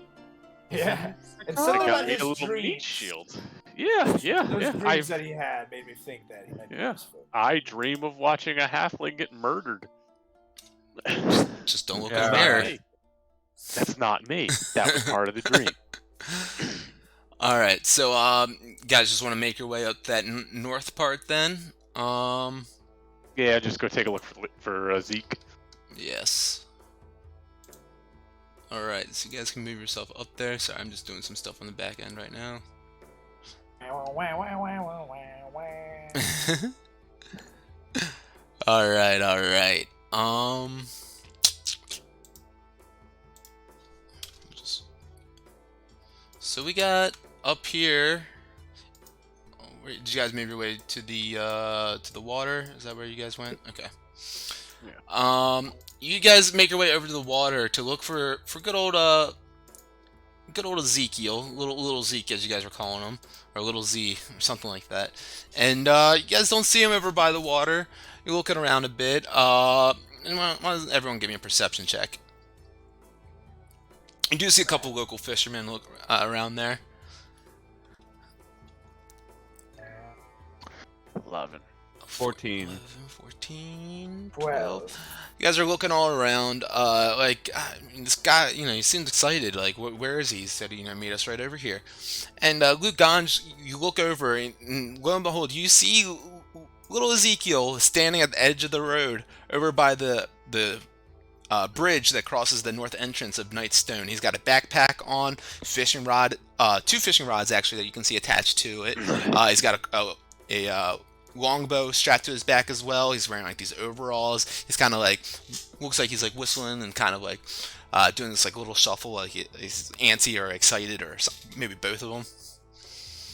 Yeah. And I something got about me his a little meat dreams. shield. Yeah. Those dreams that he had made me think that he might be useful. I dream of watching a halfling get murdered. Just don't look in the mirror. That's not me. That was part of the dream. Alright, so guys just want to make your way up that north part then? Yeah, just go take a look for Zeke. Yes. Alright, so you guys can move yourself up there. Sorry, I'm just doing some stuff on the back end right now. Alright. So we got up here. Did you guys make your way to the water? Is that where you guys went? Okay. Yeah. You guys make your way over to the water to look for good old Ezekiel, little Zeke as you guys were calling him, or little Z or something like that. And you guys don't see him over by the water. You're looking around a bit. Why doesn't everyone give me a perception check? You do see a couple local fishermen look around there. 11. 14. 11, 14, 12. You guys are looking all around. This guy, he seems excited. Like, where is he? He said, meet us right over here. And Luke Ganj, you look over, and lo and behold, you see little Ezekiel standing at the edge of the road over by the bridge that crosses the north entrance of Nightstone. He's got a backpack on, fishing rod, 2 fishing rods actually that you can see attached to it. He's got a longbow strapped to his back as well. He's wearing like these overalls. He's kind of like looks like he's like whistling and kind of like doing this like little shuffle, like he's antsy or excited or maybe both of them.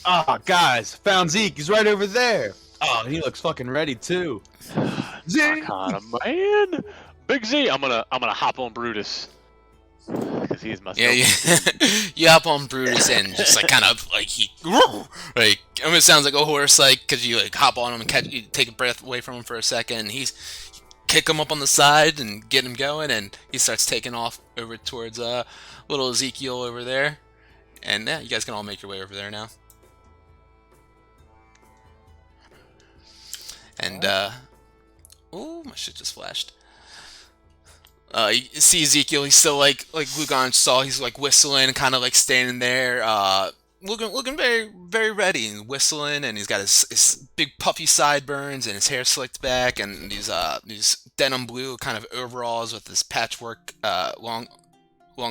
Ah, guys, found Zeke. He's right over there. Oh, he looks fucking ready too. Zeke! Kind of man. Big Z, I'm gonna hop on Brutus. Because he's my Yeah, you hop on Brutus and just like kind of like like I mean, it sounds like a horse, like because you like hop on him and you take a breath away from him for a second. And he's kick him up on the side and get him going, and he starts taking off over towards little Ezekiel over there. And yeah, you guys can all make your way over there now. And oh, my shit just flashed. You see Ezekiel, he's still like Lugon saw, he's like whistling and kind of like standing there, looking very, very ready and whistling, and he's got his big puffy sideburns and his hair slicked back and these denim blue kind of overalls with this patchwork long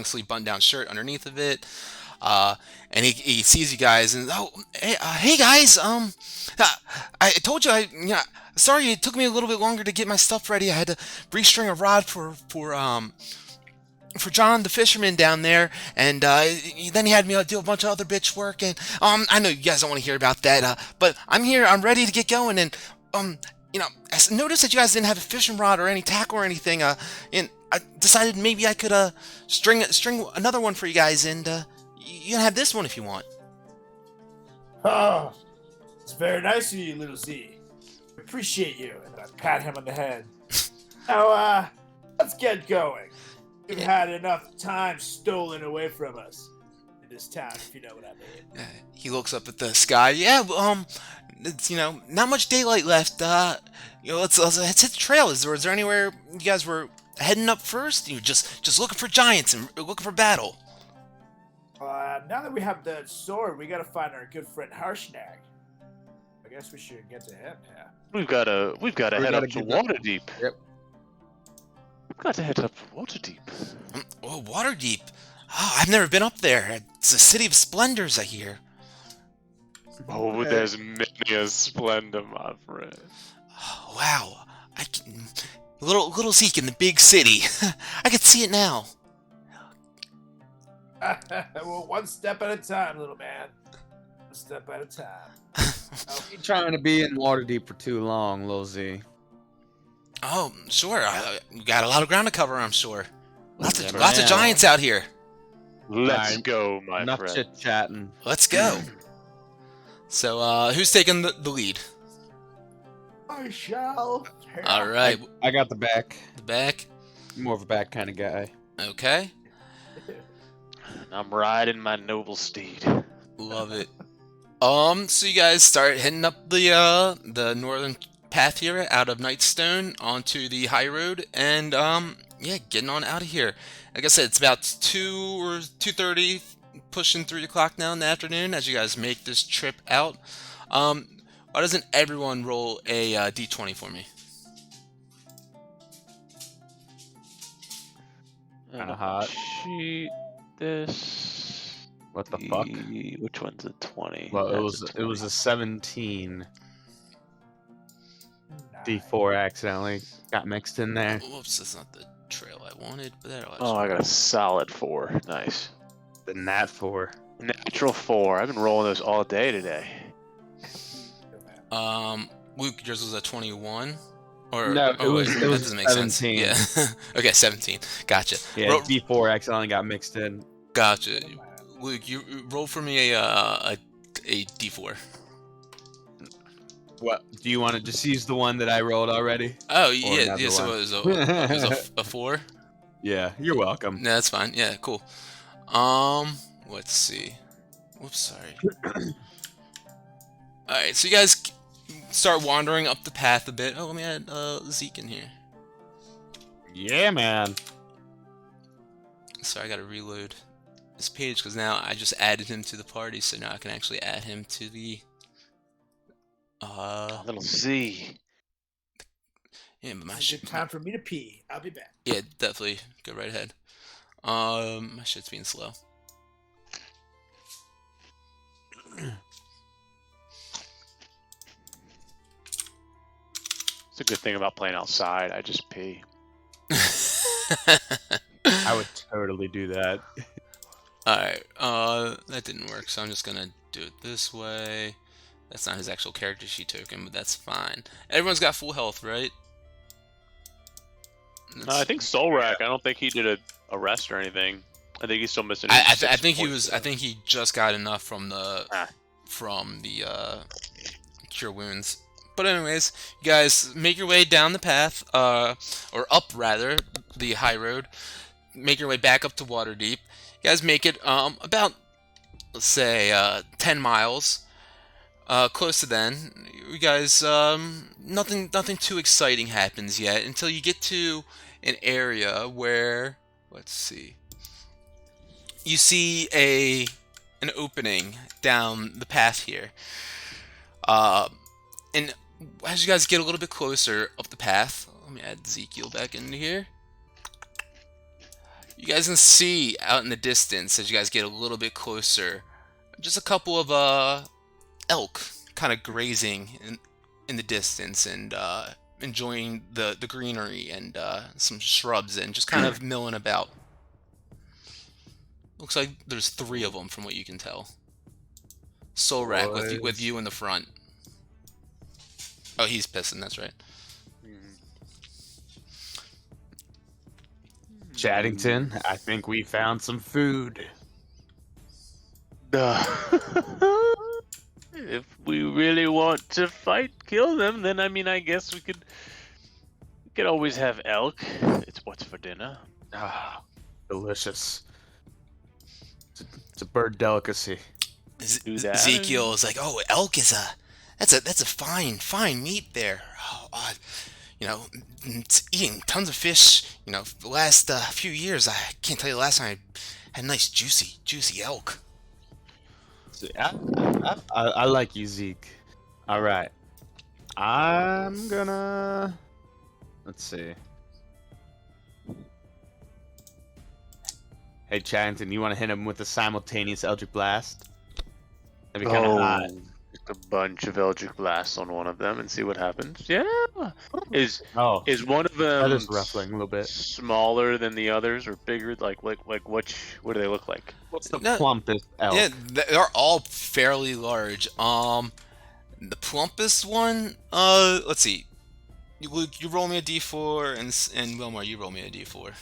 sleeve button down shirt underneath of it. And he sees you guys and hey guys, I told you sorry it took me a little bit longer to get my stuff ready. I had to restring a rod for John the fisherman down there, and then he had me do a bunch of other bitch work, and I know you guys don't want to hear about that, but I'm here, I'm ready to get going, and I noticed that you guys didn't have a fishing rod or any tackle or anything, and I decided maybe I could string another one for you guys, and you can have this one if you want. Oh, it's very nice of you, little Z. Appreciate you. And I pat him on the head. Now, let's get going. We've had enough time stolen away from us in this town, if you know what I mean. He looks up at the sky. Yeah, it's, not much daylight left. Let's hit the trail. Is there anywhere you guys were heading up first? You just looking for giants and looking for battle. Now that we have the sword, we gotta find our good friend Harshnag. I guess we should get to him. Yeah. We've got to head up to Waterdeep. Yep. We've got to head up to Waterdeep. Oh, Waterdeep. Oh, I've never been up there. It's a city of splendors, I hear. Oh, there's many a splendor, my friend. Oh, wow. Little Zeke in the big city. I can see it now. Well, one step at a time, little man. One step at a time. You trying to be in Waterdeep for too long, Lil Z. Oh, sure. You got a lot of ground to cover, I'm sure. Lots of Yeah, giants out here. Let's Alright, go, my Enough friend. chit chatting. Let's go. So, who's taking the lead? I shall. All right, I got the back. the back. More of a back kind of guy. Okay, I'm riding my noble steed. love it. So you guys start heading up the northern path here out of Nightstone onto the high road, and yeah, getting on out of here. Like I said, it's about 2 or 2:30, pushing 3 o'clock now in the afternoon as you guys make this trip out. Why doesn't everyone roll a d20 for me? Kinda hot. Cheat this. What the fuck? Which one's a 20? Well, That's it was a 17. D4 accidentally got mixed in there. Whoops, that's not the trail I wanted, but that'll Oh, I got a solid 4. Nice. The nat 4. Natural 4. I've been rolling those all day today. Luke, yours was a 21? Or, No, it was that doesn't make 17. sense. Yeah. Okay, 17. Gotcha. Yeah, D4 accidentally got mixed in. Gotcha. Luke, you roll for me a d4. What? Do you want to just use the one that I rolled already? Oh, Or yeah, another so one. it was a 4? Yeah, you're welcome. No, that's fine. Yeah, cool. Let's see. Whoops, sorry. Alright, so you guys start wandering up the path a bit. Oh, let me add Zeke in here. Yeah, man. Sorry, I gotta reload this page because now I just added him to the party, so now I can actually add him to the Little Z. yeah, but my It's a good time for me to pee. I'll be back. yeah, definitely go right ahead. My shit's being slow. It's a good thing about playing outside. I just pee. I would totally do that. Alright, that didn't work, so I'm just gonna do it this way. That's not his actual character sheet token, but that's fine. Everyone's got full health, right? I think Solrak. I don't think he did a rest or anything. I think he's still missing. I think he was. I think he just got enough from the cure wounds. But anyways, you guys make your way down the path, or up rather, the high road. Make your way back up to Waterdeep. You guys make it about, let's say, 10 miles. Close to then, you guys, nothing too exciting happens yet until you get to an area where, let's see, you see an opening down the path here. And as you guys get a little bit closer up the path, let me add Ezekiel back into here. You guys can see out in the distance as you guys get a little bit closer, just a couple of elk kind of grazing in the distance and enjoying the greenery and some shrubs and just kind of milling about. Looks like there's 3 of them from what you can tell. Solrak with you in the front. Oh, he's pissing, that's right. Chaddington, I think we found some food. If we really want to kill them, then I mean, I guess we could always have elk. It's what's for dinner. Ah, delicious. It's a bird delicacy. Ezekiel is like, oh, elk is that's a fine meat there. Oh, you know, it's eating tons of fish. You know, the last few years, I can't tell you the last time I had a nice juicy elk. See, I like you, Zeke. All right, I'm gonna. Let's see. Hey, Chaddington, you want to hit him with a simultaneous Eldritch Blast? That'd be kind of hot. Just a bunch of Eldritch Blasts on one of them and see what happens. Yeah. Is one of them that is ruffling a little bit smaller than the others or bigger? Like what do they look like? What's the plumpest elk? Yeah, they're all fairly large. The plumpest one, let's see. Luke, you roll me a d4, and Wilmar, you roll me a d4.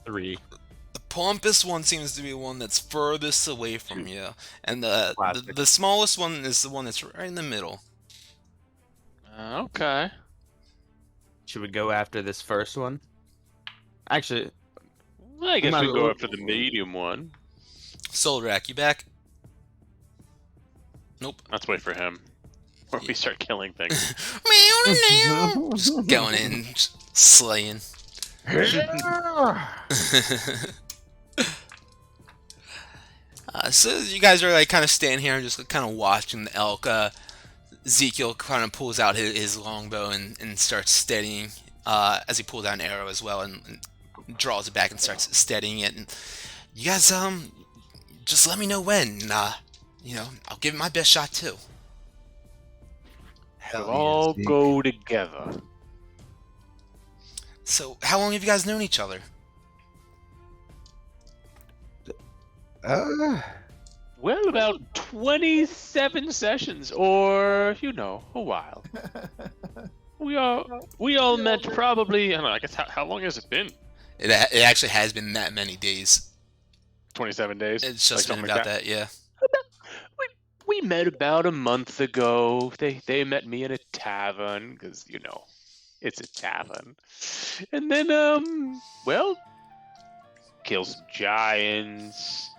3. The plumpest one seems to be the one that's furthest away from you, and the smallest one is the one that's right in the middle. Okay. Should we go after this first one? Actually, I guess we can go after the medium one. Solrak, you back? Nope. Let's wait for him. Or we start killing things. Just going in, slaying. So you guys are like kind of standing here and just kind of watching the elk. Ezekiel kind of pulls out his longbow and starts steadying as he pulls out an arrow as well and draws it back and starts steadying it. And you guys just let me know when. You know, I'll give it my best shot too. We'll all go together. So, how long have you guys known each other? Well, about 27 sessions, or a while. We all met probably. I don't know. I guess how long has it been? It actually has been that many days. 27 days. It's just been about that, yeah. We met about a month ago. They met me in a tavern because it's a tavern, and then killed some giants,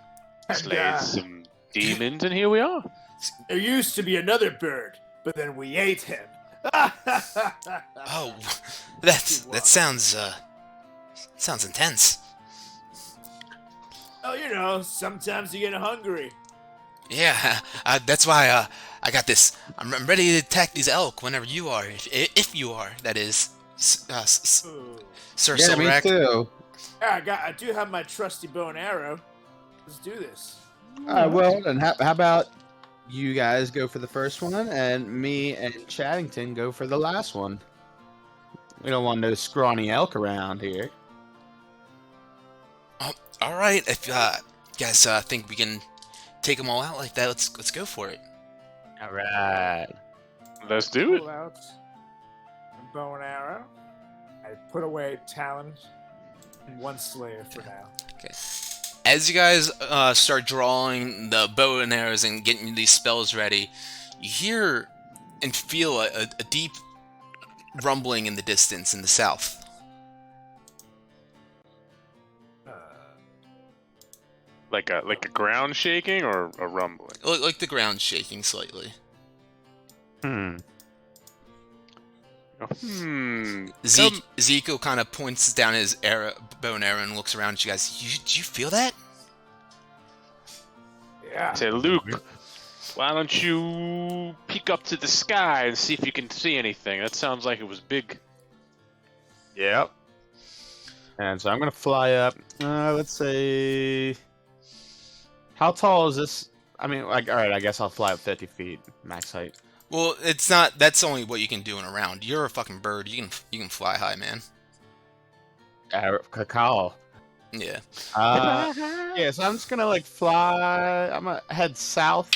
slayed some demons, and here we are. There used to be another bird, but then we ate him. Oh, that sounds intense. Oh, sometimes you get hungry. Yeah, that's why I got this. I'm ready to attack these elk whenever you are, if you are. That is, Sir Yeah, me Solrak. too. I do have my trusty bow and arrow. Let's do this. Well, then how about you guys go for the first one, and me and Chaddington go for the last one. We don't want no scrawny elk around here. Oh, all right, if you guys think we can take them all out like that, let's go for it. All right. Let's do it. Pull out a bow and arrow. I put away Talon and one Slayer for now. Okay. As you guys start drawing the bow and arrows and getting these spells ready, you hear and feel a deep rumbling in the distance in the south. Like a ground shaking or a rumbling? Like the ground shaking slightly. Ezekiel kind of points down his bow and arrow and looks around at you guys. Do you feel that? Yeah. Say, Luke, why don't you peek up to the sky and see if you can see anything? That sounds like it was big. Yep. And so I'm gonna fly up. Let's say, how tall is this? I mean, like, all right, I guess I'll fly up 50 feet max height. Well, it's not. That's only what you can do in a round. You're a fucking bird. You can fly high, man. Cacao. Yeah. Yeah. So I'm just gonna like fly. I'm gonna head south.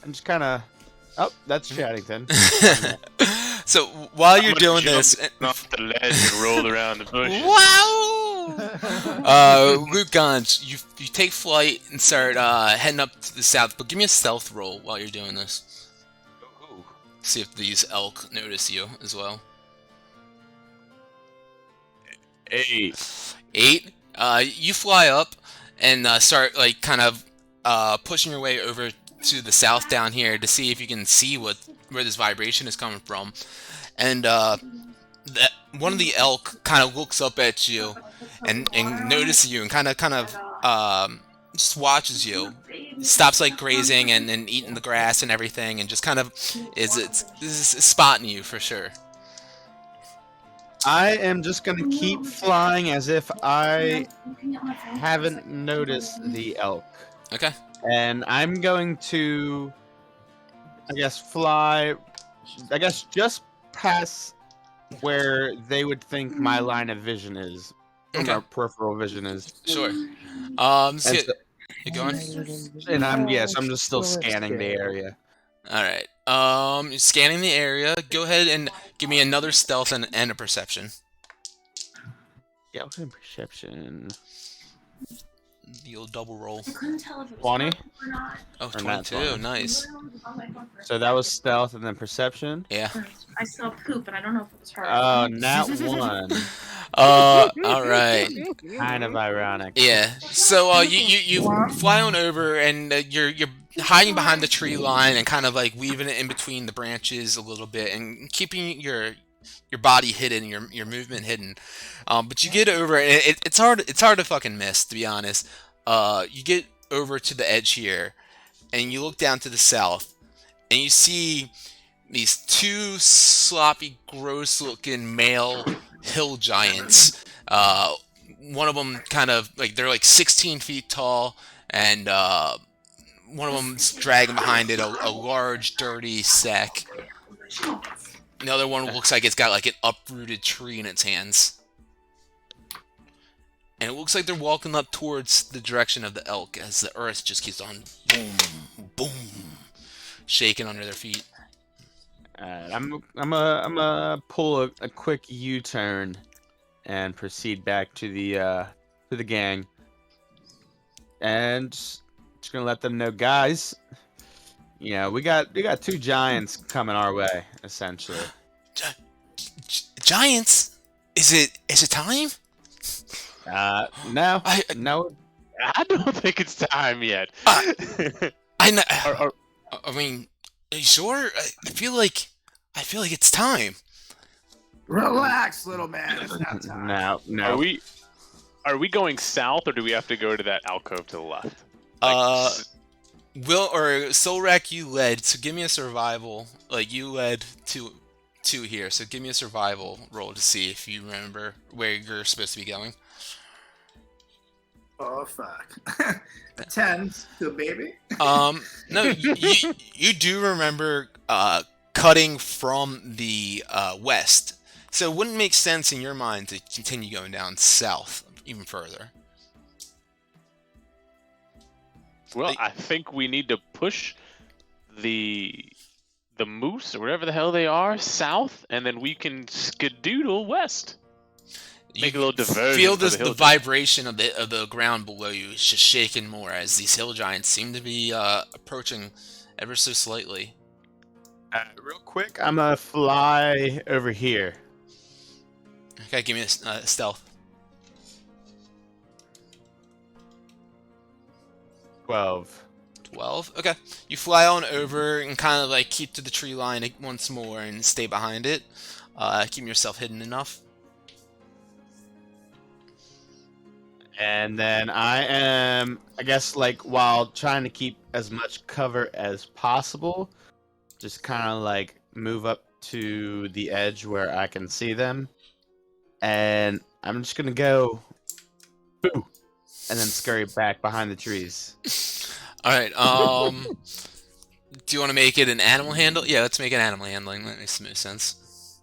I'm just kind of. Oh, that's Chaddington. So while you're I'm doing gonna this, jump off the ledge and roll around the bushes. wow! Luke Gons, you take flight and start heading up to the south. But give me a stealth roll while you're doing this. See if these elk notice you as well. 8. 8. You fly up and start like kind of pushing your way over to the south down here to see if you can see where this vibration is coming from. And one of the elk kind of looks up at you and notices you and kind of just watches you. Stops like grazing and eating the grass and everything, and just kind of is spotting you for sure. I am just gonna keep flying as if I haven't noticed the elk. Okay. And I'm going to, I guess, fly, I guess, just past where they would think my line of vision is. Okay. My peripheral vision is. Sure. So you going? And I'm just still scanning the area. All right. You're scanning the area. Go ahead and give me another stealth and a perception. Yeah, what's in perception? The old double roll. I couldn't tell if it was 20? purple or not. Oh, Or not 22. 20. Nice. So that was stealth and then perception. Yeah. I saw poop, and I don't know if it was her. Oh, nat 1. All right. Kind of ironic. Yeah. So you fly on over and you're hiding behind the tree line and kind of like weaving it in between the branches a little bit and keeping your body hidden, your movement hidden. But you get over it's hard to fucking miss, to be honest. You get over to the edge here and you look down to the south and you see these two sloppy, gross looking male hill giants. One of them kind of like they're like 16 feet tall, and one of them's dragging behind it a large, dirty sack. The other one looks like it's got like an uprooted tree in its hands. And it looks like they're walking up towards the direction of the elk as the earth just keeps on boom, boom, shaking under their feet. I'm gonna pull a quick U-turn and proceed back to the gang, and just gonna let them know, guys. You know, we got two giants coming our way, essentially. Giants? Is it time? No, no. I don't think it's time yet. I mean, are you sure? I feel like it's time. Relax, little man. It's not time. No. Are we going south, or do we have to go to that alcove to the left? Will or Solrak, you led, so give me a survival. Like you led to here, so give me a survival roll to see if you remember where you're supposed to be going. Oh fuck. A 10 to a baby. No, you do remember cutting from the west, so it wouldn't make sense in your mind to continue going down south even further. Well, I think we need to push the moose or whatever the hell they are south, and then we can skedoodle west. Make a little diversion Feel for this, the the hill vibration of the ground below you is just shaking more as these hill giants seem to be approaching ever so slightly. Real quick, I'm gonna fly over here. Okay, give me a stealth. 12. 12. Okay, you fly on over and kind of like keep to the tree line once more and stay behind it. Keep yourself hidden enough. And then I am, I guess, like, while trying to keep as much cover as possible, just kind of like move up to the edge where I can see them. And I'm just gonna go, boo, and then scurry back behind the trees. All right. Do you want to make it an animal handle? Yeah, let's make it animal handling. That makes smooth sense.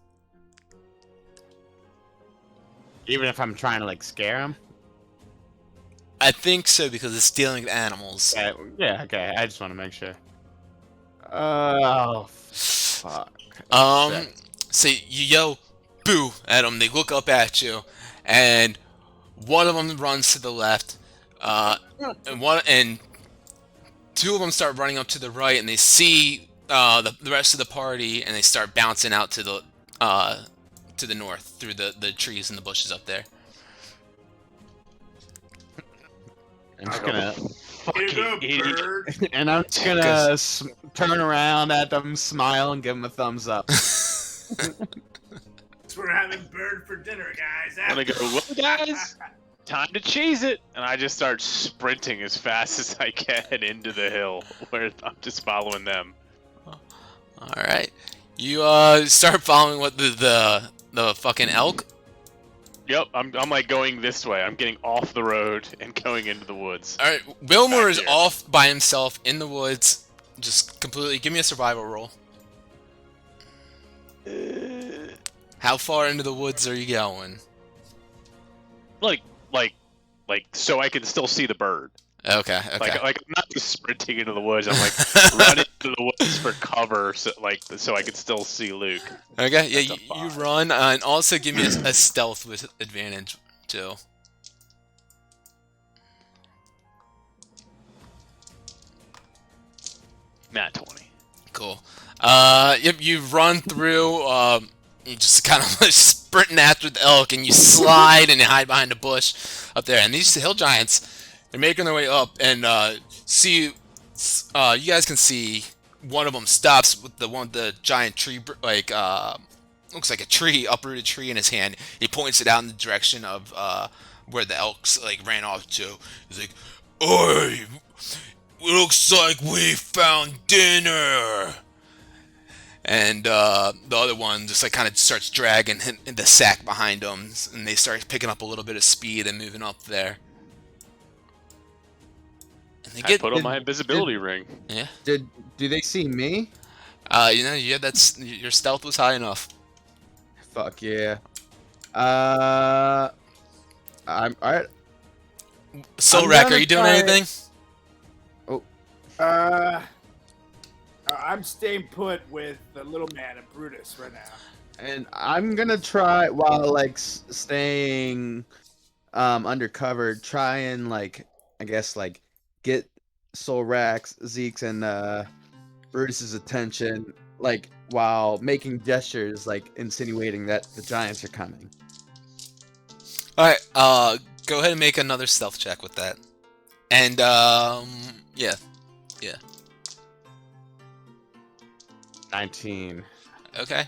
Even if I'm trying to, like, scare them? I think so because it's dealing with animals. Yeah, okay, I just want to make sure. Oh, fuck. So you yell "boo" at them. They look up at you, and one of them runs to the left, and two of them start running up to the right, and they see the rest of the party, and they start bouncing out to the north through the trees and the bushes up there. I'm just gonna, Here you go, idiot. bird. and I'm just gonna turn around at them, smile, and give them a thumbs up. We're having bird for dinner, guys. I'm gonna go, well, guys, time to cheese it, and I just start sprinting as fast as I can into the hill, where I'm just following them. All right, you start following what the fucking elk. Yep, I'm like going this way. I'm getting off the road and going into the woods. All right, Wilmore Back is here. off by himself in the woods, just completely. Give me a survival roll. How far into the woods are you going? Like, so I can still see the bird. Okay. Like I'm not just sprinting into the woods. I'm like running into the woods for cover, so I can still see Luke. Okay, yeah, That's a you 5. run, and also give me a stealth with advantage, too. Nat 20. Cool. Yep, you run through, you just kind of sprinting after the elk, and you slide and you hide behind a bush up there. And these hill giants, they're making their way up, and you guys can see one of them stops with the giant tree, looks like a tree, uprooted tree in his hand. He points it out in the direction of where the elks like ran off to. He's like, "Oi, looks like we found dinner." And the other one just like kind of starts dragging the sack behind them, and they start picking up a little bit of speed and moving up there. And they I put on my invisibility ring. yeah. Do they see me? That's your stealth was high enough. Fuck yeah. I'm alright. Solrak, gonna are you doing try- anything? I'm staying put with the little man and Brutus right now. And I'm gonna try while like staying undercover, try and like I guess like get Solrax, Zeke's, and Brutus's attention, like while making gestures, like insinuating that the giants are coming. All right. Go ahead and make another stealth check with that. And yeah. 19. Okay.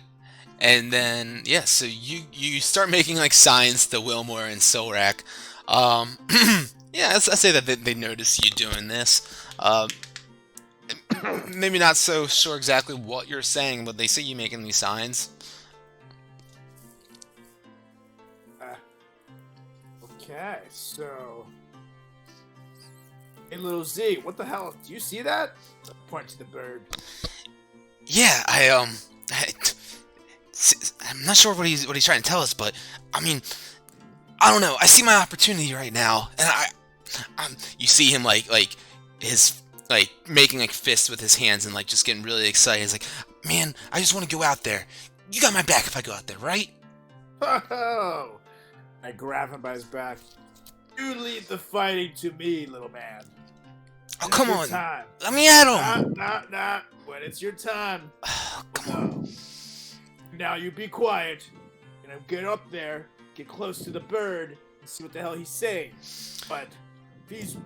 And then yeah, so you start making like signs to Wilmore and Solrak. Yeah, I say that they notice you doing this. Maybe not so sure exactly what you're saying, but they see you making these signs. Okay, so Hey, little Z, what the hell? Do you see that? Point to the bird. Yeah, I'm not sure what he's trying to tell us, but I mean, I don't know. I see my opportunity right now, and you see him like his making like fists with his hands and like just getting really excited. He's like, man, I just want to go out there. You got my back if I go out there, right? Oh! I grab him by his back. You lead the fighting to me, little man. Oh, It's come your on. Time. Let me at him. Nah. When it's your time. Oh, come on. Now you be quiet. And get up there, get close to the bird, and see what the hell he's saying. But if he's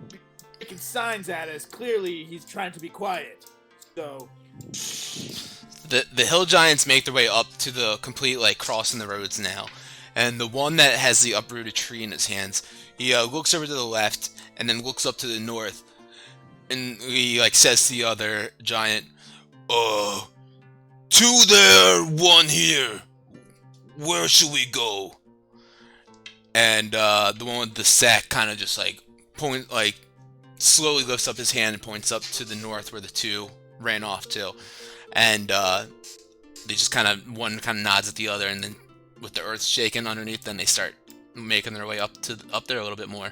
making signs at us, clearly he's trying to be quiet. So The hill giants make their way up to the complete like crossing the roads now, and the one that has the uprooted tree in his hands, he looks over to the left and then looks up to the north, and he like says to the other giant, two there, one here. Where should we go? And the one with the sack kind of just like slowly lifts up his hand and points up to the north where the two ran off to. And they just one kind of nods at the other, and then with the earth shaking underneath, then they start making their way up there a little bit more.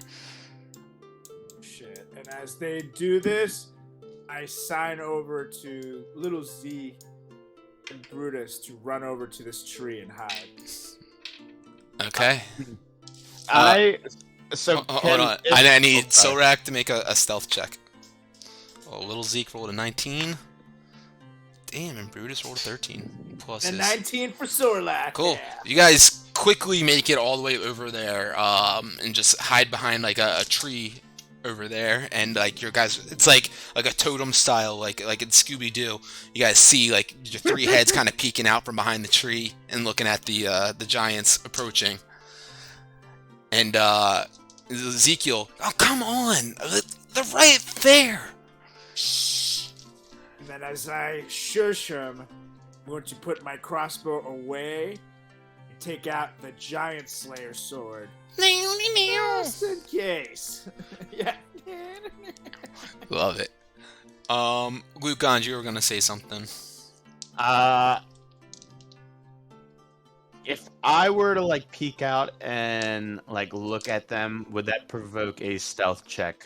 shit. And as they do this, I sign over to little Z and Brutus to run over to this tree and hide. Okay. Hold on. I need Sorak to make a stealth check. Oh, little Zeke rolled a 19. Damn, and Brutus rolled a 13. Plus And his... 19 for Sorlak. Cool. Yeah. You guys quickly make it all the way over there, and just hide behind like a tree over there, and like your guys, it's like a totem style, like in Scooby-Doo. You guys see like your three heads kind of peeking out from behind the tree and looking at the giants approaching. And Ezekiel, oh come on, they're right there. And then as I shush him, I'm going to put my crossbow away and take out the giant slayer sword. Just in case. Yeah. Love it. Lucan, you were gonna say something. If I were to like peek out and like look at them, would that provoke a stealth check?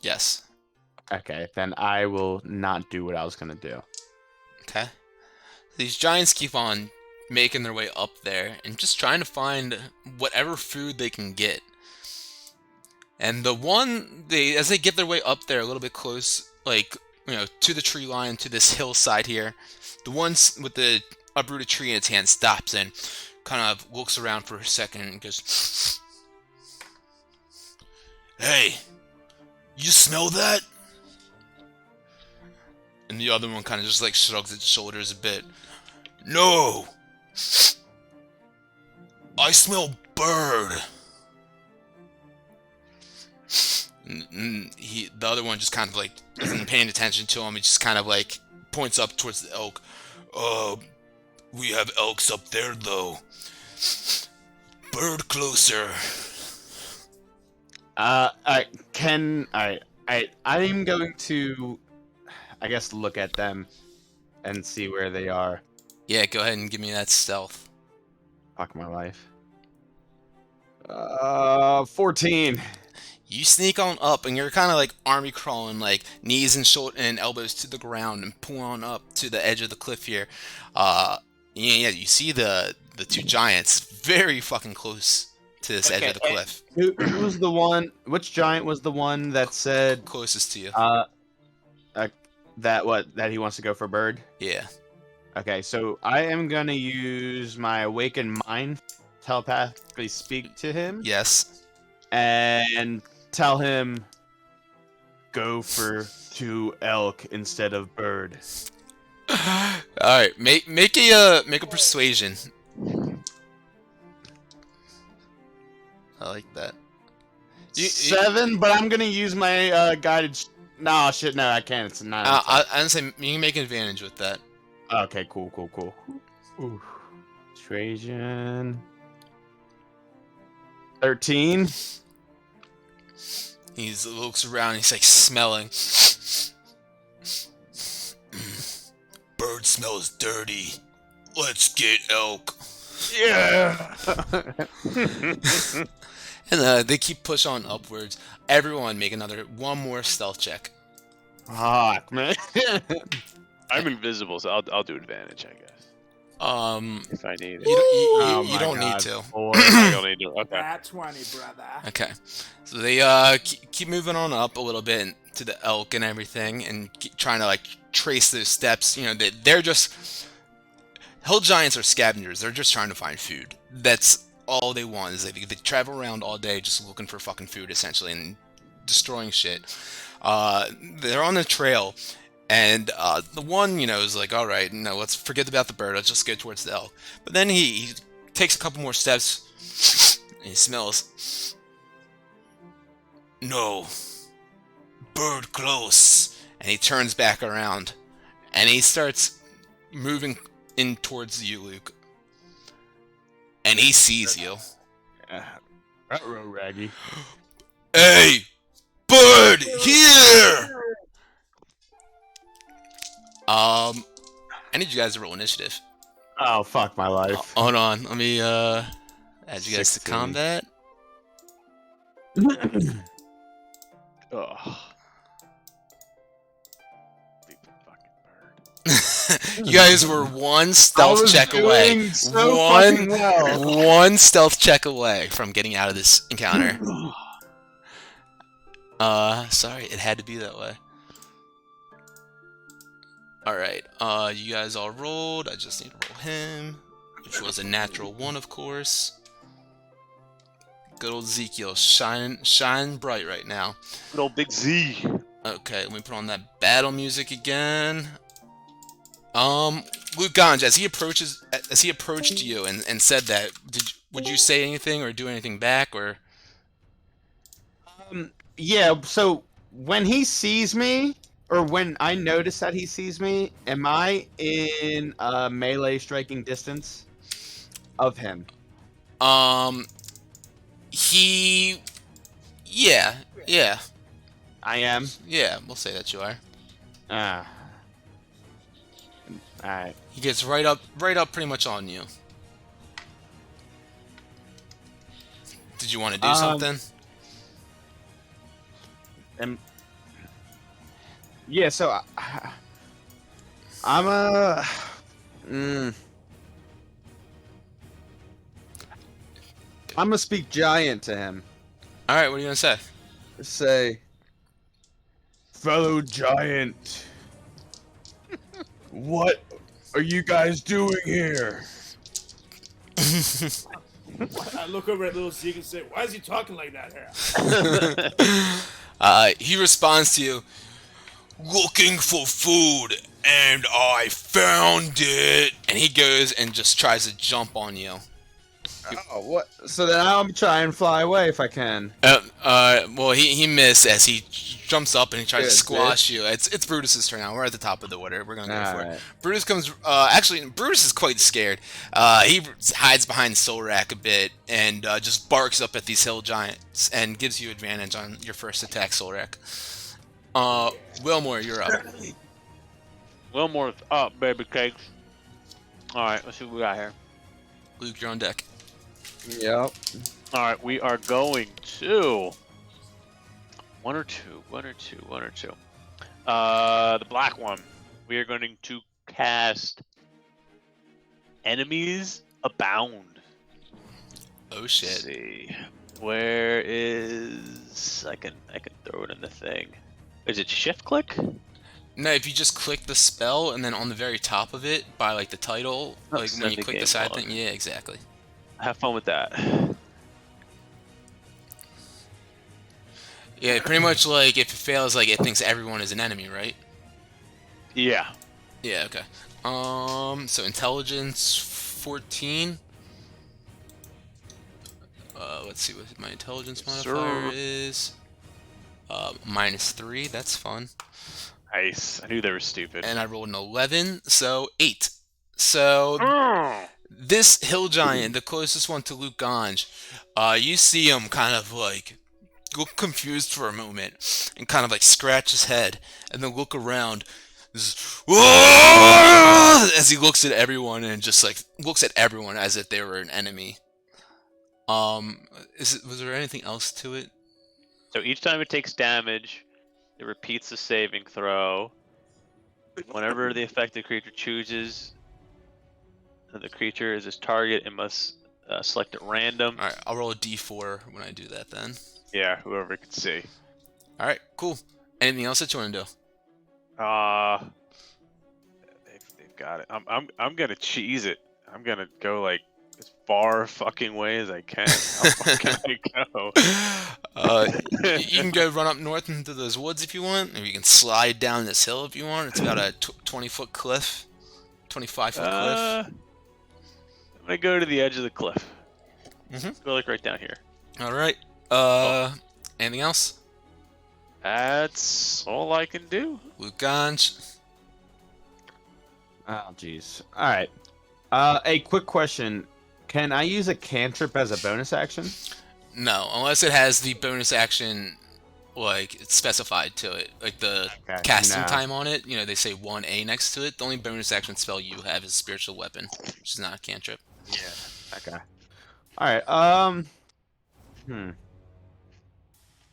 Yes. Okay, then I will not do what I was gonna do. Okay. These giants keep on making their way up there and just trying to find whatever food they can get. And as they get their way up there a little bit close, like, to the tree line, to this hillside here, the one with the uprooted tree in its hand stops and kind of looks around for a second and goes, "Hey, you smell that?" And the other one kind of just like shrugs its shoulders a bit. "No, I smell bird." And the other one just kind of like isn't paying attention to him. He just kind of like points up towards the elk. We have elks up there though. Bird closer. I'm going to, I guess, look at them and see where they are. Yeah, go ahead and give me that stealth. Fuck my life. 14. You sneak on up, and you're kind of like army crawling, like knees and elbows to the ground, and pull on up to the edge of the cliff here. You see the two giants very fucking close to this edge of the cliff. Who was the one? Which giant was the one that said Closest to you? That he wants to go for bird? Yeah. Okay, so I am gonna use my awakened mind, telepathically speak to him. Yes. And tell him, go for 2 elk instead of bird. All right, make a persuasion. I like that. 7, but I'm gonna use my guided. No, shit, no, I can't. It's 9. I didn't say you can make an advantage with that. Okay, cool. Ooh. Trajan. 13. He looks around. He's like smelling. Bird smells dirty. Let's get elk. Yeah. And they keep pushing on upwards. Everyone make one more stealth check. Fuck, man. I'm invisible, so I'll do advantage, I guess, if I need it. You don't need to. I don't need to. Okay. Nat 20, brother. Okay, so they keep moving on up a little bit to the elk and everything, and keep trying to like trace those steps. You know, they're just hill giants are scavengers. They're just trying to find food. That's all they want. Is they travel around all day just looking for fucking food, essentially, and destroying shit. They're on the trail, and the one, is like, all right, no, let's forget about the bird. Let's just get towards the elk. But then he takes a couple more steps, and he smells. No, bird close, and he turns back around, and he starts moving in towards you, Luke, and he sees you. Raggy. Hey, bird, here! I need you guys to roll initiative. Oh, fuck my life. Hold on, let me add you guys to 16. combat. Ugh. Stupid fucking bird. You guys were one stealth check away. So fucking well. One stealth check away from getting out of this encounter. Sorry, it had to be that way. Alright, you guys all rolled. I just need to roll him, which was a natural 1, of course. Good old Ezekiel, shine bright right now. Good old Big Z. Okay, let me put on that battle music again. Luke Ganj, as he approached you and said that, would you say anything or do anything back, or? Yeah, so when he sees me, or when I notice that he sees me, am I in melee striking distance of him? Yeah. I am. Yeah, we'll say that you are. Alright. He gets right up pretty much on you. Did you want to do something? Yeah, so I'm I'm gonna speak giant to him. Alright, what are you gonna say? Say, fellow giant, what are you guys doing here? I look over at little Zeke and say, why is he talking like that here? He responds to you, looking for food, and I found it. And he goes and just tries to jump on you. Oh, what? So then I'll try and fly away if I can. Well, he missed as he jumps up and he tries to Good, squash you. It's Brutus's turn now. We're at the top of the order. We're gonna go for it. Alright. Brutus comes. Actually, Brutus is quite scared. He hides behind Solrak a bit and just barks up at these hill giants and gives you advantage on your first attack, Solrak. Wilmore, you're up. Wilmore's up, baby cakes. Alright, let's see what we got here. Luke, you're on deck. Yep. Alright, we are going to one or two. The black one. We are going to cast Enemies Abound. Oh Let's shit. see. Where is I can throw it in the thing. Is it shift click? No, if you just click the spell and then on the very top of it, by like the title, like when send you the click game the side log. thing, yeah, exactly. Have fun with that. Yeah, pretty much like if it fails, like it thinks everyone is an enemy, right? Yeah. Yeah, okay. So intelligence 14. Let's see what my intelligence modifier is. -3. That's fun. Nice. I knew they were stupid. And I rolled an 11, so 8. So this hill giant, the closest one to Luke Ganj, you see him kind of like look confused for a moment and kind of like scratch his head and then look around as he looks at everyone and just like looks at everyone as if they were an enemy. Was there anything else to it? So each time it takes damage, it repeats the saving throw. Whenever the affected creature chooses the creature is its target, it must select at random. All right, I'll roll a d4 when I do that then. Yeah, whoever can see. All right, cool. Anything else that you want to do? They've got it. I'm gonna cheese it. I'm gonna go like as far fucking way as I can. How far can I go? You can go run up north into those woods if you want, or you can slide down this hill if you want. It's about a 20-foot cliff, 25-foot cliff. I'm gonna go to the edge of the cliff. Mhm. Go like right down here. All right. Anything else? That's all I can do. Luganj. Oh, jeez. All right. A quick question: can I use a cantrip as a bonus action? No, unless it has the bonus action, like it's specified to it, like the Okay, casting no. time on it. You know, they say 1A next to it. The only bonus action spell you have is spiritual weapon, which is not a cantrip. Yeah. Okay. All right.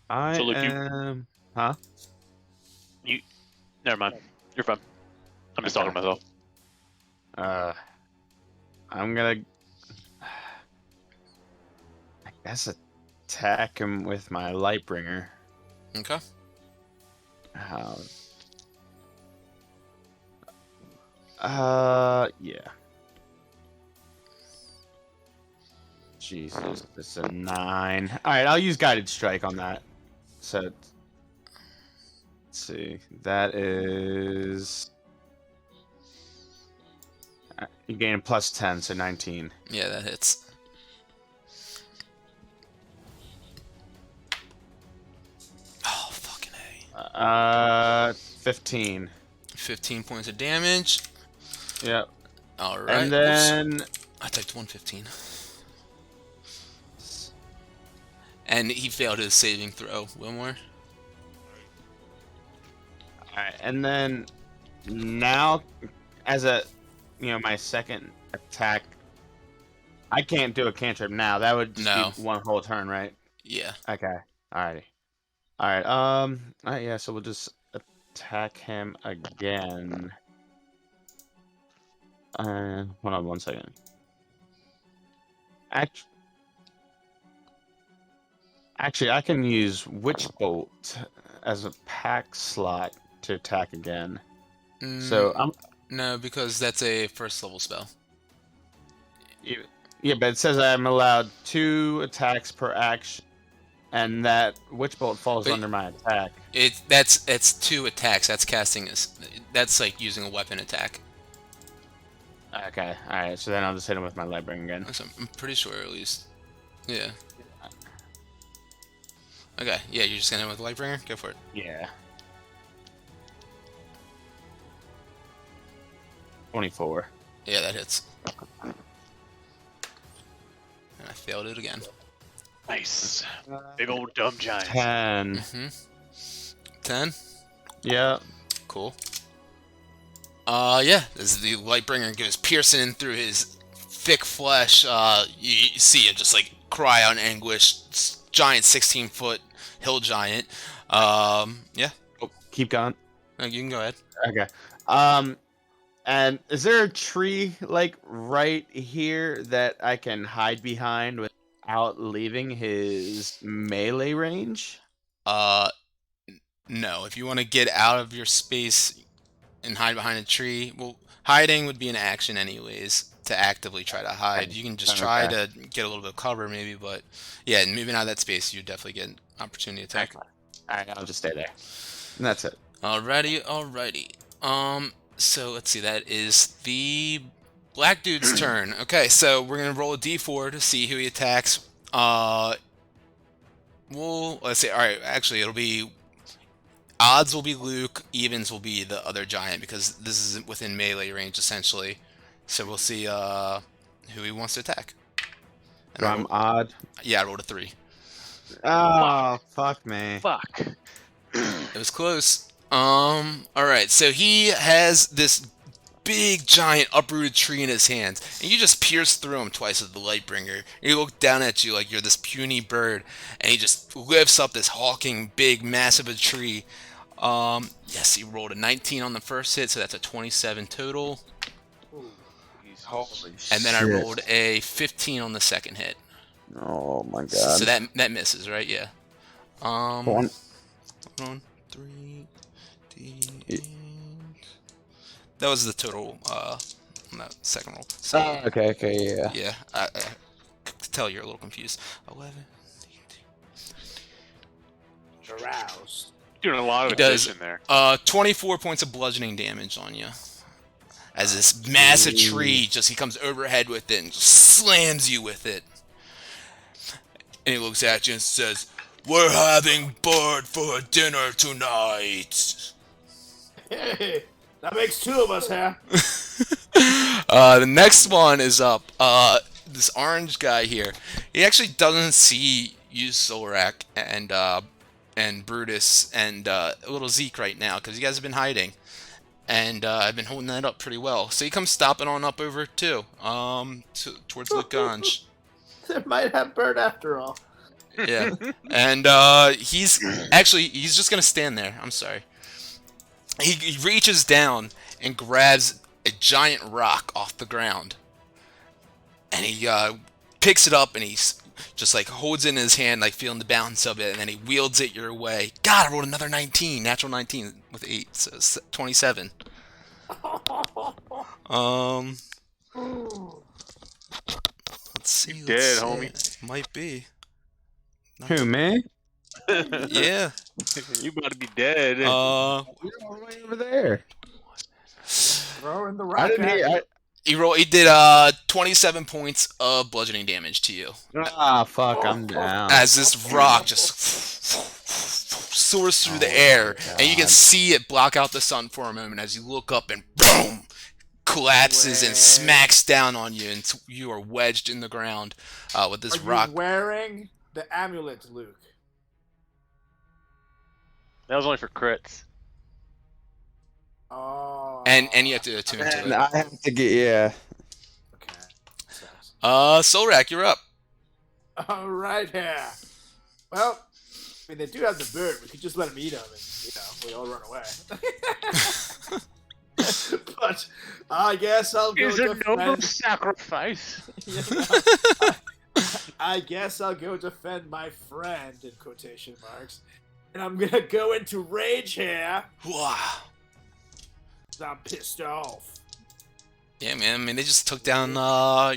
I So, look, am. Huh? Never mind. You're fine. I'm just talking to myself. I'm gonna. I guess attack him with my Lightbringer. Okay. How? Yeah. Jesus, it's a 9. All right, I'll use Guided Strike on that. So, let's see. That is. You gain a plus 10, so 19. Yeah, that hits. Oh, fucking A. 15. 15 points of damage. Yep. All right. And then. I typed 115. And he failed his saving throw. Wilmore. Alright, and then now, as my second attack, I can't do a cantrip now. That would just be one whole turn, right? Yeah. Okay. Alrighty. Alright, alright, yeah, so we'll just attack him again. Hold on 1 second. Actually, I can use Witch Bolt as a pack slot to attack again. So I'm No, because that's a first level spell. yeah, but it says I'm allowed 2 attacks per action, and that Witch Bolt falls under my attack. It's 2 attacks. That's casting. That's like using a weapon attack. Okay, all right. So then I'll just hit him with my Lightbringer again. So I'm pretty sure at least. Yeah. Okay. Yeah, you're just gonna hit with Lightbringer. Go for it. Yeah. 24. Yeah, that hits. And I failed it again. Nice. Big old dumb giant. 10. 10. Yeah. Cool. Yeah. As the Lightbringer goes piercing through his thick flesh, you see him just like cry out in anguish. Giant 16-foot hill giant. Yeah. Oh, keep going. You can go ahead. Okay. And is there a tree like right here that I can hide behind without leaving his melee range? No. If you want to get out of your space and hide behind a tree, well, hiding would be an action anyways to actively try to hide. You can just try to get a little bit of cover maybe, but yeah, moving out of that space, you definitely get an opportunity to attack. Alright, I'll just stay there. And that's it. Alrighty. So let's see, that is the black dude's turn. Okay, so we're gonna roll a d4 to see who he attacks. Well, let's see. All right, actually, it'll be odds will be Luke, evens will be the other giant because this is within melee range essentially. So we'll see who he wants to attack. And So I'm odd. Yeah, I rolled a 3. Oh, fuck me. Fuck. It was close. All right. So he has this big, giant, uprooted tree in his hands, and you just pierce through him twice with the Lightbringer. He look down at you like you're this puny bird, and he just lifts up this hulking, big, massive a tree. Yes, he rolled a 19 on the first hit, so that's a 27 total. Holy And then I rolled a 15 on the second hit. Oh my god. So that misses, right? Yeah. One. Hold on. 3 D8. That was the total on that second roll. So, Okay, yeah. yeah, I could tell you're a little confused. 11. Aroused. Doing a lot of He does. addition there. 24 points of bludgeoning damage on you. As this massive tree he comes overhead with it and just slams you with it. And he looks at you and says, "We're having bird for dinner tonight." Hey, that makes two of us, huh? The next one is up. This orange guy here. He actually doesn't see you, Solrak, and Brutus, and little Zeke right now, because you guys have been hiding. And I've been holding that up pretty well. So he comes stomping on up over too, towards Lucange. They might have bird after all. Yeah, and he's just gonna stand there. I'm sorry. He reaches down and grabs a giant rock off the ground, and he picks it up and he's just like holds it in his hand, like feeling the bounce of it, and then he wields it your way. God, I rolled another 19, natural 19 with 8, so it's 27. Let's see. Dead, homie. Might be. Who, me? Yeah. You about to be dead. You're all the way over there. Throw in the rock. I didn't hear. He did 27 points of bludgeoning damage to you. Fuck, I'm down. As this rock just soars through the air, and you can see it block out the sun for a moment as you look up and boom, collapses and smacks down on you, and you are wedged in the ground with this rock. You wearing the amulet, Luke? That was only for crits. Oh. And you have to attune to And it. I have to get Okay. Sucks. Solrak, you're up. All right, here. Well, I mean, they do have the bird. We could just let them eat them, and we all run away. But I guess I'll go defend. Sacrifice. I guess I'll go defend my friend in quotation marks, and I'm gonna go into rage here. Wow. I'm pissed off. Yeah, man. I mean, they just took down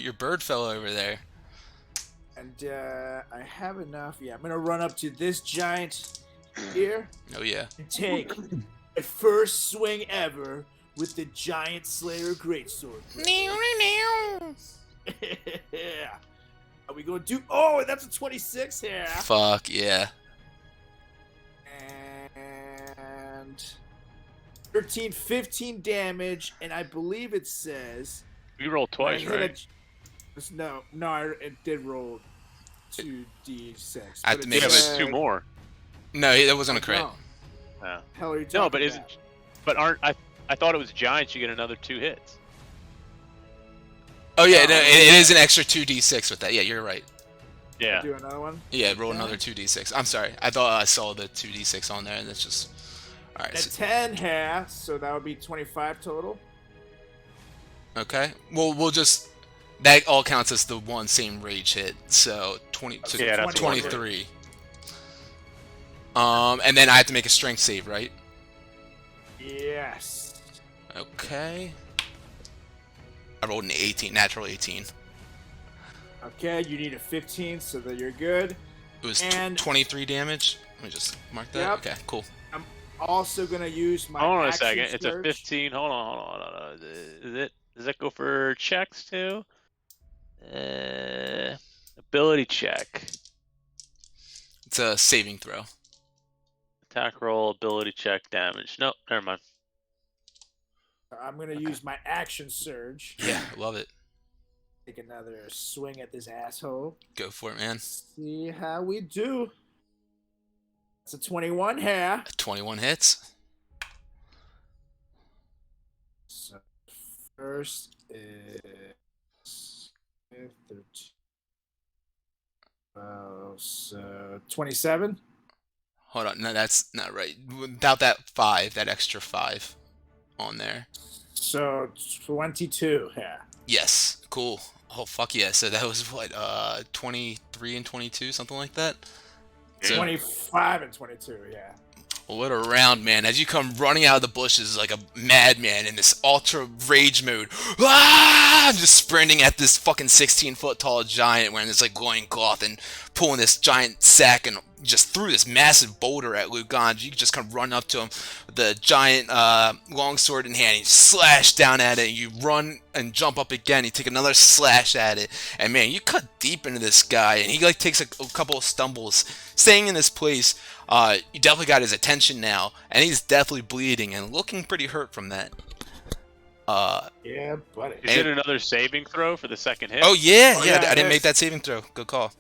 your bird fellow over there. And I have enough. Yeah, I'm gonna run up to this giant here Oh yeah. and take my first swing ever with the giant Slayer greatsword. Yeah. Are we gonna do? Oh, that's a 26 here. Fuck yeah. And 13, 15 damage, and I believe it says. We rolled twice, right? No, it did roll 2d6. I have to make Yeah, it but it's two more. No, that wasn't a crit. No. Oh. Hell, are you talking No, but about? isn't? But aren't I thought it was giants. You get another 2 hits. Oh yeah, no, it is an extra 2d6 with that. Yeah, you're right. Yeah. Do another one. Yeah, roll another 2d6. I'm sorry. I thought I saw the 2d6 on there, and it's just... Alright, At so, 10 here, so that would be 25 total. okay. Well, we'll just... That all counts as the one same rage hit, so 20, so Yeah, that's 23. And then I have to make a strength save, right? Yes. Okay. I rolled an 18, natural 18. Okay, you need a 15 so that you're good. It was And- 23 damage. Let me just mark that. Yep. Okay, cool. I'm also gonna use my. Hold on a action second. It's a surge. 15. Hold on. Does that go for checks too? Ability check. It's a saving throw. Attack roll, ability check, damage. Nope, never mind. I'm gonna use my action surge. Yeah, love it. Take another swing at this asshole. Go for it, man. See how we do. It's a 21 here. 21 hits. So first is 13. So 27. Hold on, no, that's not right. Without that 5, that extra 5 on there. So 22 here. Yes, cool. Oh fuck yeah! So that was what, 23 and 22, something like that. So 25 and 22, yeah. what a round, man! As you come running out of the bushes like a madman in this ultra rage mode, ah! Just sprinting at this fucking 16-foot tall giant wearing this like glowing cloth and pulling this giant sack and just threw this massive boulder at Lugan. You just come run up to him with the giant longsword in hand. You slash down at it. And you run and jump up again. You take another slash at it, and man, you cut deep into this guy. And he like takes a couple of stumbles, staying in this place. You definitely got his attention now, and he's definitely bleeding and looking pretty hurt from that. Yeah, buddy. Is it another saving throw for the second hit? Oh yeah, Oh, yeah. yeah, I didn't it make is. that saving throw. Good call.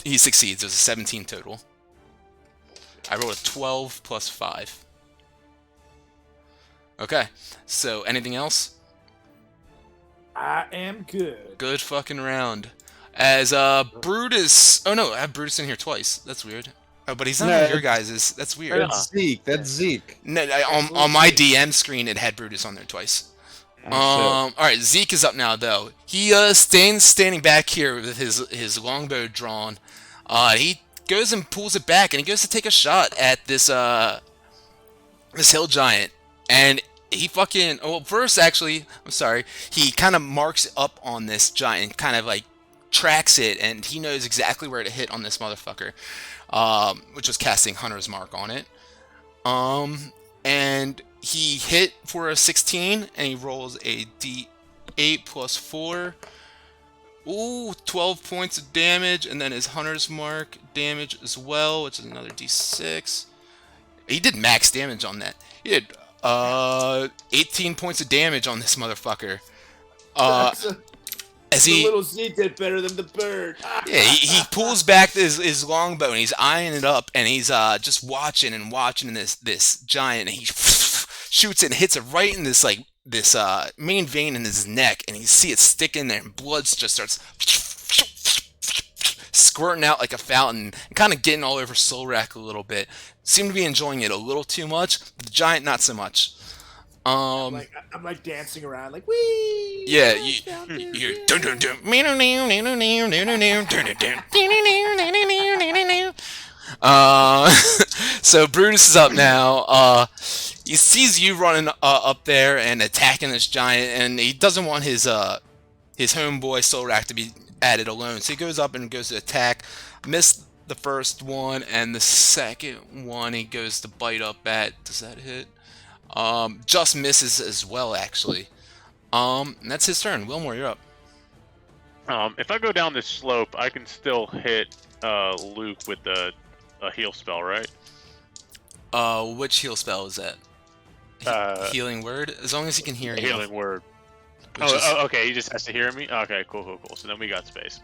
He succeeds. There's a 17 total. I rolled a 12 plus 5. Okay. So anything else? I am good. Good fucking round. As Brutus. Oh no, I have Brutus in here twice. That's weird. Oh, but he's not No, in your guys's. That's weird. That's Zeke. That's Zeke. No, on my DM screen it had Brutus on there twice. All right, Zeke is up now though. He standing back here with his longbow drawn. He goes and pulls it back, and he goes to take a shot at this this hill giant, and he fucking first actually I'm sorry, he kind of marks up on this giant, kind of like tracks it, and he knows exactly where to hit on this motherfucker, which was casting Hunter's Mark on it. And he hit for a 16, and he rolls a d8 plus 4. Ooh, 12 points of damage, and then his Hunter's Mark damage as well, which is another d6. He did max damage on that. He did 18 points of damage on this motherfucker. As The he little Z did better than the bird. Yeah, he pulls back his longbow and he's eyeing it up, and he's just watching this giant, and he shoots it and hits it right in this main vein in his neck, and you see it stick in there, and blood just starts squirting out like a fountain and kind of getting all over Solrak a little bit. Seemed to be enjoying it a little too much, but the giant not so much. I'm like dancing around, like wee. Yeah, you dun dun dun. So Brutus is up now. He sees you running up there and attacking this giant, and he doesn't want his homeboy Solrak to be at it alone. So he goes up and goes to attack. Missed the first one, and the second one he goes to bite up at. Does that hit? Just misses as well, actually. And that's his turn. Wilmore, you're up. If I go down this slope, I can still hit Luke with a heal spell, right? Which heal spell is that? Healing word? As long as he can hear you. Healing word. Which is- Okay. He just has to hear me. Okay, cool. So then we got space.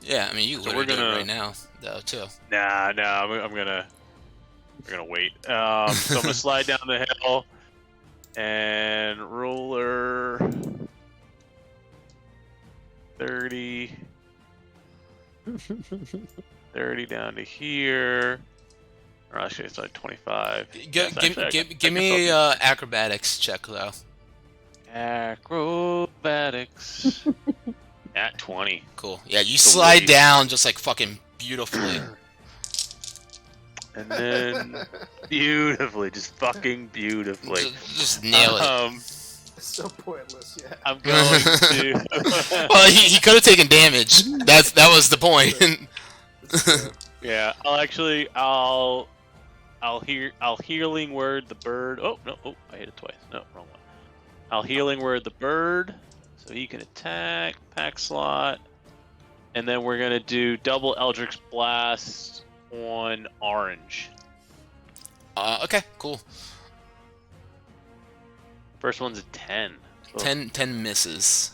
Yeah, I mean, you So literally we're do it gonna- right now, though, too. Nah. We're gonna wait. So I'm gonna slide down the hill and roller 30 down to here. Or actually, it's like 25. Yes, actually, I Give can me focus. a acrobatics check, though. Acrobatics at 20. Cool. Yeah, you So slide wait. down just like fucking beautifully. And then beautifully, just fucking beautifully. Just nail it. It's so pointless, yeah. I'm going to. Well, he could have taken damage. That was the point. Yeah, I'll healing word the bird. Oh no! Oh, I hit it twice. No, wrong one. I'll healing word the bird, so he can attack pack slot, and then we're gonna do double Eldritch Blast on orange. Okay, cool. First one's a 10. Oh. 10 misses.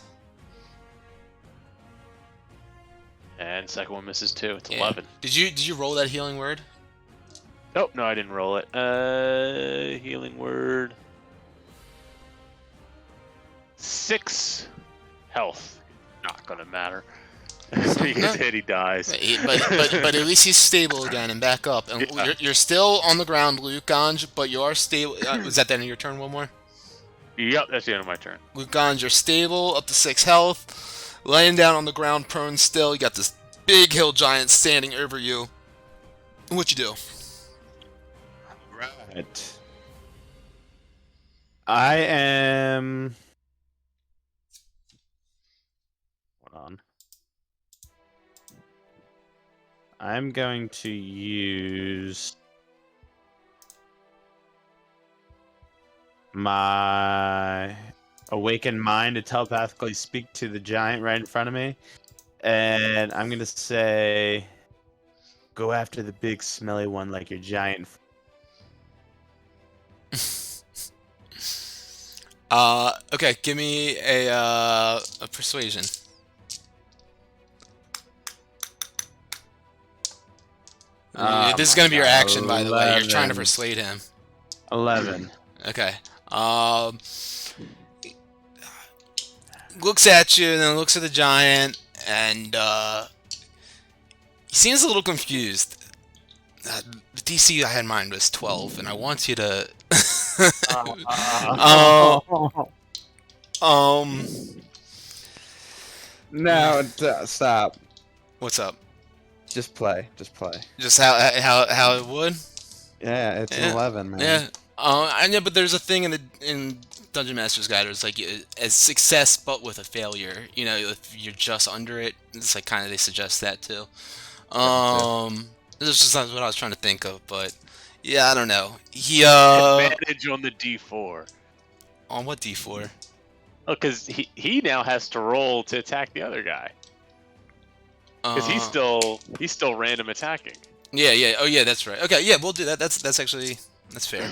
And second one misses too. It's Yeah. 11. Did you roll that healing word? Oh, no, I didn't roll it. Healing word. 6 health. Not gonna matter. He gets hit, he dies. But at least he's stable again and back up. And Yeah. you're still on the ground, Luke Ganj, but you are stable. Was that the end of your turn? One more. Yep, that's the end of my turn. Luke Ganj, you're stable, up to 6 health, laying down on the ground, prone still. You got this big hill giant standing over you. What you do? Right. I am. Hold on. I'm going to use my awakened mind to telepathically speak to the giant right in front of me. And I'm going to say, go after the big smelly one like your giant. Okay, give me a persuasion. This is gonna be your action, by the way. You're trying to 11. persuade him. 11. Okay. Looks at you and then looks at the giant, and he seems a little confused. The DC I had in mind was 12, and I want you to. No, stop. What's up? Just play. Just play. Just how it would? Yeah, it's an Yeah. 11, man. Yeah. I know, but there's a thing in Dungeon Master's Guide. It's like a success, but with a failure. You know, if you're just under it, it's like kind of they suggest that too. This is just not what I was trying to think of, but yeah, I don't know. He Advantage on the D4. on what D4? Oh, because he now has to roll to attack the other guy. Because he's still random attacking. Yeah. Oh yeah, that's right. Okay, yeah, we'll do that. That's actually fair.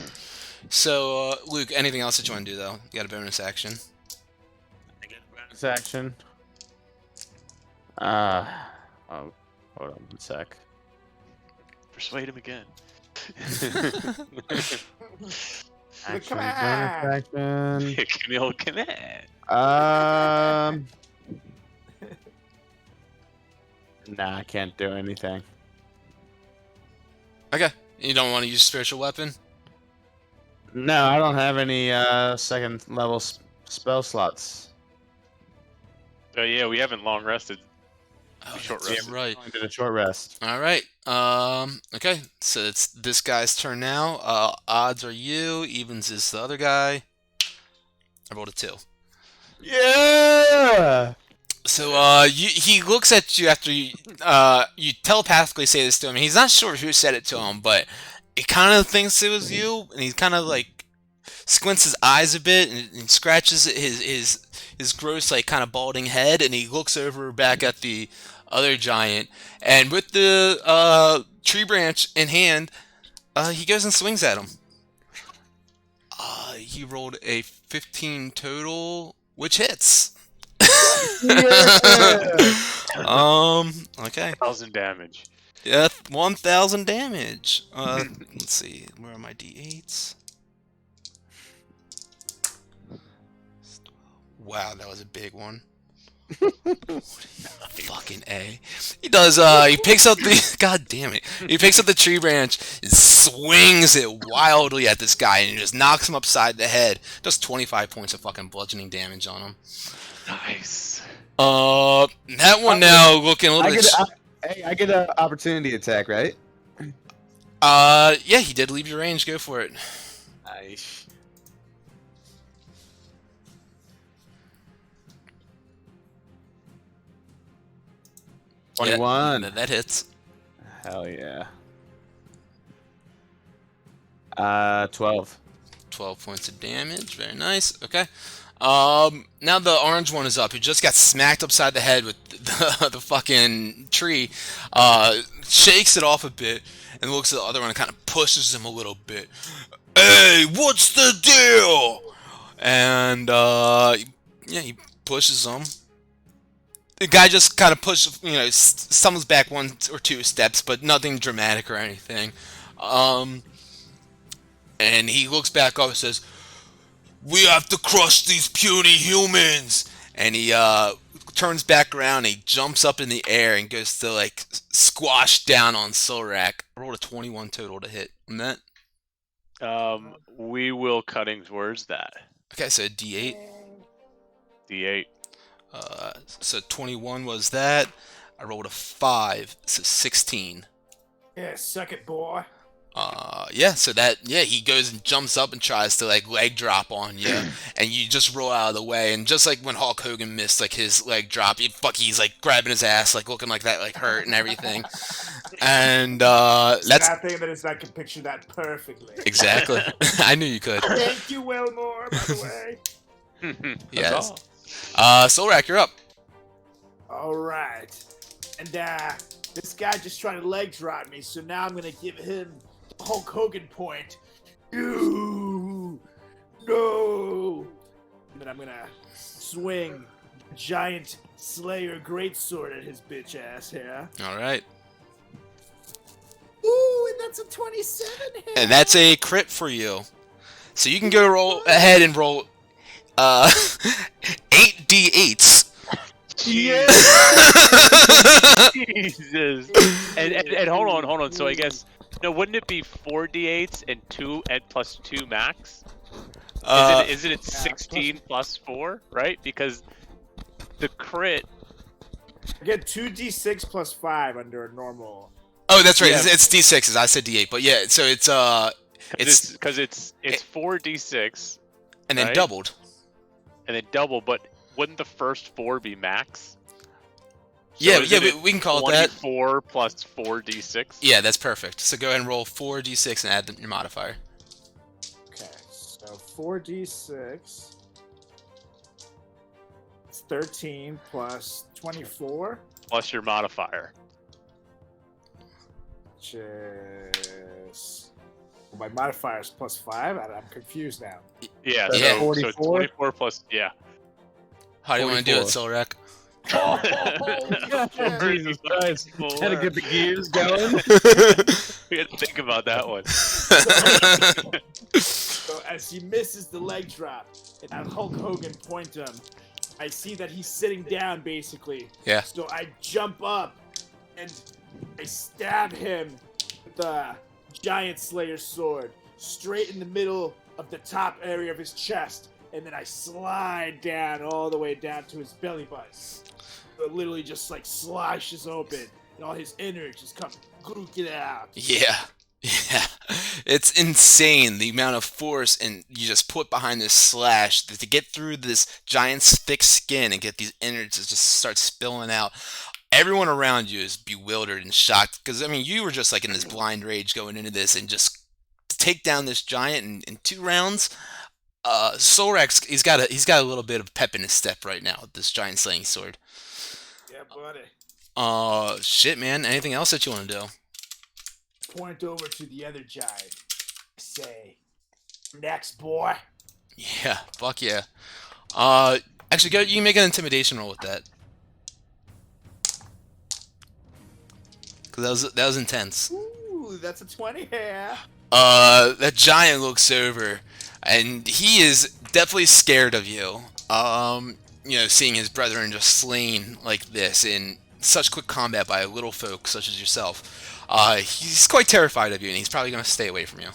So Luke, anything else that you want to do though? You got a bonus action. Bonus action. Oh, hold on one sec. Persuade him again. Action, Come bonus on. action. Camille, come on. Nah, I can't do anything. Okay. You don't want to use spiritual weapon? No, I don't have any second level spell slots. Oh yeah, we haven't long rested. Oh, Short that's rest. right. I did a short rest. All right. Okay. So it's this guy's turn now. Odds are you. Evens is the other guy. I rolled a 2. Yeah. So he looks at you after you telepathically say this to him. He's not sure who said it to him, but he kind of thinks it was you, and he kind of like squints his eyes a bit and scratches his gross like kind of balding head, and he looks over back at the other giant, and with the tree branch in hand, he goes and swings at him. He rolled a 15 total, which hits. Okay. 1,000 damage. Yeah, 1,000 damage. Let's see. Where are my d8s? Wow, that was a big one. Fucking A. He does, he picks up the, god damn it. He picks up the tree branch and swings it wildly at this guy and just knocks him upside the head. Does 25 points of fucking bludgeoning damage on him. Nice. That one now looking a little bit. I get an opportunity attack, right? Yeah, he did leave your range. Go for it. Nice. Yeah, 21. that hits. Hell yeah. 12. 12 points of damage. Very nice. Okay. Now the orange one is up. He just got smacked upside the head with the fucking tree. Shakes it off a bit and looks at the other one and kind of pushes him a little bit. Hey, what's the deal? And yeah, he pushes him. the guy just kind of pushes, stumbles back one or two steps, but nothing dramatic or anything. And he looks back up and says, "We have to crush these puny humans." And he turns back around. And he jumps up in the air and goes to like squash down on Solrak. I rolled a 21 total to hit on that. We will cutting towards that. Okay, so D8. D8. So 21 was that. I rolled a 5, so 16. Yeah, suck it, boy. He goes and jumps up and tries to like leg drop on you, and you just roll out of the way. And just like when Hulk Hogan missed like his leg drop, he's like grabbing his ass, like looking like that, like hurt and everything. And that's that thing that is, I can picture that perfectly. exactly. I knew you could. Thank you, Wilmore, by the way. Yes. Solrak, you're up. All right. And this guy just trying to leg drop me, so now I'm gonna give him the Hulk Hogan point. You no. And then I'm gonna swing a giant Slayer greatsword at his bitch ass here. All right. Ooh, and that's a 27 hit. And that's a crit for you. So you can go roll ahead and roll 8d8s. Yeah. Jesus. And hold on. So I guess wouldn't it be 4d8s and 2 and plus 2 max? Isn't it 16 plus 4, right? Because the crit. I get 2d6 plus 5 under a normal. Oh, that's right. Yeah. It's d6s. I said d8, but yeah. So it's 4d6 and then right? doubled. And then double, but wouldn't the first 4 be max? So we can call it that. 24 plus 4d6. Yeah, that's perfect. So go ahead and roll 4d6 and add your modifier. Okay, so 4d6. It's 13 plus 24. Plus your modifier. Which is. Well, my modifier is plus 5. I'm confused now. Yeah, Yeah. so 44? 24 plus, yeah. How do you want to do it, Solrak? Jesus Christ. Had to get the gears going. We had to think about that one. So as he misses the leg drop, and I Hulk Hogan point him, I see that he's sitting down basically. Yeah. So I jump up and I stab him with the giant Slayer sword straight in the middle of the top area of his chest, and then I slide down all the way down to his belly button. So it literally just like slashes open, and all his innards just come get out. Yeah. It's insane the amount of force and you just put behind this slash to get through this giant's thick skin and get these innards to just start spilling out. Everyone around you is bewildered and shocked because I mean you were just like in this blind rage going into this, and just to take down this giant in 2 rounds. Solrax, he's got a little bit of pep in his step right now with this giant slaying sword. Yeah, buddy. Shit, man. Anything else that you want to do? Point over to the other giant. Say, next, boy. Yeah, fuck yeah. Actually, you can make an intimidation roll with that. Cause that was intense. Ooh, that's a 20 here. That giant looks over, and he is definitely scared of you. Seeing his brethren just slain like this in such quick combat by little folk such as yourself. He's quite terrified of you, and he's probably gonna stay away from you.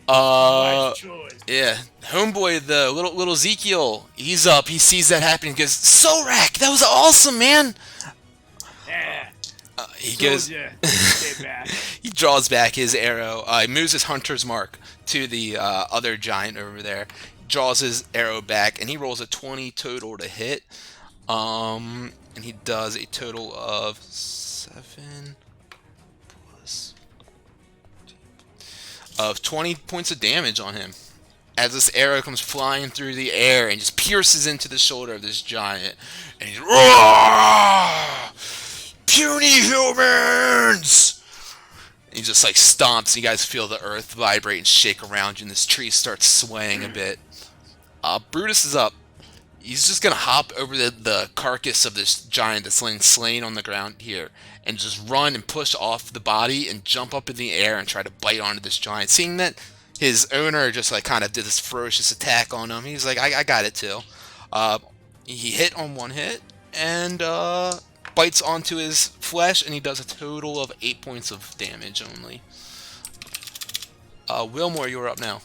Wise choice. Yeah, homeboy, the little Ezekiel, he's up. He sees that happening. He goes, "Solrak, that was awesome, man." Yeah. He goes. Stay back. He draws back his arrow. He moves his hunter's mark to the other giant over there. Draws his arrow back, and he rolls a 20 total to hit. And he does a total of 7 plus of 20 points of damage on him. As this arrow comes flying through the air and just pierces into the shoulder of this giant, and he's roar! Puny humans! And he just like stomps, and you guys feel the earth vibrate and shake around you, and this tree starts swaying a bit. Brutus is up. He's just gonna hop over the carcass of this giant that's laying slain on the ground here, and just run and push off the body and jump up in the air and try to bite onto this giant. Seeing that his owner just like kind of did this ferocious attack on him, he's like, I got it too. Uh, he hit on one hit and bites onto his flesh, and he does a total of 8 points of damage only. Wilmore, you're up now.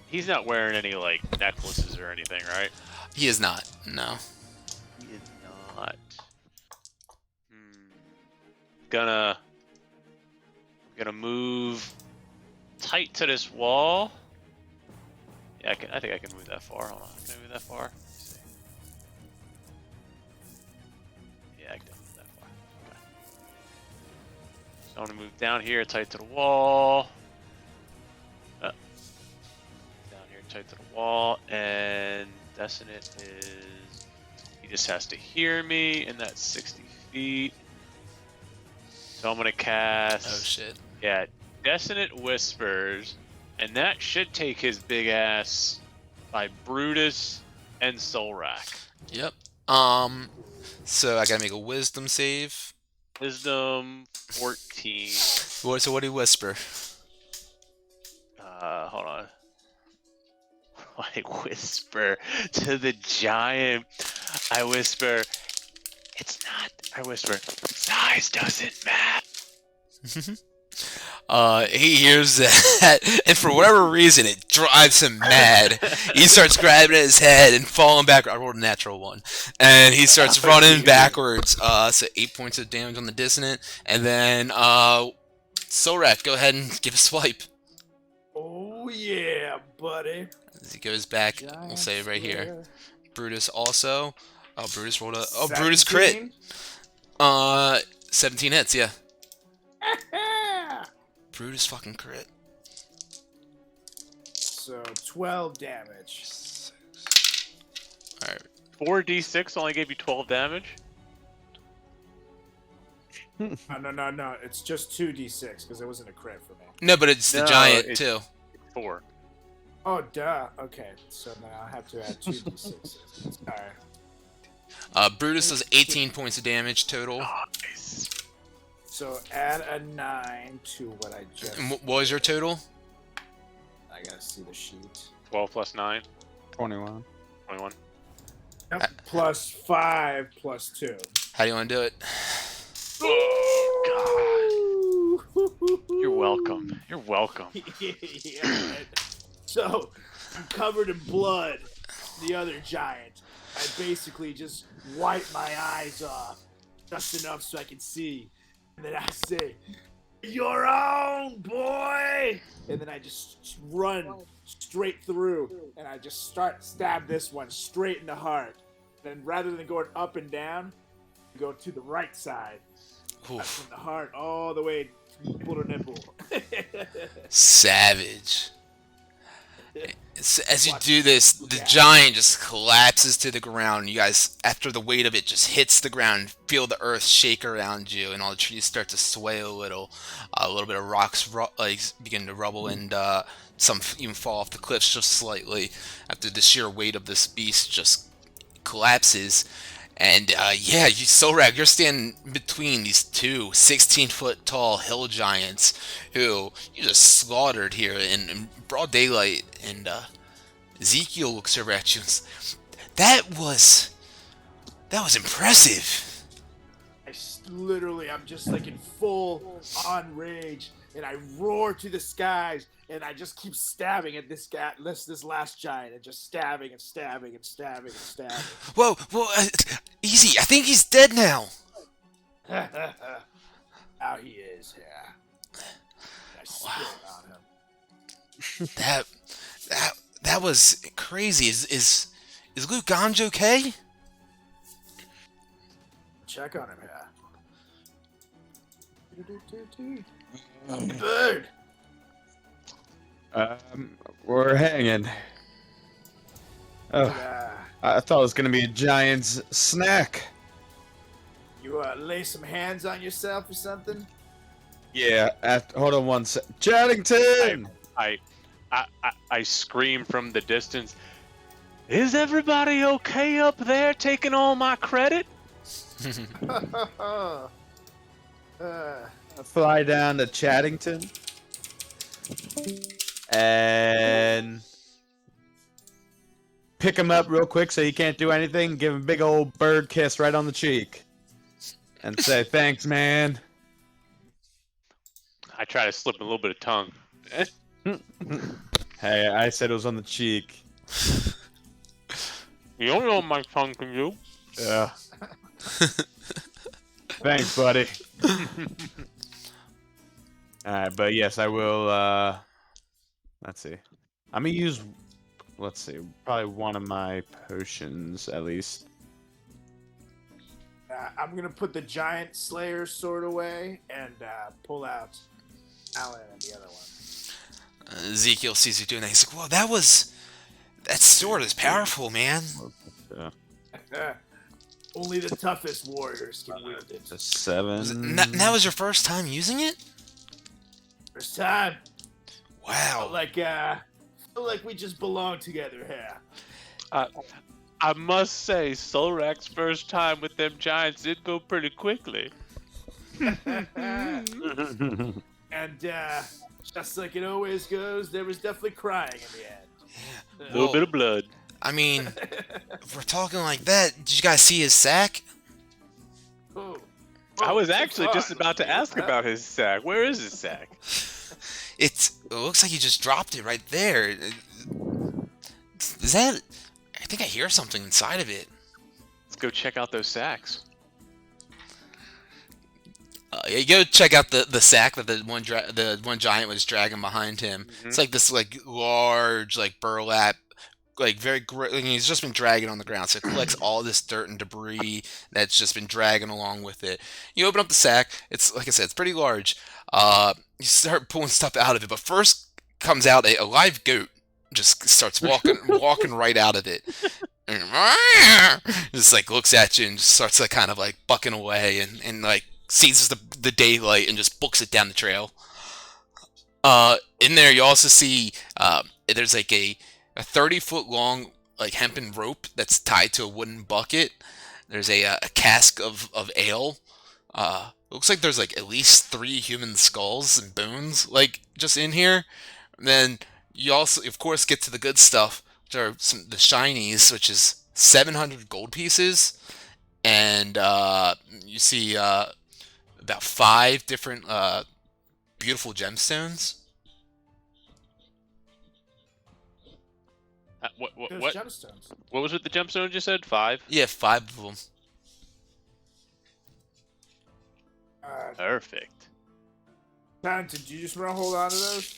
He's not wearing any like necklaces or anything, right? He is not. No. He is not. Gonna move tight to this wall. Yeah, I think I can move that far. Hold on, can I move that far? Let me see. Yeah, I can move that far. Okay. So I'm gonna move down here, tight to the wall. Down here, tight to the wall, and Desinate is. He just has to hear me, and that's 60 feet. So I'm gonna cast. Oh shit. Yeah, Desinate Whispers, and that should take his big ass by Brutus and Soul Rack. Yep. So I gotta make a wisdom save. Wisdom 14. So what do you whisper? Hold on. I whisper to the giant. I whisper, it's not. I whisper, size doesn't matter. He hears that, and for whatever reason, it drives him mad. He starts grabbing at his head and falling back. I rolled a natural one, and he starts running backwards. So 8 points of damage on the dissonant, and then Solrak, go ahead and give a swipe. Oh yeah, buddy. As he goes back, we'll say right here. Brutus also. Oh, Brutus rolled a. Oh, Brutus crit. 17 hits, yeah. Brutus fucking crit. So 12 damage. Alright. 4d6 only gave you 12 damage? No. It's just 2d6 because it wasn't a crit for me. No, but it's the No, giant it's too. 4. Oh, duh. Okay, so then I'll have to add 2d6s. Alright. Brutus does 18 points of damage total. Nice. So add a 9 to what I just. And what was your total? I gotta see the sheet. 12 plus 9, 21. 21. Yep. Plus 5 plus 2. How do you want to do it? You're welcome. You're welcome. Yeah, right. So, I'm covered in blood. The other giant. I basically just wipe my eyes off just enough so I can see. And then I say, "Your own, boy!" And then I just run straight through. And I just stab this one straight in the heart. Then rather than going up and down, I go to the right side. That's from the heart all the way nipple to nipple. Savage. As you do this, the giant just collapses to the ground. You guys, after the weight of it just hits the ground, feel the earth shake around you, and all the trees start to sway a little. A little bit of rocks begin to rubble, and some even fall off the cliffs just slightly after the sheer weight of this beast just collapses. And yeah, Solrag, you're standing between these two 16-foot tall hill giants who you just slaughtered here in broad daylight. And Ezekiel looks over at you and says, that was impressive. I'm just like in full on rage, and I roar to the skies, and I just keep stabbing at this last giant, and just stabbing and stabbing and stabbing and stabbing. Whoa, easy. I think he's dead now. Now he is, yeah. I spit on him. That was crazy. Is Luke Ganj okay? Check on him, yeah. Bird. We're hanging. Oh, Yeah. I thought it was gonna be a giant's snack. You lay some hands on yourself or something? Yeah. Hold on one sec. Chaddington. I scream from the distance. Is everybody okay up there taking all my credit? Fly down to Chaddington and pick him up real quick so he can't do anything. Give him a big old bird kiss right on the cheek, and say thanks, man. I try to slip a little bit of tongue. Hey, I said it was on the cheek. You don't know what my tongue can do. Yeah. Thanks, buddy. Alright, but yes, I will, let's see. I'm gonna use, let's see, probably one of my potions, at least. I'm gonna put the giant slayer sword away and pull out Alan and the other one. Ezekiel sees you doing that. He's like, "Whoa, that sword is powerful, man." Yeah. Only the toughest warriors can wield it. The 7. That was your first time using it? First time. Wow. Feel like we just belong together here. I must say, Solrak's first time with them giants did go pretty quickly. And just like it always goes, there was definitely crying in the end. A little bit of blood. I mean, if we're talking like that, did you guys see his sack? Oh. I was Oh, actually just about to ask about his sack. Where is his sack? It looks like you just dropped it right there. Is that? I think I hear something inside of it. Let's go check out those sacks. Yeah, go check out the sack that the one giant was dragging behind him. Mm-hmm. It's like this large burlap, and he's just been dragging on the ground, so it collects all this dirt and debris that's just been dragging along with it. You open up the sack. It's like I said, it's pretty large. You start pulling stuff out of it, but first comes out a live goat. Just starts walking right out of it. And just looks at you and just starts kind of bucking away and seizes the daylight and just books it down the trail. In there you also see there's a 30-foot long hempen rope that's tied to a wooden bucket. There's a cask of ale. Looks like there's at least 3 human skulls and bones just in here. And then you also, of course, get to the good stuff, which are the shinies, which is 700 gold pieces, and you see about 5 different beautiful gemstones. Those What? gemstones. What was it? The gemstone you said? 5. Yeah, 5 of them. Perfect. Paddington, do you just want to hold on to those?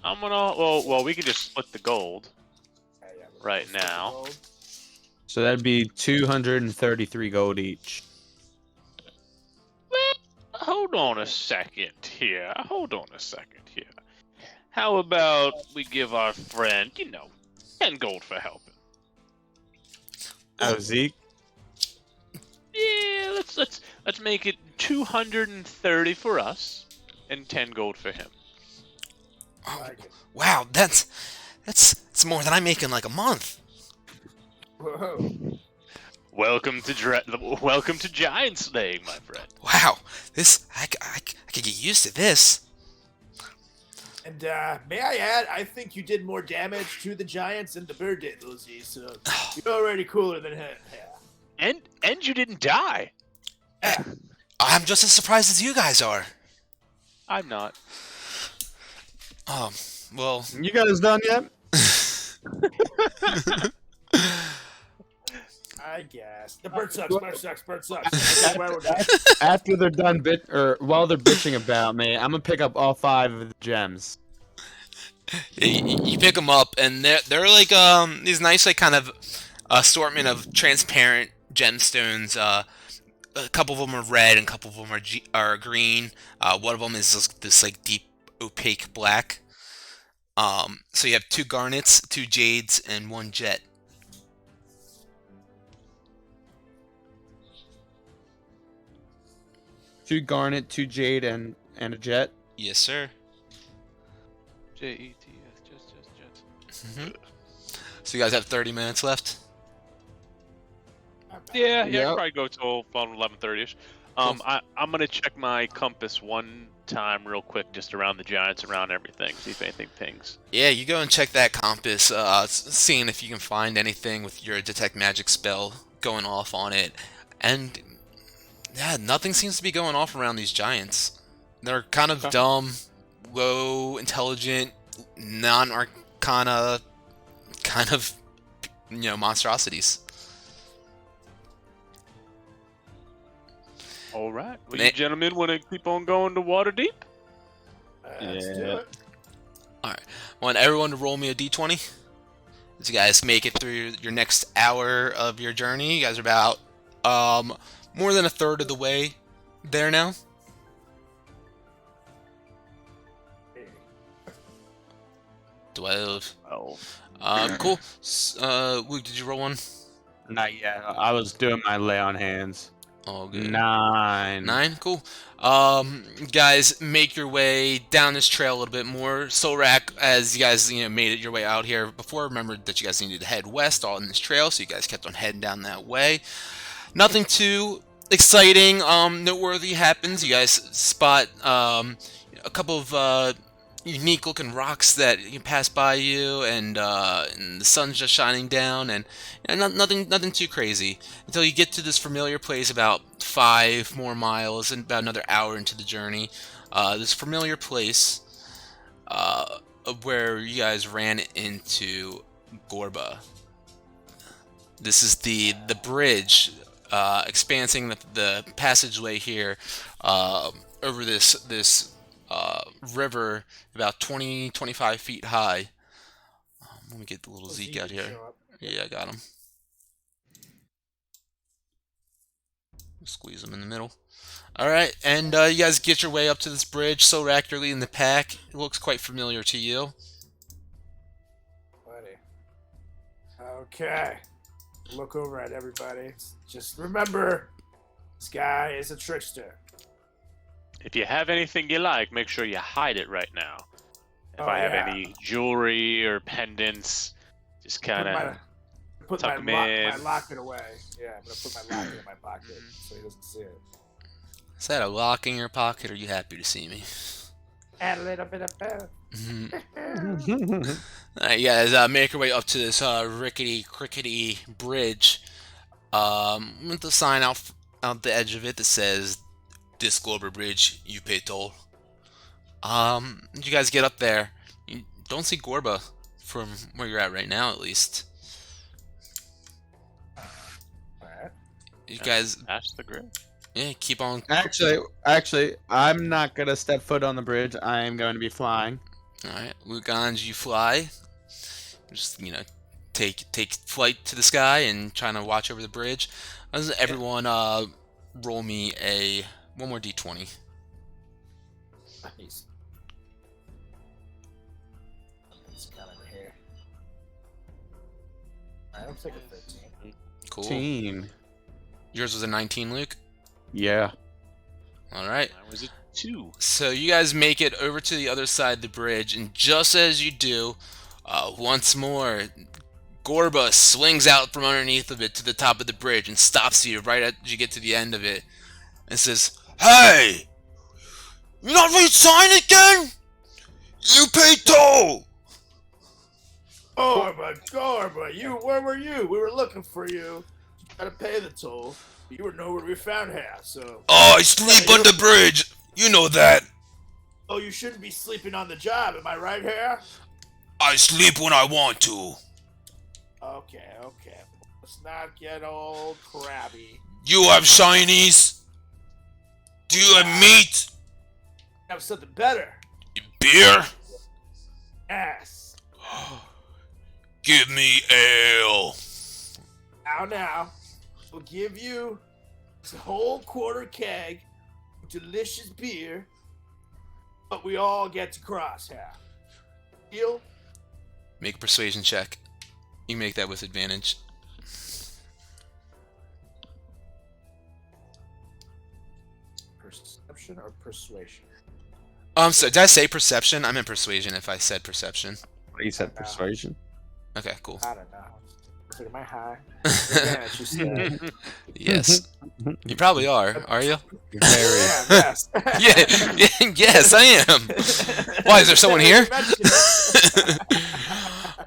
I'm gonna. Well, we can just split the gold. Yeah, Right split the now. gold. So that'd be 233 gold each. Hold on a second here. How about we give our friend, 10 gold for helping? Oh, Zeke? Yeah, let's make it 230 for us and 10 gold for him. Oh, Like it. wow, that's more than I make in a month. Whoa. Welcome to giant slaying, my friend. Wow, this I could get used to this. And may I add, I think you did more damage to the giants than the bird did, Lizzie. So you're already cooler than him. Yeah. And you didn't die. I'm just as surprised as you guys are. I'm not. Well, You guys done yet? I guess the bird sucks. Bird sucks. That's why we're done. After they're done while they're bitching about me, I'm gonna pick up all 5 of the gems. you pick them up, and they're these nice kind of assortment of transparent gemstones. A couple of them are red, and a couple of them are green. One of them is this deep opaque black. So you have 2 garnets, 2 jades, and 1 jet. Two garnet, 2 jade, and a jet. Yes, sir. JETS, just. hmm So you guys have 30 minutes left. Yeah, Yep. I'd probably go till about 11:30ish. Cool. I'm gonna check my compass one time real quick, just around the giants, around everything, see if anything pings. Yeah, you go and check that compass, seeing if you can find anything with your detect magic spell going off on it, and yeah, nothing seems to be going off around these giants. They're kind of Okay. dumb, low intelligent, non-arcana kind of, monstrosities. All right. Well, Ma- you gentlemen want to keep on going to Waterdeep? Let's do Yeah. it. Want everyone to roll me a d20 as you guys make it through your next hour of your journey. You guys are about more than a third of the way there now. Hey, 12. Oh. Cool. Luke, did you roll one? Not yet. I was doing my lay on hands. Oh, good. 9. 9, cool. Guys, make your way down this trail a little bit more. Solrak, as you guys made it your way out here before, remembered that you guys needed to head west on this trail, so you guys kept on heading down that way. Nothing too exciting, noteworthy happens. You guys spot a couple of unique looking rocks that you pass by you, and the sun's just shining down, and nothing too crazy until you get to this familiar place about 5 more miles and about another hour into the journey. This familiar place of where you guys ran into Gorba. This is the bridge expansing the passageway here over this river about 20-25 feet high. Let me get the little oh, Zeke Zeke out did here. show up. Yeah, I got him. Squeeze him in the middle. Alright, and you guys get your way up to this bridge. Solrak, you're leading the pack. It looks quite familiar to you. Buddy. Okay. Look over at everybody. Just remember, this guy is a trickster. If you have anything you like, make sure you hide it right now. If Oh, I have yeah. any jewelry or pendants, just kind of. Put tuck my 'em in. my locket away. Yeah, I'm gonna put my locket in my pocket so he doesn't see it. Is that a lock in your pocket, or are you happy to see me? Add a little bit of both. Alright, you guys make your way up to this rickety bridge with the sign out the edge of it that says, "This Gorba Bridge, you pay toll." You guys get up there. You don't see Gorba from where you're at right now, at least. Alright. You guys, Ash the Grip. yeah, keep on. Actually, I'm not gonna step foot on the bridge. I am going to be flying. Alright, Lugans, you fly. Just, take flight to the sky and trying to watch over the bridge. Does everyone roll me one more d20. Nice. It's kind of here. Alright, I'll take a 13. Cool. Team. Yours was a 19, Luke? Yeah. Alright. Mine was a 2. So you guys make it over to the other side of the bridge, and just as you do, once more, Gorba swings out from underneath of it to the top of the bridge and stops you right as you get to the end of it and says, "Hey! You're not re-sign again? You pay toll!" Gorba, where were you? We were looking for you. You gotta pay the toll. You were nowhere to be found here, so. "Oh, I sleep on the bridge. You know that. Oh, you shouldn't be sleeping on the job, am I right here? I sleep when I want to. Okay. Let's not get all crabby. You have shinies? Do you have meat? Have something better. Beer? Ass. Give me ale." Now. We'll give you this whole quarter keg of delicious beer, but we all get to crosshair. Deal? Make a persuasion check. You make that with advantage. Perception or persuasion? So did I say perception? I meant persuasion if I said perception. You said persuasion. Okay, cool. I don't know. Like, am I high? Advantage, you said. Yes. You probably are you? Very. Yeah, yes. Yeah, yes, I am. Why, is there someone here?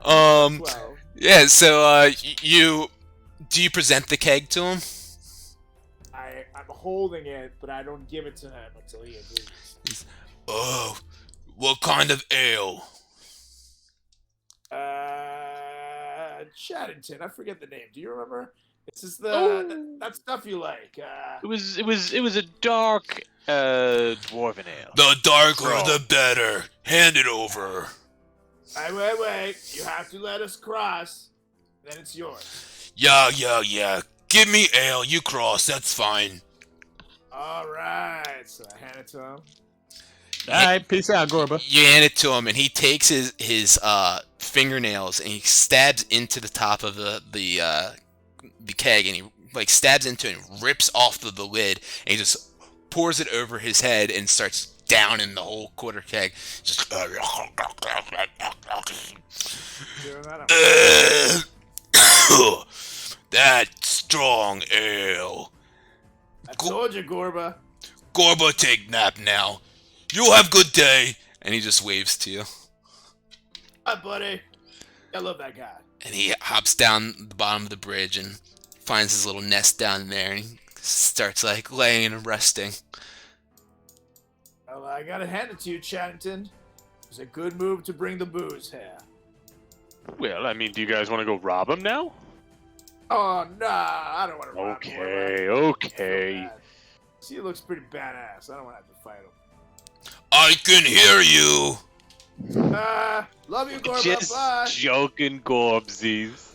um, 12. yeah, so, do you present the keg to him? I'm holding it, but I don't give it to him until he agrees. Oh, what kind of ale? Chaddington. I forget the name. Do you remember? This is that stuff you like. It was a dark dwarven ale. The darker Bro. the better. Hand it over. Wait. You have to let us cross. Then it's yours. Yeah. Give me ale, you cross, that's fine. All right. So I hand it to him. Alright, peace out, Gorba. You hand it to him, and he takes his fingernails and he stabs into the top of the keg, and he like stabs into it and rips off the lid, and he just pours it over his head and starts down in the whole quarter keg. Just Doing that. that strong ale. I told you, Gorba. Gorba, take nap now. You have good day. And he just waves to you. Hi, buddy. I love that guy. And he hops down the bottom of the bridge and finds his little nest down there, and he starts like laying and resting. Well, I gotta hand it to you, Chaddington. It was a good move to bring the booze here. Well, I mean, do you guys want to go rob him now? Oh, nah, I don't want to rob him. Okay. He looks pretty badass. I don't want to have to fight him. I can hear you. Love you, Gorba. Just Bye. joking, Gorbsies.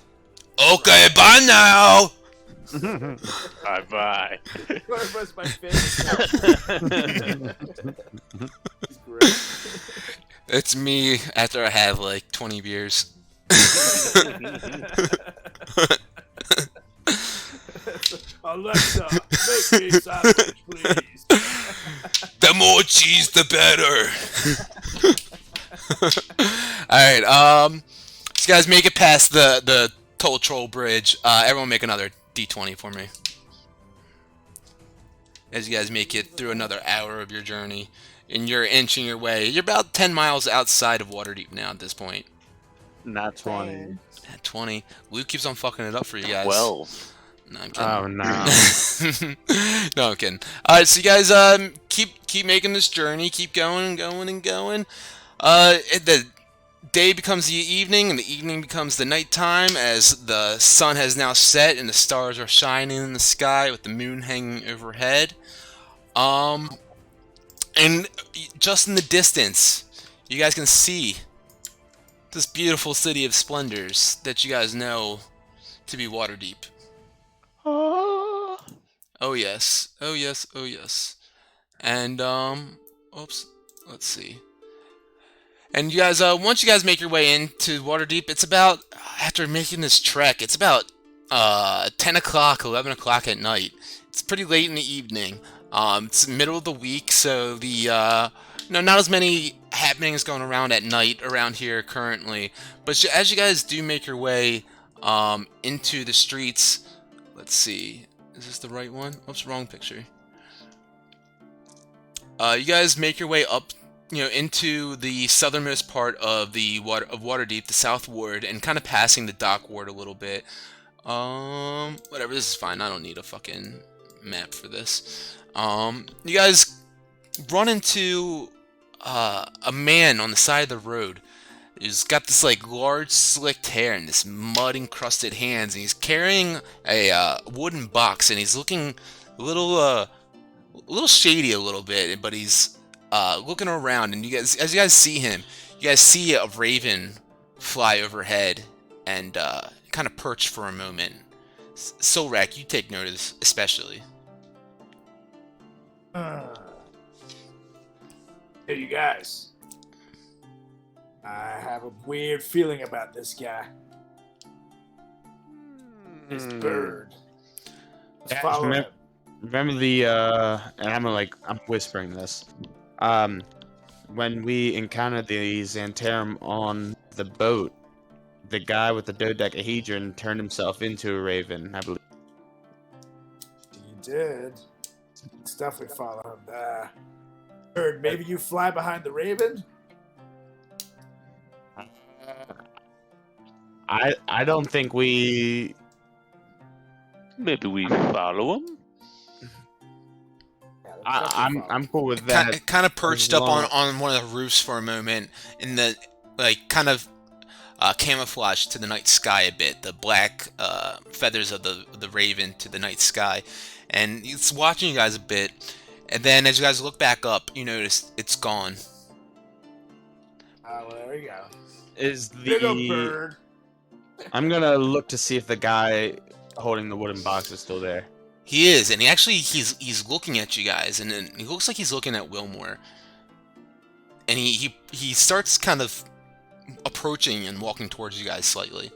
Okay, bye now. Bye. Gorba's my favorite. He's great. It's me after I have like 20 beers. Alexa, make me sausage, please. The more cheese, the better. Alright, so you guys make it past the Toll Troll Bridge. Everyone make another D20 for me. As you guys make it through another hour of your journey, and you're inching your way. You're about 10 miles outside of Waterdeep now at this point. Not 20. At 20. Luke keeps on fucking it up for you guys. 12. No, I'm kidding. Oh no. No, I'm kidding. Alright, so you guys keep making this journey, keep going. The day becomes the evening, and the evening becomes the nighttime, as the sun has now set and the stars are shining in the sky with the moon hanging overhead. And just in the distance, you guys can see this beautiful city of splendors that you guys know to be Waterdeep. Oh yes. And oops, let's see. And you guys, once you guys make your way into Waterdeep, it's about, after making this trek, it's about 10 o'clock, 11 o'clock at night. It's pretty late in the evening. It's the middle of the week, so the not as many happenings going around at night around here currently. But as you guys do make your way into the streets, let's see, is this the right one? Oops, wrong picture. You guys make your way up, into the southernmost part of Waterdeep, the South Ward, and kind of passing the Dock Ward a little bit. Whatever, this is fine. I don't need a fucking map for this. You guys run into a man on the side of the road. He's got this like large slicked hair and this mud encrusted hands, and he's carrying a wooden box, and he's looking a little shady a little bit, but he's looking around, and as you guys see him, you guys see a raven fly overhead and kind of perch for a moment. Solrak, you take note of this especially. Hey, you guys. I have a weird feeling about this guy. This bird. Let's follow him. Remember the and I'm whispering this. When we encountered the Xantarum on the boat, the guy with the dodecahedron turned himself into a raven, I believe. You did. Let's definitely follow him there. Bird, maybe you fly behind the raven? I don't think we. Maybe we follow him. Yeah, let's definitely follow I'm cool with that. It kind of perched as up long- on one of the roofs for a moment, in the like kind of camouflage to the night sky a bit, the black feathers of the raven to the night sky, and it's watching you guys a bit. And then as you guys look back up, you notice it's gone. well, there you go. Is There you go, the bird. I'm gonna look to see if the guy holding the wooden box is still there. He is, and he's looking at you guys, and then he looks like he's looking at Wilmore. And he starts kind of approaching and walking towards you guys slightly.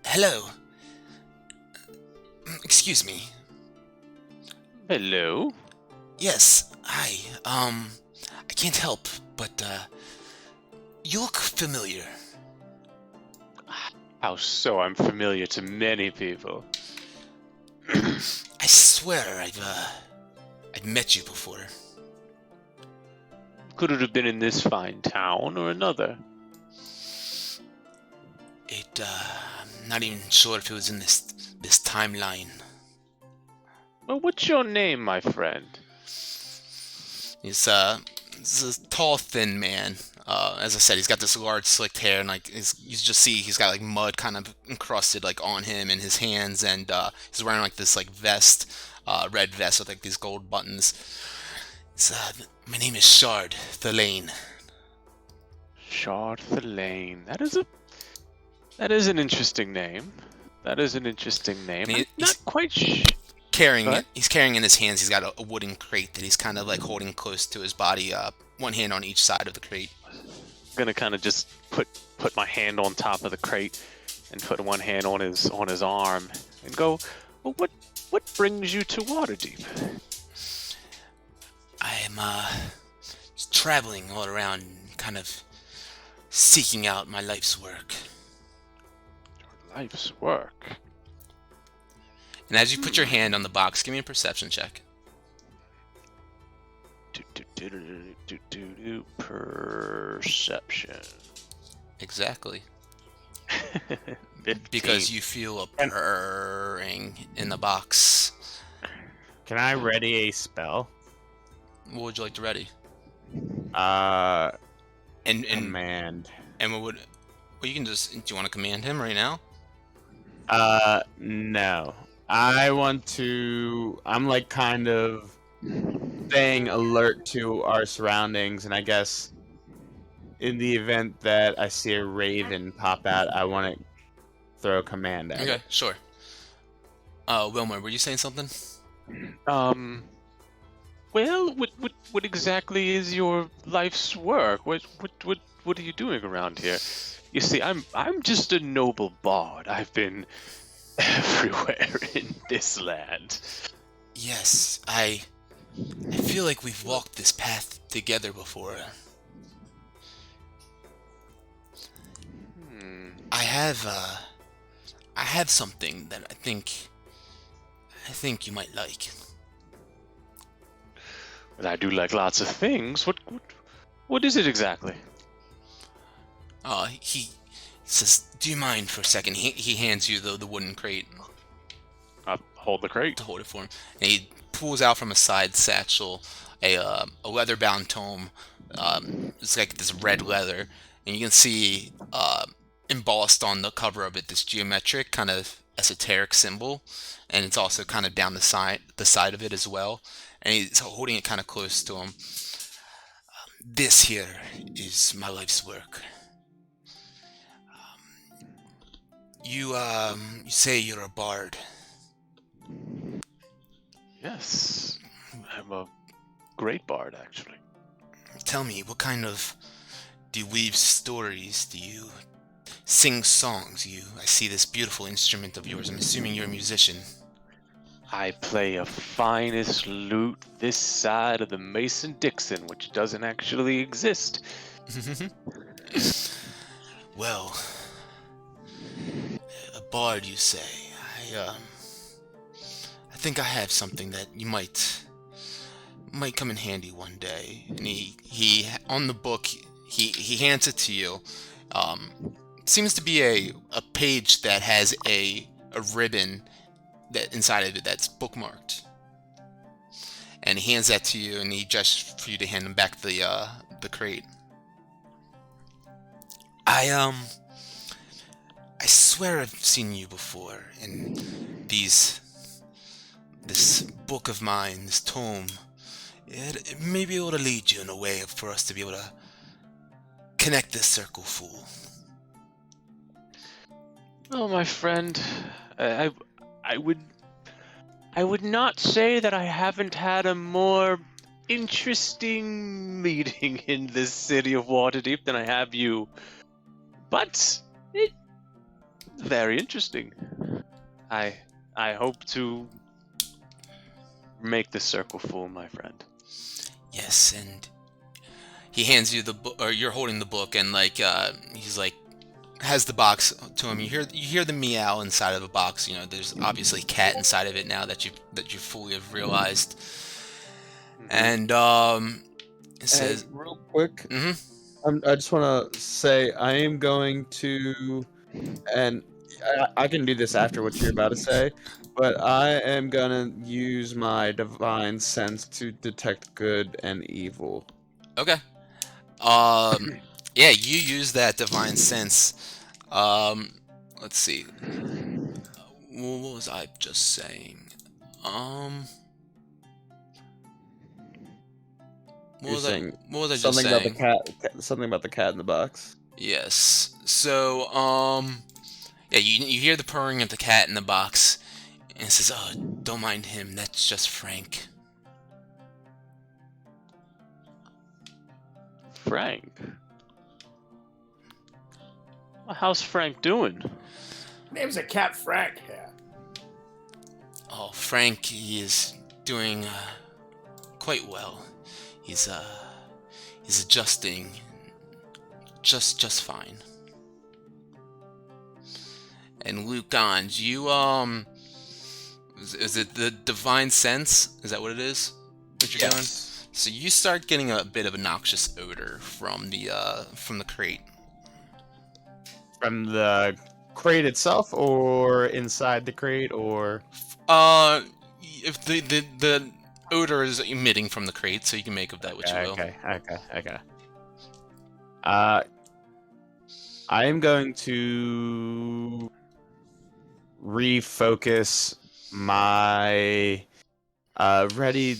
Hello. Excuse me. Hello. Yes, hi. I can't help, but you look familiar. How so? I'm familiar to many people. I swear I've met you before. Could it have been in this fine town or another? I'm not even sure if it was in this timeline. Well, what's your name, my friend? He's a tall, thin man. As I said, he's got this large, slicked hair, and like you just see he's got like mud kind of encrusted like on him and his hands, and he's wearing like this like vest, red vest with like these gold buttons. My name is Shard Thelane. Shard Thelane. That is an interesting name. That is an interesting name. And I'm not quite carrying What? it. He's carrying in his hands. He's got a wooden crate that he's kind of like holding close to his body. One hand on each side of the crate. I'm gonna kind of just put my hand on top of the crate and put one hand on his arm and go. Well, what brings you to Waterdeep? I am just traveling all around, kind of seeking out my life's work. Life's work. And as you put your hand on the box, give me a perception check. Perception. Exactly. 15. Because you feel a purring in the box. Can I ready a spell? What would you like to ready? And Command. what would? Well, you can just. Do you want to command him right now? No. I want to. I'm like kind of staying alert to our surroundings, and I guess in the event that I see a raven pop out, I want to throw a command at Okay, it. sure. Wilmer, were you saying something? Well, what exactly is your life's work? What are you doing around here? You see, I'm just a noble bard. I've been everywhere in this land. Yes, I feel like we've walked this path together before. I have something that I think you might like. But I do like lots of things. What is it exactly? He says, "Do you mind for a second?" He hands you the wooden crate I hold the crate. to hold it for him, and he pulls out from a side satchel a leather-bound tome. It's like this red leather, and you can see embossed on the cover of it this geometric kind of esoteric symbol, and it's also kind of down the side of it as well. And he's holding it kind of close to him. This here is my life's work. You say you're a bard. Yes, I'm a great bard, actually. Tell me, what kind of... Do you weave stories? Do you sing songs? I see this beautiful instrument of yours. I'm assuming you're a musician. I play a finest lute this side of the Mason-Dixon, which doesn't actually exist. Well, a bard, you say? I think I have something that you might come in handy one day. And he on the book he hands it to you. Seems to be a page that has a ribbon that inside of it that's bookmarked. And he hands that to you, and he gestures for you to hand him back the crate. I swear I've seen you before in this book of mine, this tome. It may be able to lead you in a way for us to be able to connect this circle full. Well, my friend, I would not say that I haven't had a more interesting meeting in this city of Waterdeep than I have you, but it's very interesting. I hope to make the circle full, my friend. Yes, and he hands you the book, or you're holding the book, and he's like has the box to him. You hear the meow inside of the box. You know, there's obviously a cat inside of it now that you fully have realized. And it says, Hey, real quick, mm-hmm. I just want to say I am going to, and I can do this after what you're about to say, but I am gonna use my divine sense to detect good and evil. Okay. Yeah, you use that divine sense. Let's see. What was I just saying? What You're was saying I just something saying? about the cat, something about the cat in the box. Yes. So, yeah, you hear the purring of the cat in the box, and it says, "Oh, don't mind him. That's just Frank." Frank? Well, how's Frank doing? Name's a Cat Frank. Yeah. Oh, Frank, he is doing quite well. He's adjusting just fine. And Luke Gons, you is it the divine sense? Is that what it is that you're doing? So you start getting a bit of a noxious odor from the crate. From the crate itself, or inside the crate, or If the odor is emitting from the crate, so you can make of that what you will. okay. I am going to refocus my ready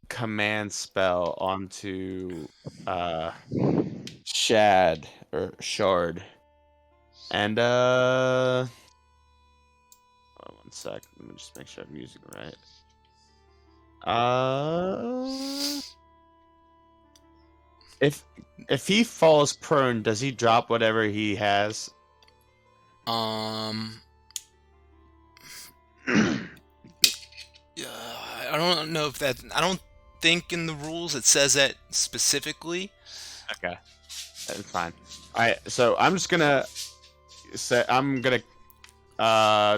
command spell onto Shad or Shard. And hold on 1 sec. Let me just make sure I'm using it right. If he falls prone, does he drop whatever he has? Yeah, I don't know if that. I don't think in the rules it says that specifically. Okay, that's fine. All right, so I'm just gonna say I'm gonna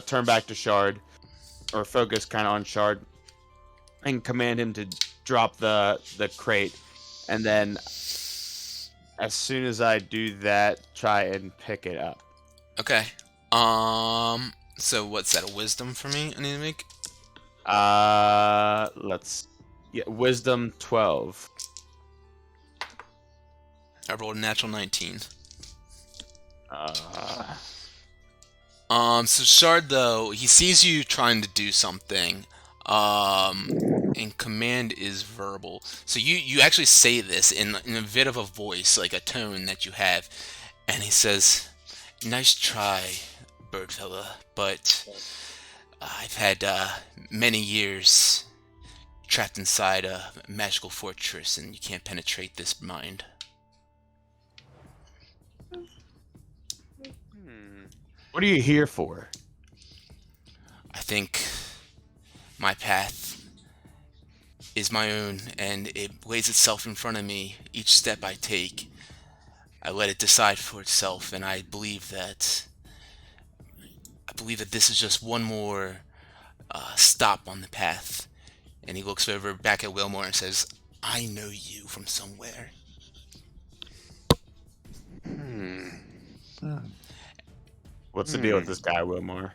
turn back to Shard, or focus kind of on Shard, and command him to drop the crate, and then as soon as I do that, try and pick it up. Okay. So what's that? A wisdom for me? I need to make. Wisdom 12. I rolled a natural 19. So Shard, though, he sees you trying to do something, and command is verbal. So you actually say this in a bit of a voice, like a tone that you have, and he says, "Nice try, Birdfella, but I've had many years trapped inside a magical fortress, and you can't penetrate this mind." What are you here for? I think My path is my own, and it lays itself in front of me each step I take. I let it decide for itself, and I believe that this is just one more stop on the path. And he looks over back at Wilmore and says, "I know you from somewhere." What's the deal with this guy, Wilmore?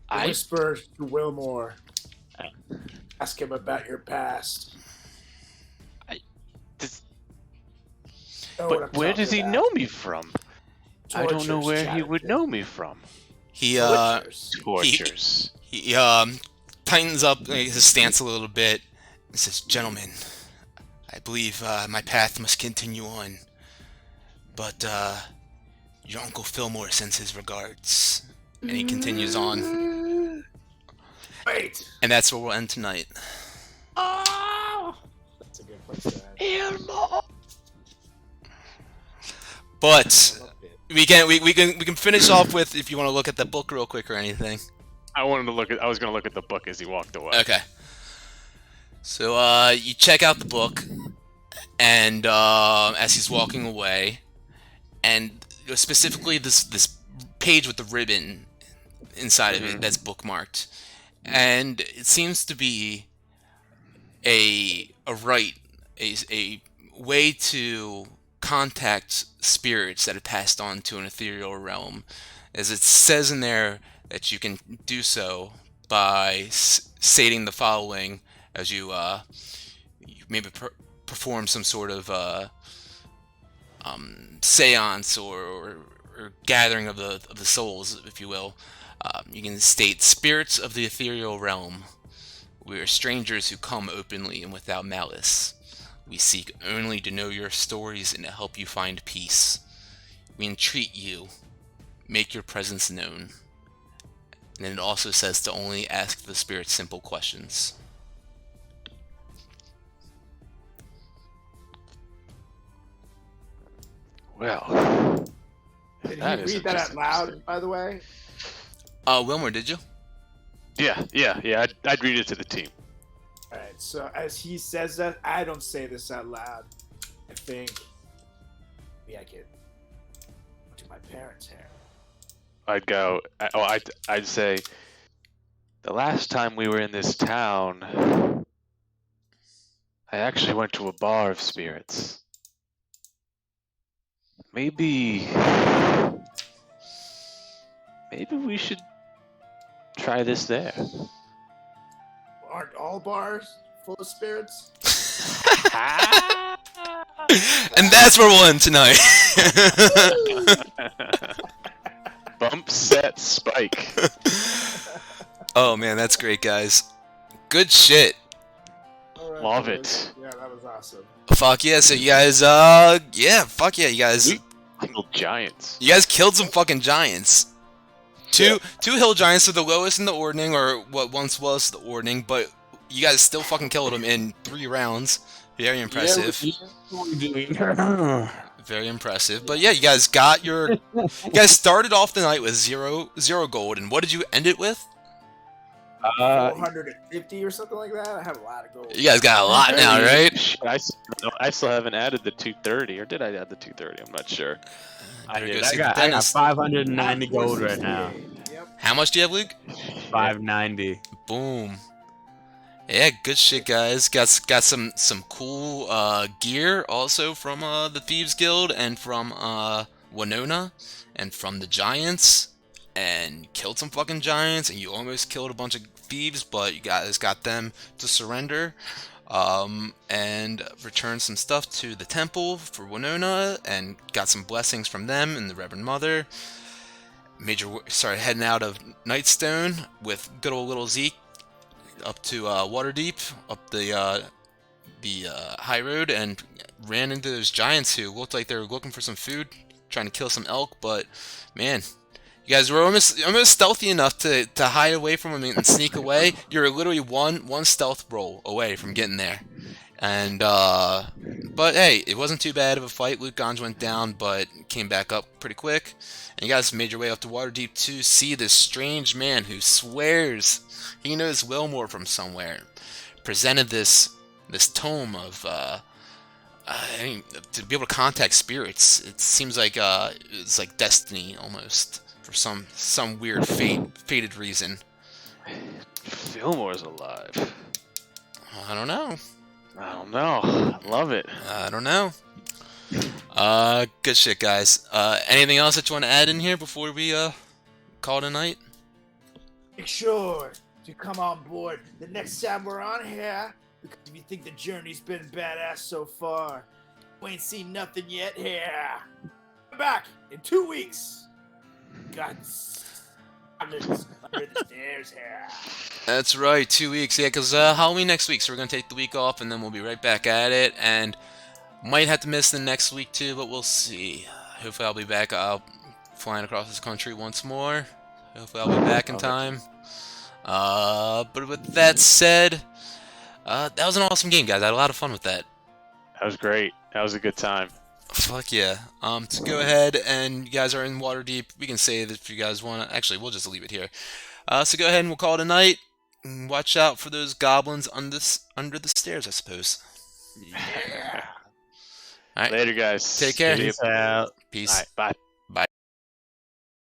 Whisper to Wilmore. Ask him about your past. But where does he know me from? I don't know where he would know me from. He Tortures. he tightens up his stance a little bit and says, "Gentlemen, I believe my path must continue on, but your Uncle Fillmore sends his regards." And he continues on. Wait. And that's where we'll end tonight. That's a good place to end. But we can finish off with, if you want to look at the book real quick or anything. I was gonna look at the book as he walked away. Okay. So you check out the book, and as he's walking away, and specifically this page with the ribbon inside of it that's bookmarked, and it seems to be a way to contact spirits that have passed on to an ethereal realm, as it says in there that you can do so by stating the following as you maybe perform some sort of seance or gathering of the souls, if you will. You can state, "Spirits of the ethereal realm, we are strangers who come openly and without malice. We seek only to know your stories and to help you find peace. We entreat you, make your presence known." And then it also says to only ask the spirits simple questions. Well, Did that he is read that out just loud, interesting. by the way? Wilmore, did you? Yeah. I'd read it to the team. Alright, so as he says that, I don't say this out loud. I think maybe I could do my parents' hair. I'd say, the last time we were in this town, I actually went to a bar of spirits. Maybe we should try this there. Aren't all bars full of spirits? And that's where we'll end tonight. Bump, set, spike. Oh man, that's great, guys. Good shit. Alright, Love boys. it. Yeah, that was awesome. Fuck yeah, so you guys, yeah, fuck yeah, you guys. Little giants. You guys killed some fucking giants. Two hill giants are the lowest in the ordning, or what once was the ordning, but you guys still fucking killed them in 3 rounds. Very impressive. Very impressive. But yeah, you guys got your. You guys started off the night with zero gold, and what did you end it with? 450 or something like that. I have a lot of gold. You guys got a lot now, right? Shit, I still haven't added the 230, or did I add the 230? I'm not sure. I Better go did. see I got the dentist. 590 gold right now. Yep. How much do you have, Luke? 590. Boom. Yeah, good shit, guys. Got some cool gear also from the Thieves Guild and from Winona and from the Giants, and killed some fucking giants, and you almost killed a bunch of thieves, but you guys got them to surrender. And returned some stuff to the temple for Winona and got some blessings from them and the Reverend Mother. Started heading out of Nightstone with good old little Zeke up to Waterdeep, up the high road, and ran into those giants who looked like they were looking for some food, trying to kill some elk, but man, you guys were almost stealthy enough to hide away from them and sneak away. You were literally one stealth roll away from getting there, And but hey, it wasn't too bad of a fight. Luke Gons went down, but came back up pretty quick. And you guys made your way up to Waterdeep to see this strange man who swears he knows Wilmore from somewhere. Presented this tome of I mean, to be able to contact spirits. It seems like it's like destiny almost for some weird fated reason. Fillmore's alive. I don't know. I don't know. I love it. I don't know. Good shit, guys. Anything else that you want to add in here before we call it a night? Make sure to come on board the next time we're on here, because if you think the journey's been badass so far, you ain't seen nothing yet here. Come back in 2 weeks. Goblins under the stairs here. That's right, 2 weeks. Yeah, because Halloween next week, so we're gonna take the week off, and then we'll be right back at it. And might have to miss the next week too, but we'll see. Hopefully, I'll be back. Flying across this country once more. Hopefully, I'll be back in time. But with that said, that was an awesome game, guys. I had a lot of fun with that. That was great. That was a good time. Fuck yeah. So go ahead, and you guys are in Waterdeep. We can save if you guys want to. Actually, we'll just leave it here. So go ahead and we'll call it a night. Watch out for those goblins under the stairs, I suppose. Yeah. All right. Later, guys. Take care. See you. Peace out. Peace. All right, bye.